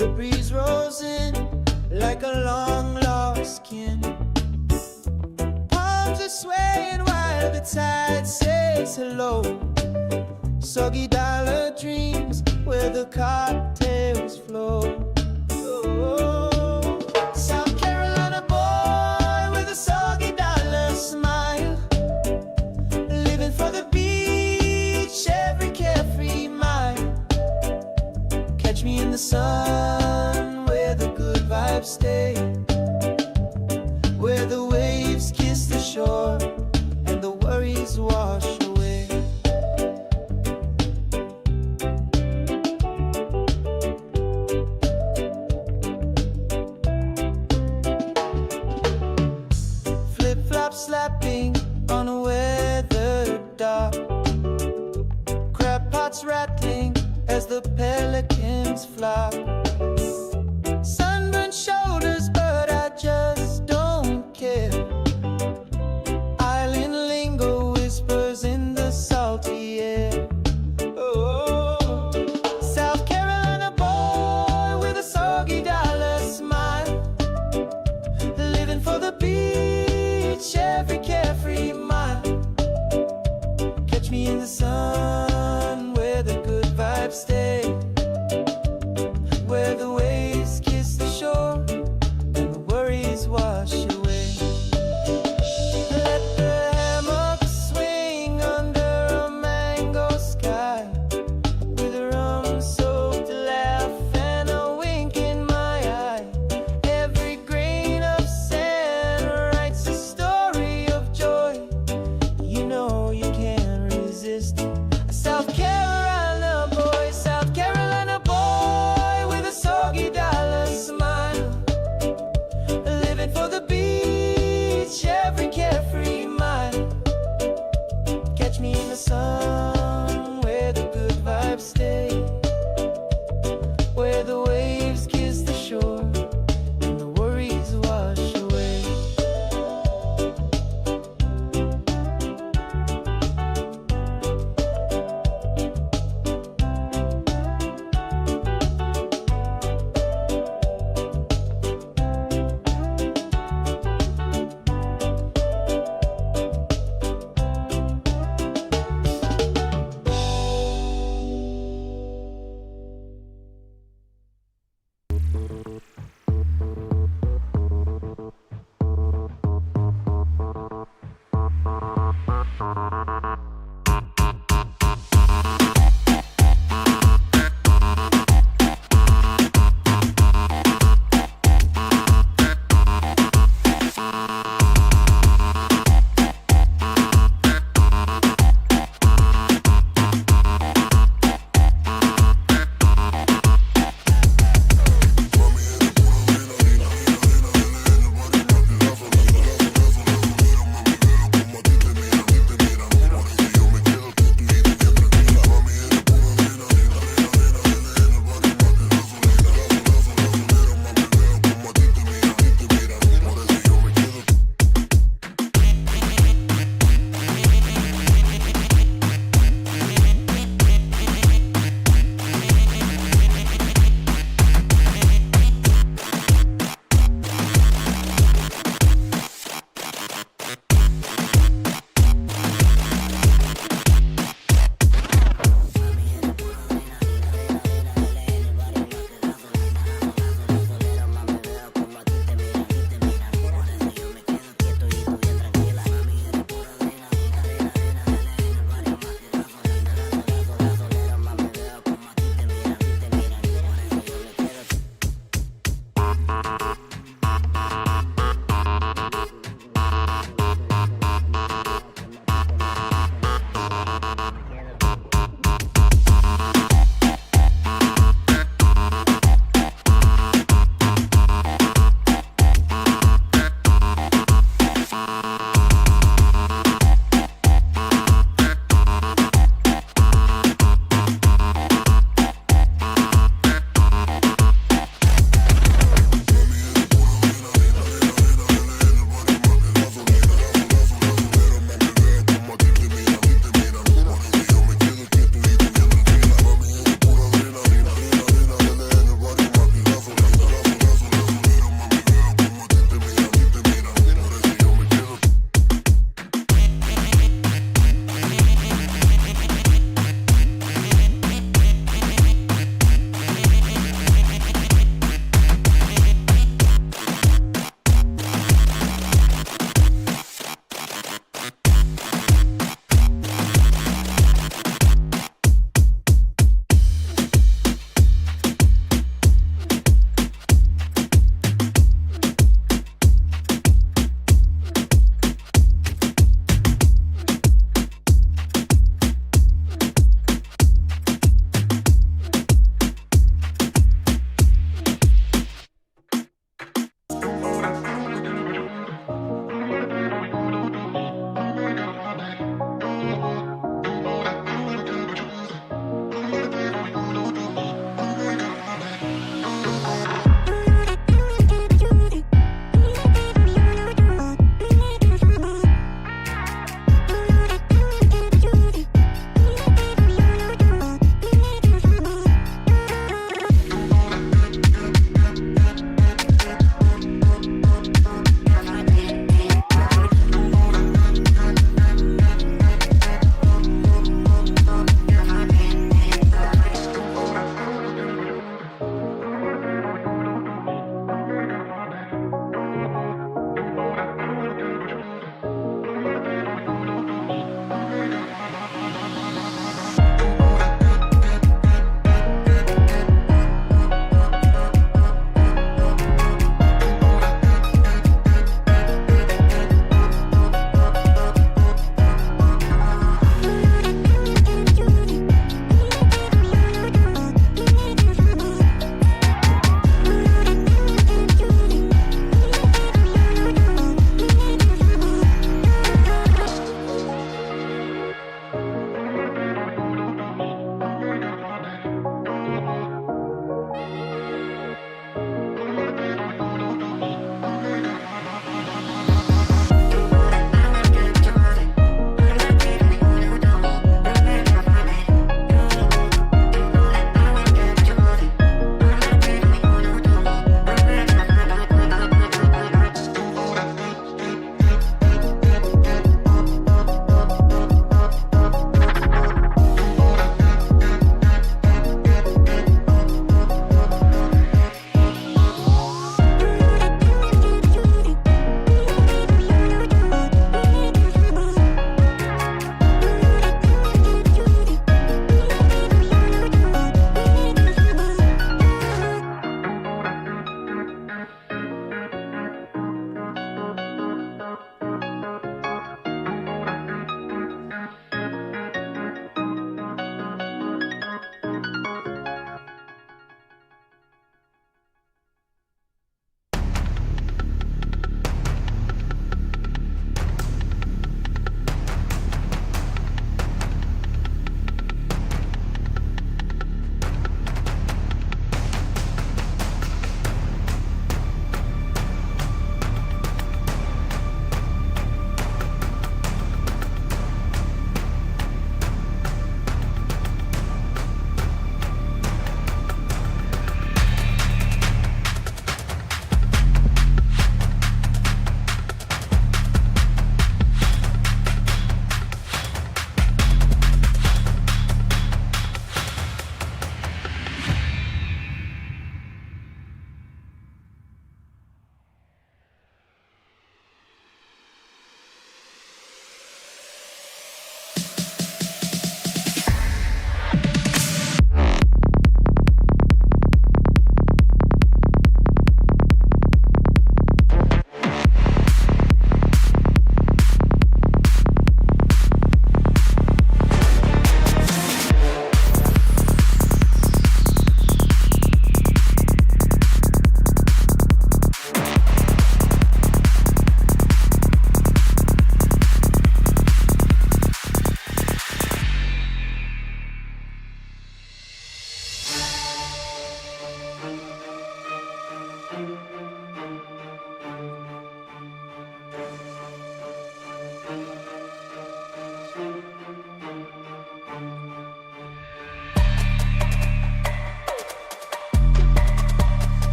The breeze rolls in like a long lost kin. Palms are swaying while the tide says hello. Soggy dollar dreams where the cocktails flow. Oh, South Carolina boy with a soggy dollar smile, living for the beach every carefree mile. Catch me in the sun where the good vibes stay, where the waves kiss the shore and the worries wash away. Flip-flop slapping on a weathered dock, crab pots rattling as the pelicans flock. Sunburned shoulders, but I just don't care. Island lingo whispers in the salty air. Oh, South Carolina boy with a soggy dollar smile, living for the beach every carefree mile. Catch me in the sun where the good vibes stay, where the waves kiss the shore and the worries wash away. Let the hammock swing under a mango sky, with a rum-soaked laugh and a wink in my eye. Every grain of sand writes a story of joy. You know you can't resist. South Carolina boy, South Carolina boy with a soggy dollar smile, living for the beach every carefree mile. Catch me in the sun where the good vibes stay, where the waves kiss the shore and the worries wash away.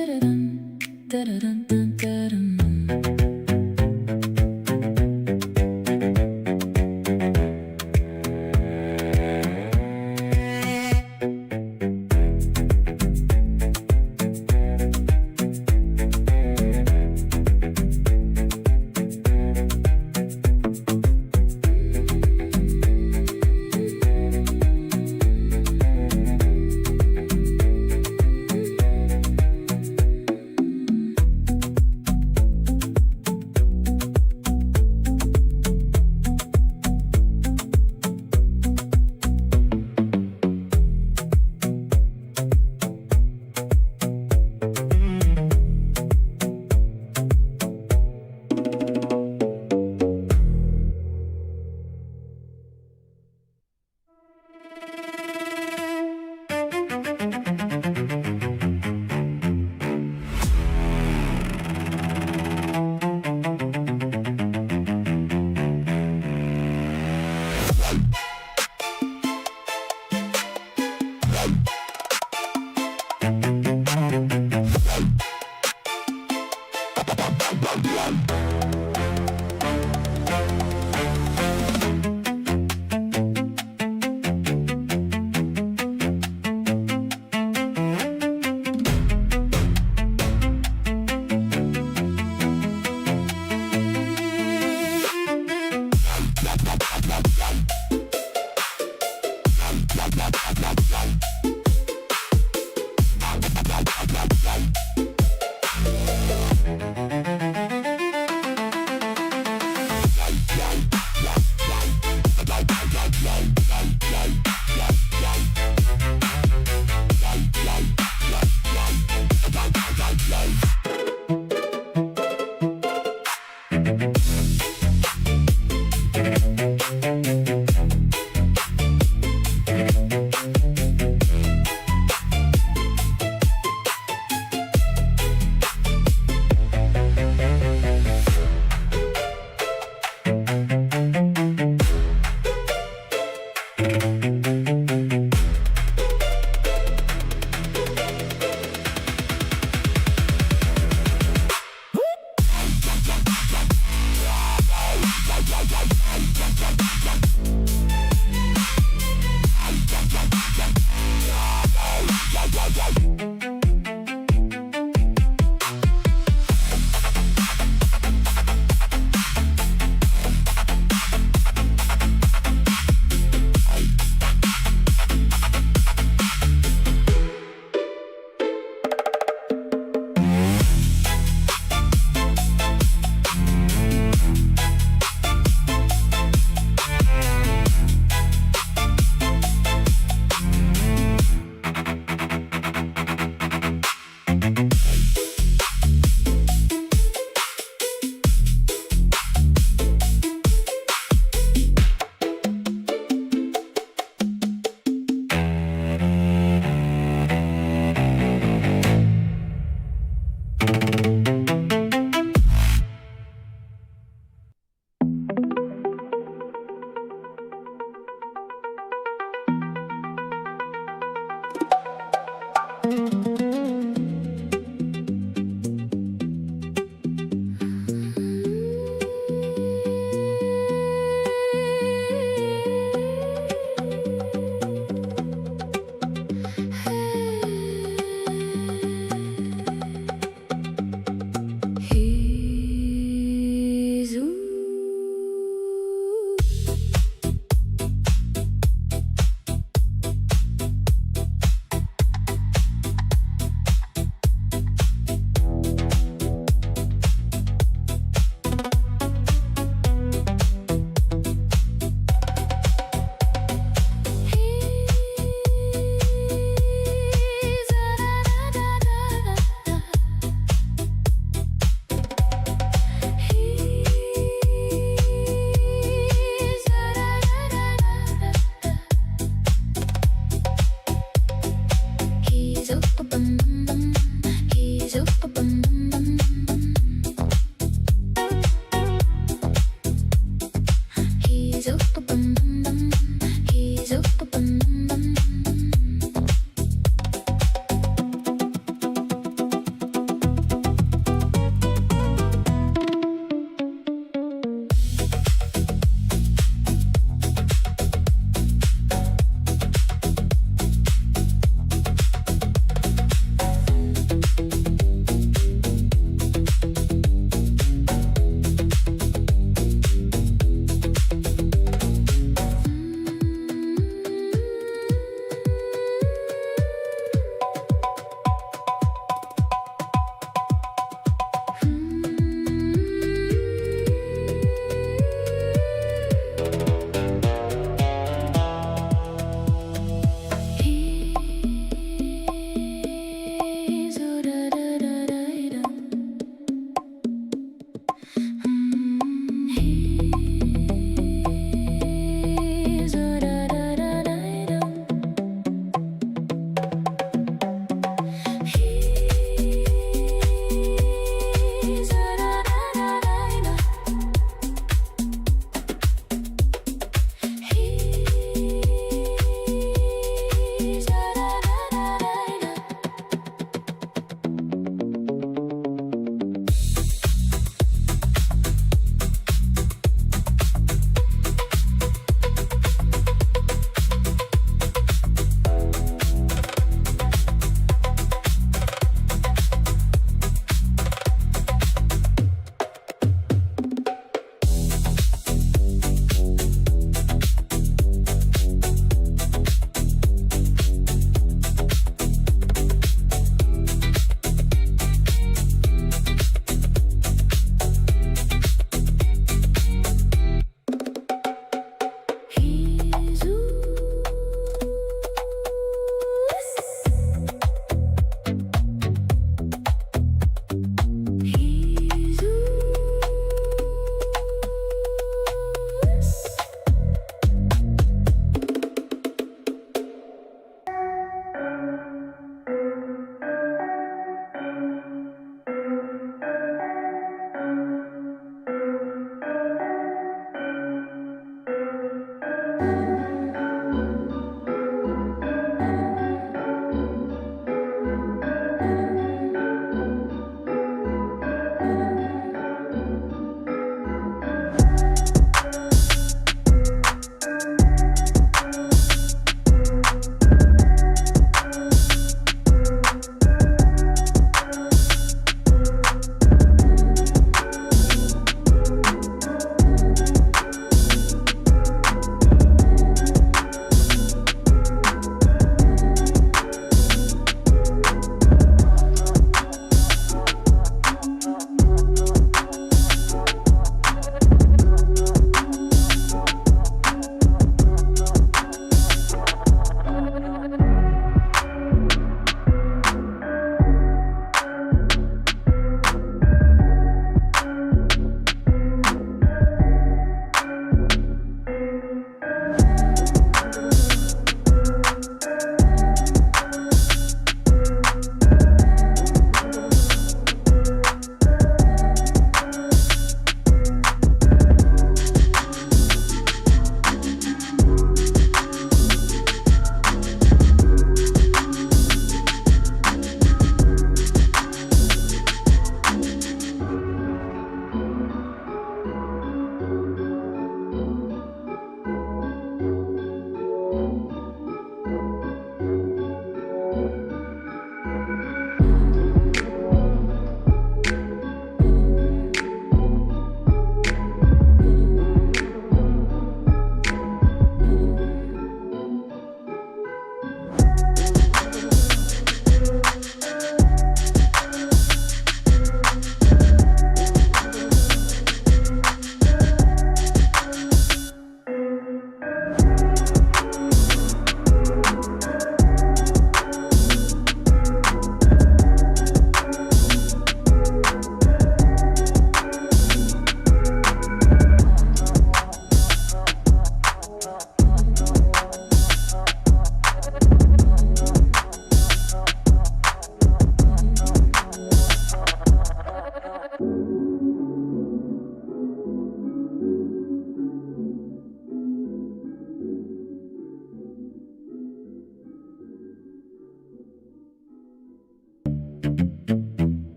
da-da-dum, da-da-dum, da-da-dum.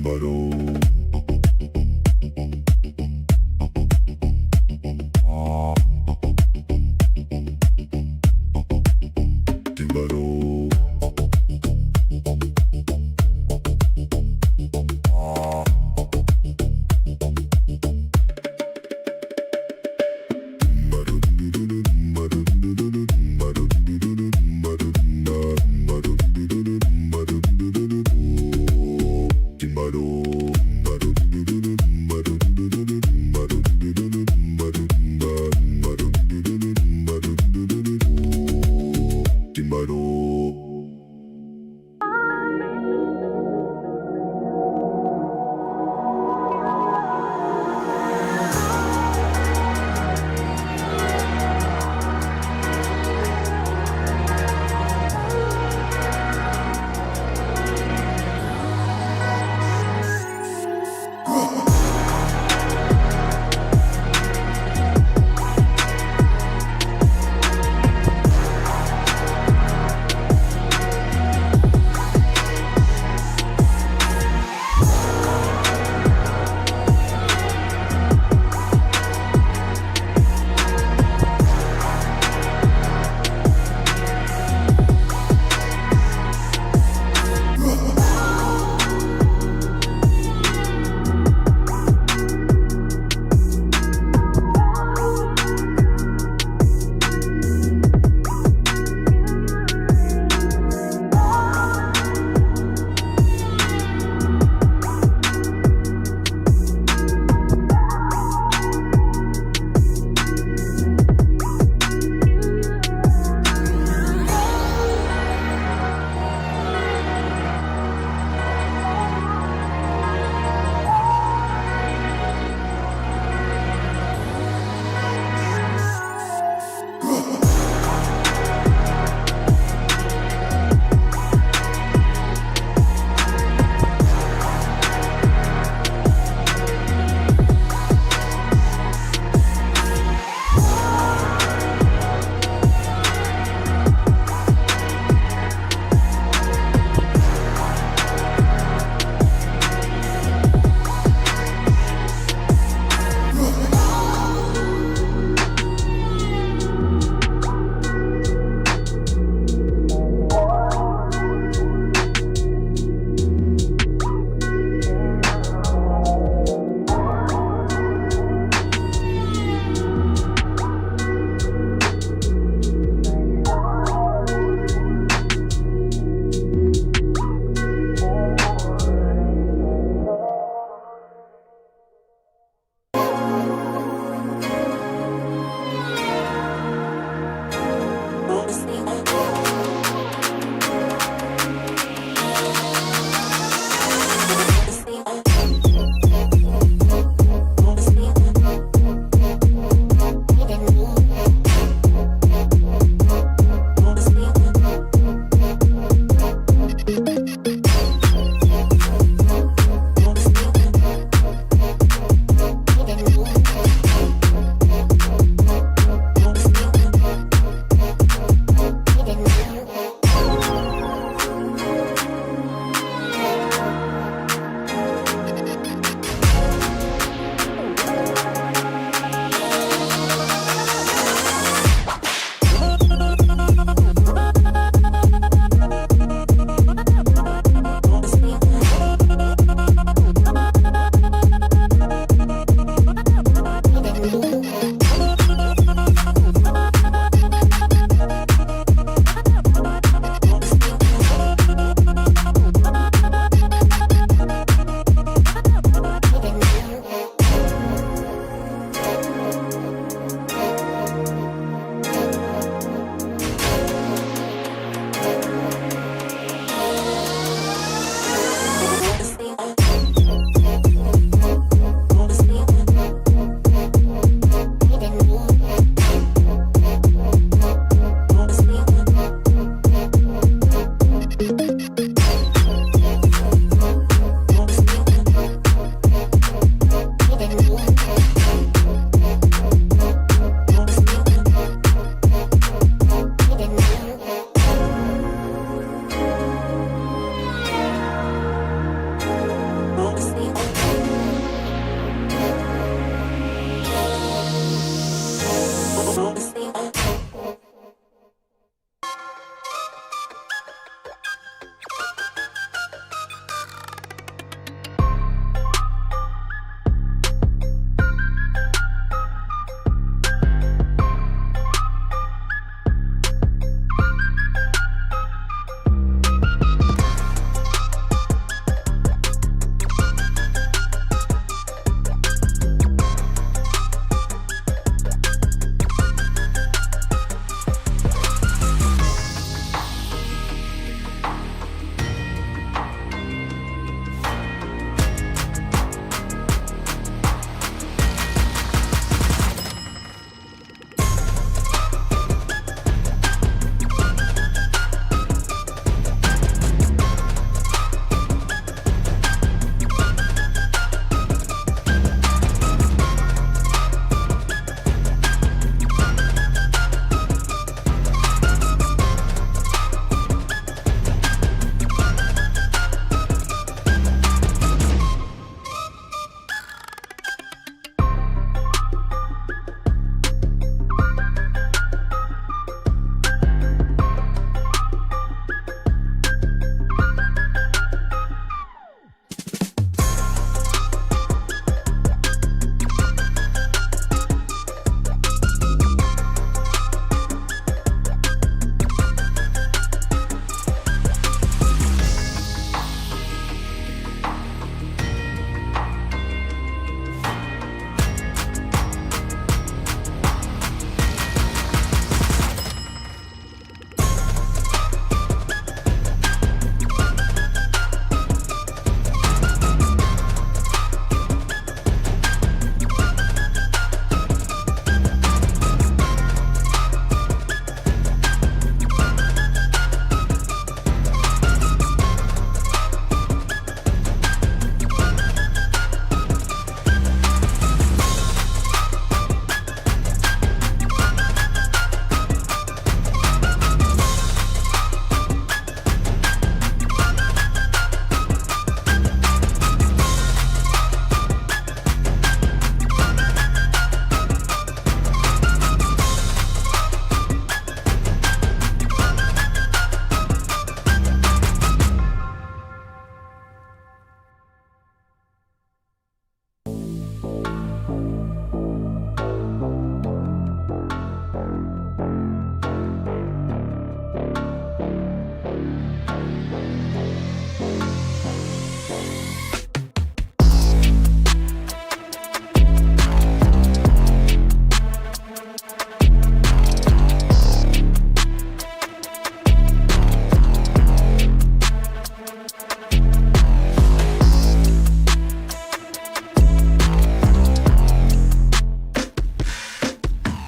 but oh